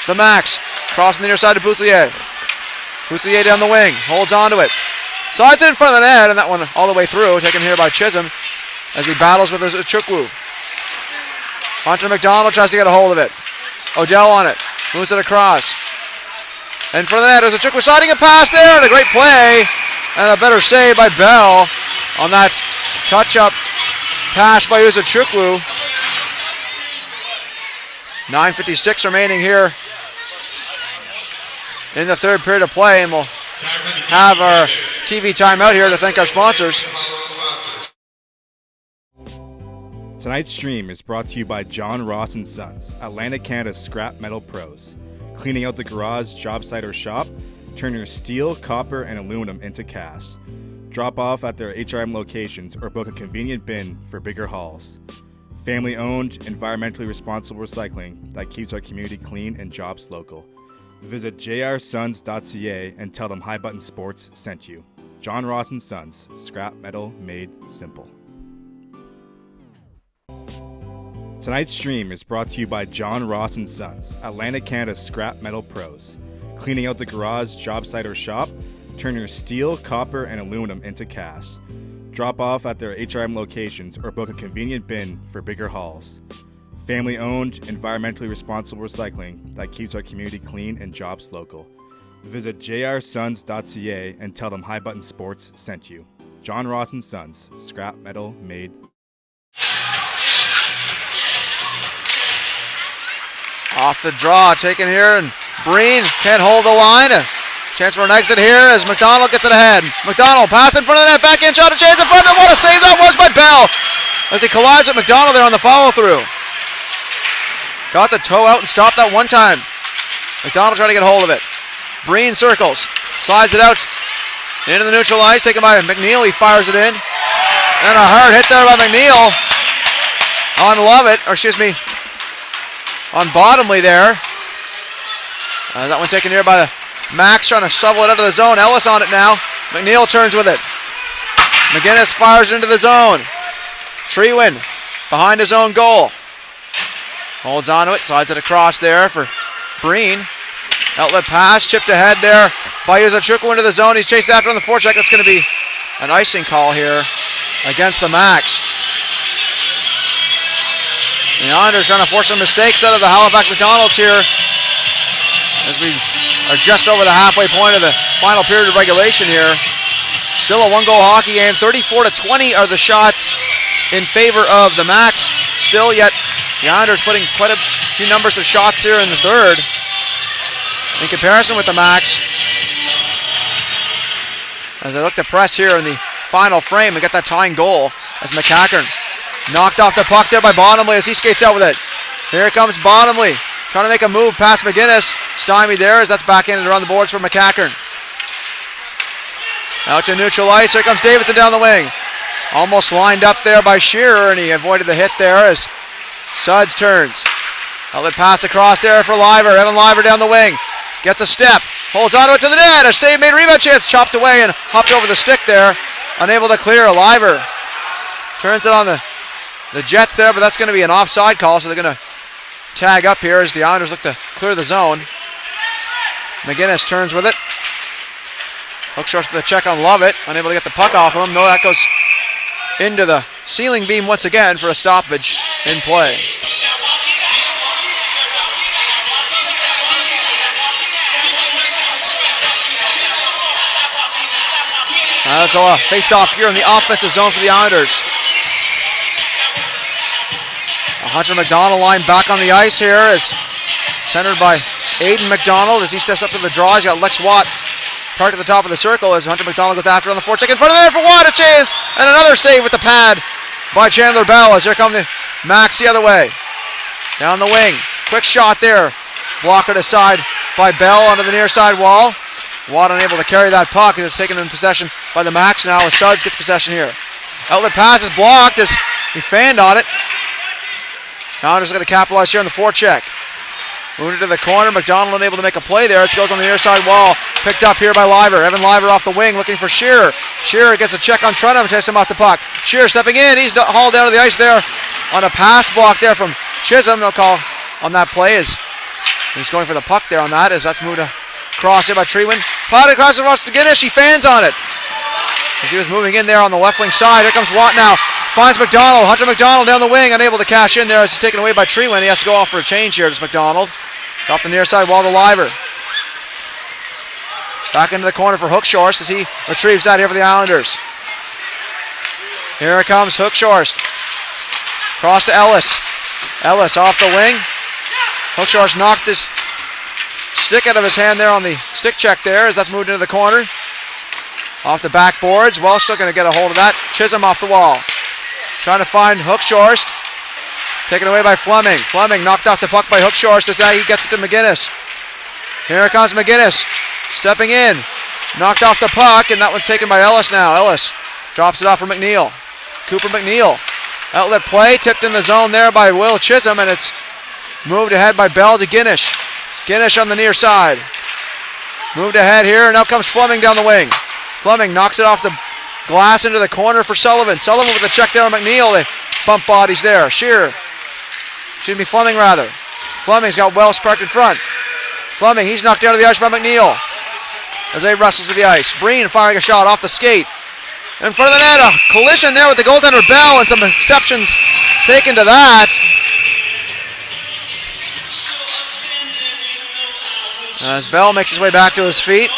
the Max. Crossing the near side to Bouthier. Bouthier down the wing, holds on to it. Slides it in front of the net, and that one all the way through, taken here by Chisholm as he battles with Chukwu. Hunter McDonald tries to get a hold of it. Odell on it. Moves it across. And for that, there's a Chukwu sliding a pass there, and a great play. And a better save by Bell on that touch-up pass by Chukwu. 9:56 remaining here in the third period of play, and we'll have our TV timeout here to thank our sponsors. Tonight's stream is brought to you by John Ross & Sons, Atlantic Canada's scrap metal pros. Cleaning out the garage, job site, or shop, turn your steel, copper, and aluminum into cast. Drop off at their HRM locations or book a convenient bin for bigger hauls. Family-owned, environmentally responsible recycling that keeps our community clean and jobs local. Visit jrsons.ca and tell them High Button Sports sent you. John Ross & Sons, scrap metal made simple. Tonight's stream is brought to you by John Ross & Sons, Atlantic Canada's scrap metal pros. Cleaning out the garage, job site, or shop, turn your steel, copper, and aluminum into cast. Drop off at their HRM locations or book a convenient bin for bigger hauls. Family-owned, environmentally responsible recycling that keeps our community clean and jobs local. Visit jrsons.ca and tell them High Button Sports sent you. John Ross & Sons, scrap metal made. Off the draw, taken here, and Breen can't hold the line. A chance for an exit here as McDonald gets it ahead. McDonald pass in front of that backhand shot, a chance in front of it. What a save that was by Bell as he collides with McDonald there on the follow-through. Got the toe out and stopped that one time. McDonald trying to get a hold of it. Breen circles, slides it out into the neutral ice, taken by McNeil. He fires it in. And a hard hit there by McNeil on Lovett, or excuse me, on Bottomley there. That one taken here by the Max trying to shovel it out of the zone. Ellis on it now. McNeil turns with it. McGinnis fires it into the zone. Treewin behind his own goal. Holds on to it, slides it across there for Breen. Outlet pass, chipped ahead there by Chukwu into the zone. He's chased after on the forecheck. That's going to be an icing call here against the Max. The Islanders trying to force some mistakes out of the Halifax McDonald's here as we are just over the halfway point of the final period of regulation here. Still a one-goal hockey game. 34-20 are the shots in favor of the Max. Still yet the Islanders putting quite a few numbers of shots here in the third in comparison with the Max. As they look to press here in the final frame and get that tying goal as McCackern knocked off the puck there by Bottomley as he skates out with it. Here comes Bottomley, trying to make a move past McGinnis. Stymied there as that's backhanded around the boards for McCackern. Out to neutral ice. Here comes Davidson down the wing. Almost lined up there by Shearer, and he avoided the hit there as Suds turns. Outlet pass across there for Liver. Evan Liver down the wing. Gets a step. Holds onto it to the net. A save made, rebound chance. Chopped away and hopped over the stick there. Unable to clear. Liver turns it on the Jets there, but that's going to be an offside call, so they're going to tag up here as the Islanders look to clear the zone. McGinnis turns with it. Hook short for the check on Lovett. Unable to get the puck off of him. No, that goes into the ceiling beam once again for a stoppage in play. That's a face-off here in the offensive zone for the Islanders. Hunter McDonald line back on the ice here is centered by Aiden McDonald as he steps up to the draw. He's got Lex Watt parked at the top of the circle as Hunter McDonald goes after on the forecheck in front of the net for Watt. A chance and another save with the pad by Chandler Bell as here come the Max the other way. Down the wing. Quick shot there. Blocked aside by Bell onto the near side wall. Watt unable to carry that puck and it's taken in possession by the Max now as Suds gets possession here. Outlet pass is blocked as he fanned on it. Now just going to capitalize here on the forecheck. Moving to the corner. McDonald unable to make a play there. It goes on the near side wall. Picked up here by Liver. Evan Liver off the wing looking for Shearer. Shearer gets a check on Trenum. Takes him off the puck. Shearer stepping in. He's hauled down to the ice there on a pass block there from Chisholm. No call on that play as he's going for the puck there on that as that's moved across here by Treewin. Potted across the Ross to McGinnis. He fans on it. As he was moving in there on the left wing side. Here comes Watt now. Finds McDonald. Hunter McDonald down the wing. Unable to cash in there as he's taken away by Treewin. He has to go off for a change here. It's McDonald. Off the near side wall to Liver. Back into the corner for Hookshorst as he retrieves that here for the Islanders. Here it comes Hookshorst. Cross to Ellis. Ellis off the wing. Hookshorst knocked his stick out of his hand there on the stick check there as that's moved into the corner. Off the backboards. Welsh still going to get a hold of that. Chisholm off the wall. Trying to find Hookshorst. Taken away by Fleming. Fleming knocked off the puck by Hookshorst as he gets it to McGinnis. Here comes McGinnis. Stepping in. Knocked off the puck, and that one's taken by Ellis now. Ellis drops it off for McNeil. Cooper McNeil. Outlet play. Tipped in the zone there by Will Chisholm, and it's moved ahead by Bell to Guinish. Guinish on the near side. Moved ahead here, and now comes Fleming down the wing. Fleming knocks it off the glass into the corner for Sullivan. Sullivan with a check there on McNeil. They bump bodies there. Shearer. Fleming rather. Fleming's got Wells parked in front. Fleming, he's knocked down to the ice by McNeil as they wrestle to the ice. Breen firing a shot off the skate. In front of the net, a collision there with the goaltender Bell and some exceptions taken to that. As Bell makes his way back to his feet.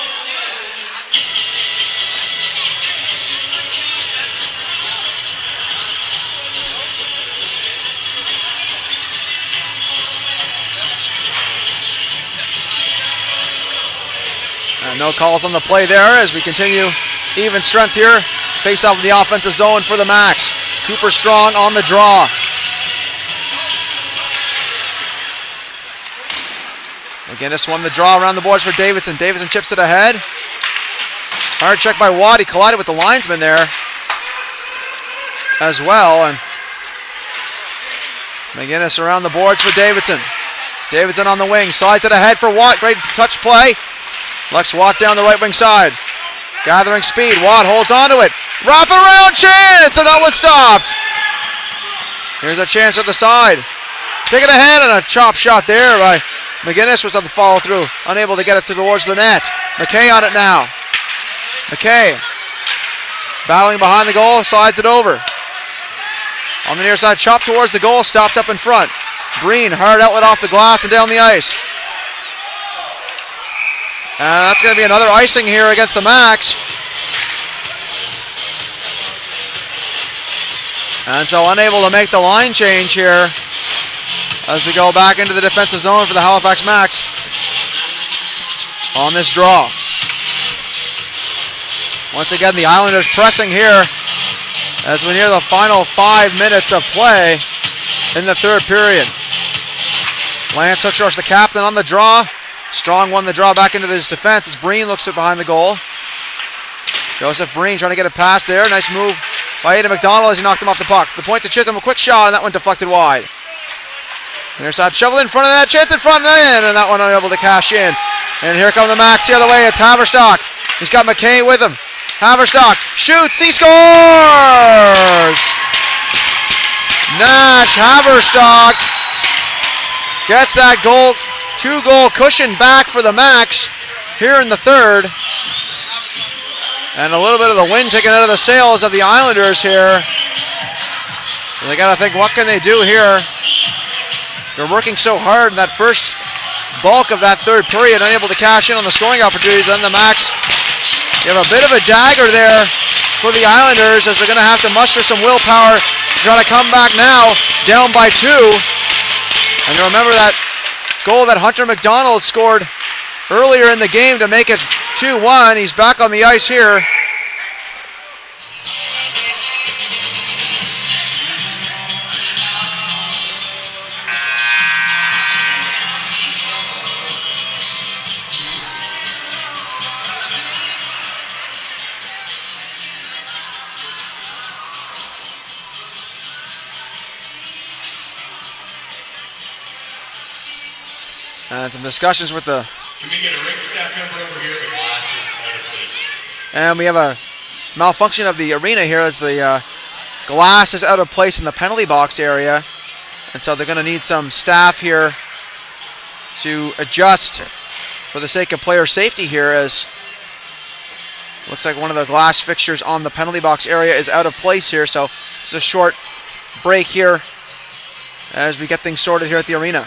No calls on the play there as we continue even strength here. Face off in the offensive zone for the Max. Cooper Strong on the draw. McGinnis won the draw around the boards for Davidson. Davidson chips it ahead. Hard check by Watt. He collided with the linesman there as well. And McGinnis around the boards for Davidson. Davidson on the wing. Slides it ahead for Watt. Great touch play. Lex Watt down the right wing side. Gathering speed. Watt holds onto it. Wrap it around chance. And that one stopped. Here's a chance at the side. Take it ahead and a chop shot there by McGinnis was on the follow through. Unable to get it towards the net. McKay on it now. McKay battling behind the goal. Slides it over. On the near side. Chop towards the goal. Stopped up in front. Breen hard outlet off the glass and down the ice. And that's going to be another icing here against the Max. And so unable to make the line change here as we go back into the defensive zone for the Halifax Max on this draw. Once again, the Islanders pressing here as we near the final 5 minutes of play in the third period. Lance Hookshorst, the captain, on the draw. Strong won the draw back into his defense as Breen looks it behind the goal. Joseph Breen trying to get a pass there. Nice move by Aidan McDonald as he knocked him off the puck. The point to Chisholm, a quick shot, and that one deflected wide. Near side shovel in front of that, chance in front and that one unable to cash in. And here come the Max the other way. It's Haverstock. He's got McKay with him. Haverstock shoots. He scores! Nash Haverstock gets that goal, 2-goal cushion back for the Max here in the third. And a little bit of the wind taken out of the sails of the Islanders here. So they got to think, what can they do here? They're working so hard in that first bulk of that third period, unable to cash in on the scoring opportunities. Then the Max, you have a bit of a dagger there for the Islanders as they're going to have to muster some willpower to try to come back now, down by 2. And you remember that goal that Hunter McDonald scored earlier in the game to make it 2-1. He's back on the ice here. And some discussions with the... Can we get a ring staff member over here? The glass is out of place. And we have a malfunction of the arena here as the glass is out of place in the penalty box area. And so they're going to need some staff here to adjust for the sake of player safety here, as looks like one of the glass fixtures on the penalty box area is out of place here. So it's a short break here as we get things sorted here at the arena.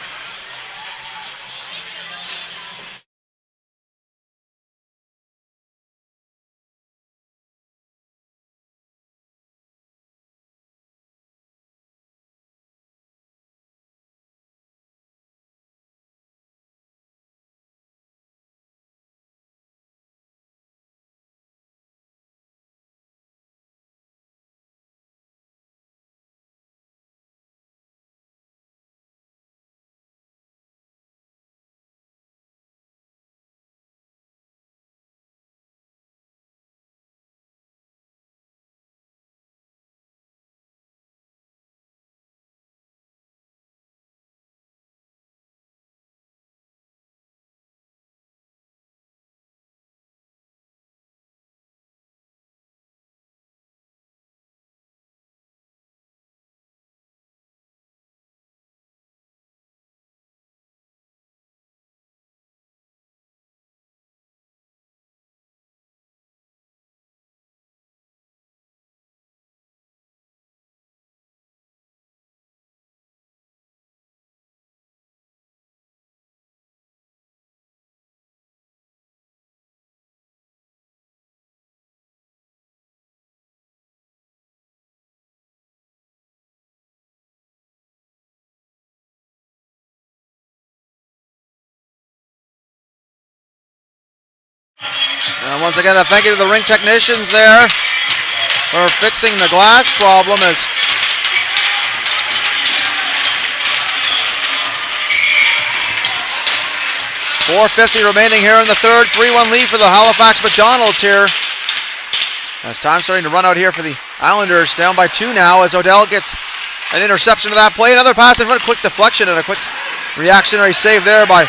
And once again, a thank you to the ring technicians there for fixing the glass problem as .450 remaining here in the third. 3-1 lead for the Halifax McDonald's here. As time starting to run out here for the Islanders, down by 2 now as Odell gets an interception to that play. Another pass in front, quick deflection and a quick reactionary save there by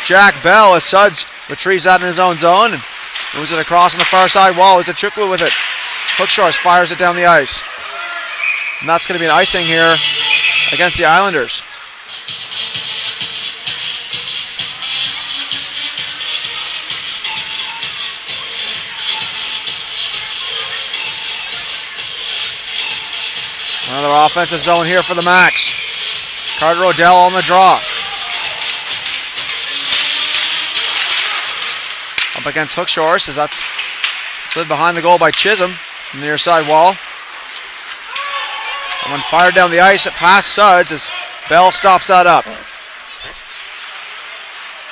Jack Bell as Suds retrieves that in his own zone and moves it across on the far side wall. It's a Chukwu with it. Hookshores fires it down the ice. And that's going to be an icing here against the Islanders. Another offensive zone here for the Max. Carter Odell on the draw. Up against Hookshores as that's slid behind the goal by Chisholm from the near side wall. And when fired down the ice, it past Suds as Bell stops that up.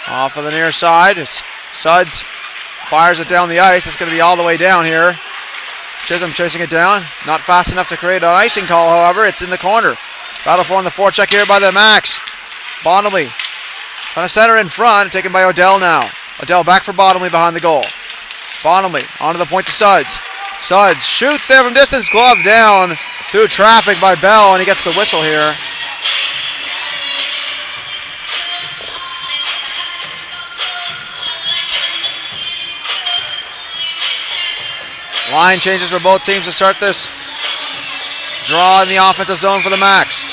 Off of the near side as Suds fires it down the ice. It's going to be all the way down here. Chisholm chasing it down. Not fast enough to create an icing call, however. It's in the corner. Battle for on the forecheck here by the Max. Bonnelly trying to center in front. Taken by Odell now. Odell back for Bottomley behind the goal. Bottomley onto the point to Suds. Suds shoots there from distance. Glove down through traffic by Bell, and he gets the whistle here. Line changes for both teams to start this draw in the offensive zone for the Max.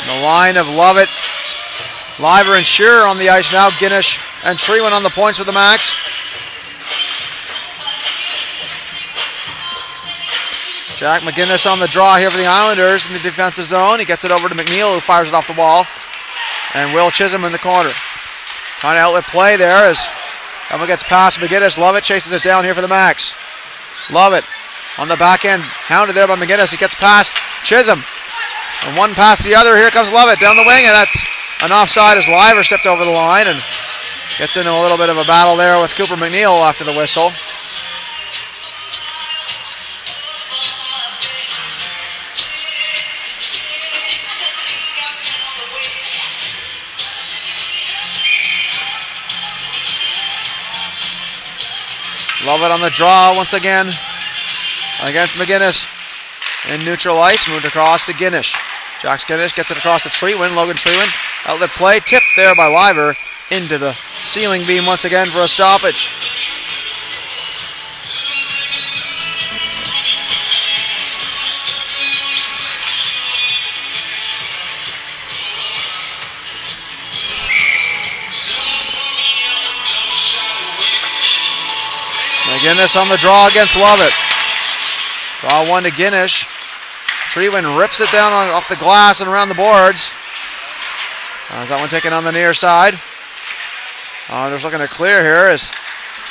The line of Lovett, Liver, and Shearer on the ice now. Guinish and Treewin on the points for the Max. Jack McGinnis on the draw here for the Islanders in the defensive zone. He gets it over to McNeil, who fires it off the wall. And Will Chisholm in the corner. Trying to outlet play there as Emma gets past McGinnis. Lovett chases it down here for the Max. Lovett on the back end, hounded there by McGinnis. He gets past Chisholm. And one past the other. Here comes Lovett down the wing, and that's an offside as Liver stepped over the line and gets into a little bit of a battle there with Cooper McNeil after the whistle. Lovett on the draw once again against McGinnis in neutral ice. Moved across to Guinish. Jax Guinish gets it across to Treewin. Logan Treewin. Outlet play tipped there by Liver into the ceiling beam once again for a stoppage. McGinnis on the draw against Lovett. Draw one to Guinish. Treewin rips it down off the glass and around the boards. That one taken on the near side. They're looking to clear here. Is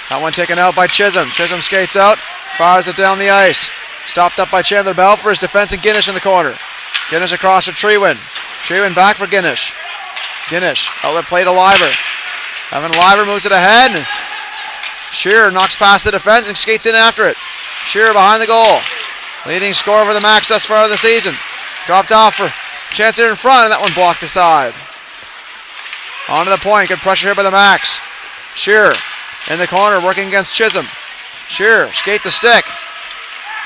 that one taken out by Chisholm. Chisholm skates out, fires it down the ice. Stopped up by Chandler Bell for his defense and Guinish in the corner. Guinish across to Treewin. Treewin back for Guinish. Guinish, outlet play to Liver. Evan Liver moves it ahead. Shearer knocks past the defense and skates in after it. Shearer behind the goal. Leading scorer for the Max thus far of the season. Dropped off for chance here in front, and that one blocked aside. On to the point. Good pressure here by the Max. Shearer in the corner working against Chisholm. Shearer skate the stick.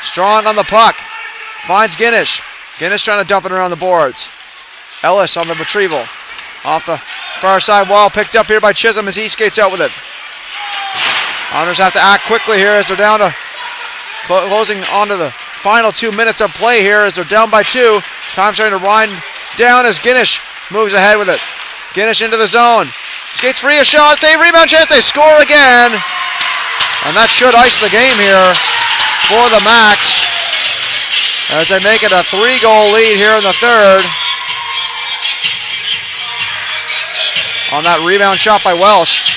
Strong on the puck. Finds Guinish. Guinish trying to dump it around the boards. Ellis on the retrieval. Off the far side wall. Picked up here by Chisholm as he skates out with it. Islanders have to act quickly here as they're down to closing onto the final 2 minutes of play here as they're down by 2. Time starting to wind down as Guinish moves ahead with it. Guinish into the zone. Skates free, a shot, save, rebound chance, they score again. And that should ice the game here for the Max as they make it a 3-goal lead here in the third. On that rebound shot by Welsh.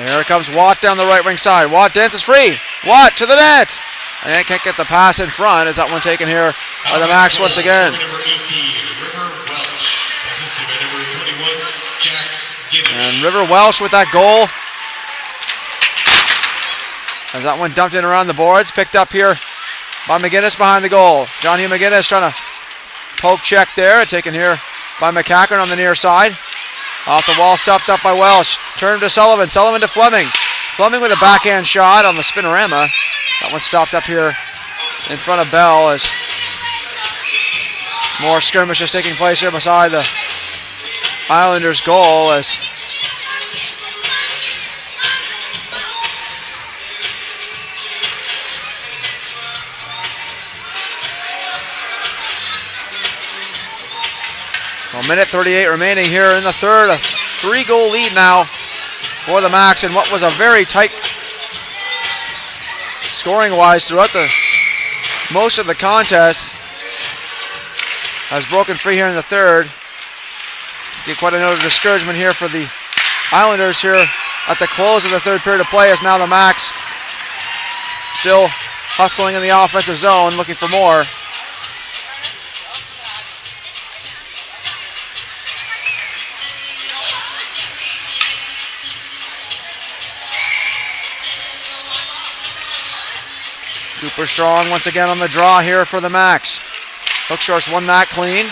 Here comes Watt down the right wing side. Watt dances free. Watt to the net. And can't get the pass in front. Is that one taken here by the Max once again? Number 18, River Welch. Assisted by number 21, Jax Guinish. And River Welsh with that goal. As that one dumped in around the boards. Picked up here by McGinnis behind the goal. John Hugh McGinnis trying to poke check there. Taken here by McCackern on the near side. Off the wall, stopped up by Welsh. Turned to Sullivan. Sullivan to Fleming. Fleming with a backhand shot on the spinorama. That one stopped up here in front of Bell as more skirmishes taking place here beside the Islanders' goal as a minute 38 remaining here in the third. A 3-goal lead now for the Max in what was a very tight scoring-wise throughout the most of the contest. Has broken free here in the third. Get quite a note of discouragement here for the Islanders here at the close of the third period of play as now the Max still hustling in the offensive zone looking for more. Super Strong once again on the draw here for the Max. Hookshorst won that clean.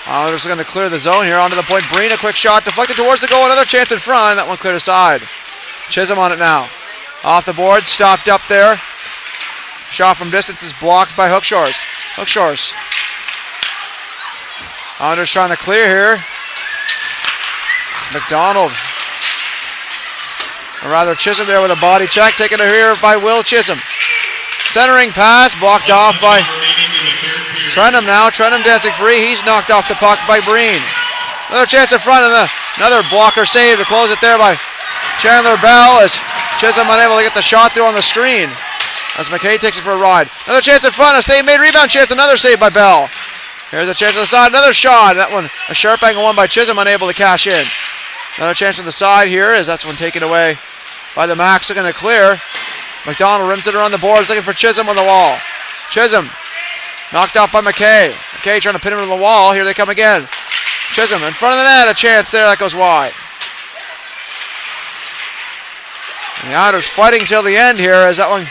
Islanders are going to clear the zone here. Onto the point. Breen, a quick shot. Deflected towards the goal. Another chance in front. That one cleared aside. Chisholm on it now. Off the board. Stopped up there. Shot from distance is blocked by Hookshores. Hookshores. Islanders trying to clear here. McDonald. Or rather Chisholm there with a body check. Taken here by Will Chisholm. Centering pass. Blocked off by Trenum now. Trenum dancing free. He's knocked off the puck by Breen. Another chance in front and another blocker save to close it there by Chandler Bell as Chisholm unable to get the shot through on the screen. As McKay takes it for a ride. Another chance in front. A save made. Rebound chance. Another save by Bell. Here's a chance on the side. Another shot. That one a sharp angle one by Chisholm unable to cash in. Another chance on the side here as that's one taken away by the Max. Looking to clear. McDonald rims it around the boards looking for Chisholm on the wall. Chisholm knocked out by McKay. McKay trying to pin him to the wall. Here they come again. Chisholm in front of the net. A chance there. That goes wide. And the Islanders fighting till the end here as that one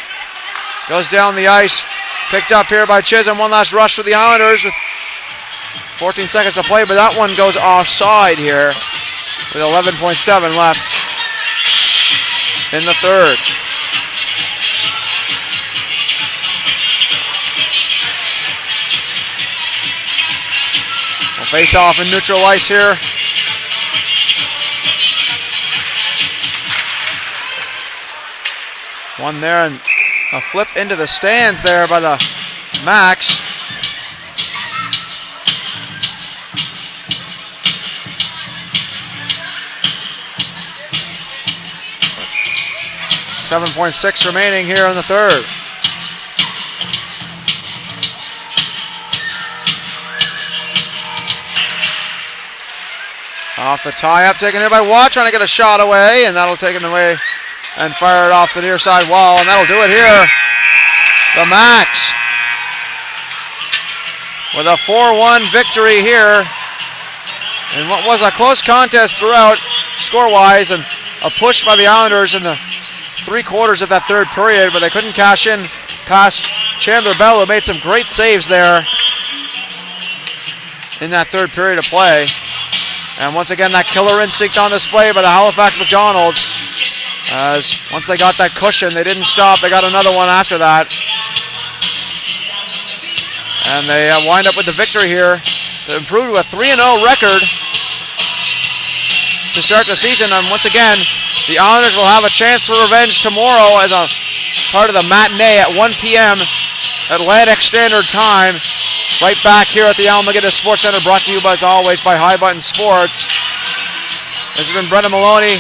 goes down the ice. Picked up here by Chisholm. One last rush for the Islanders with 14 seconds to play, but that one goes offside here with 11.7 left in the third. We'll face off in neutral ice here. One there and a flip into the stands there by the Max. .6 remaining here in the third. Off the tie-up, taken here by Watt, trying to get a shot away, and that'll take it away and fire it off the near side wall, and that'll do it here. The Max with a 4-1 victory here in what was a close contest throughout score-wise, and a push by the Islanders in the 3/4 of that third period, but they couldn't cash in past Chandler Bell, who made some great saves there in that third period of play. And once again, that killer instinct on display by the Halifax McDonald's. As once they got that cushion, they didn't stop. They got another one after that. And they wind up with the victory here to improve to a 3-0 record to start the season. And once again, the Islanders will have a chance for revenge tomorrow as a part of the matinee at 1 p.m. Atlantic Standard Time. Right back here at the Almagueta Sports Center, brought to you as always by High Button Sports. This has been Brendan Maloney.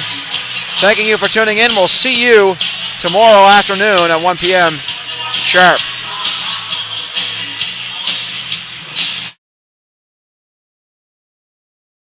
Thanking you for tuning in. We'll see you tomorrow afternoon at 1 p.m. sharp.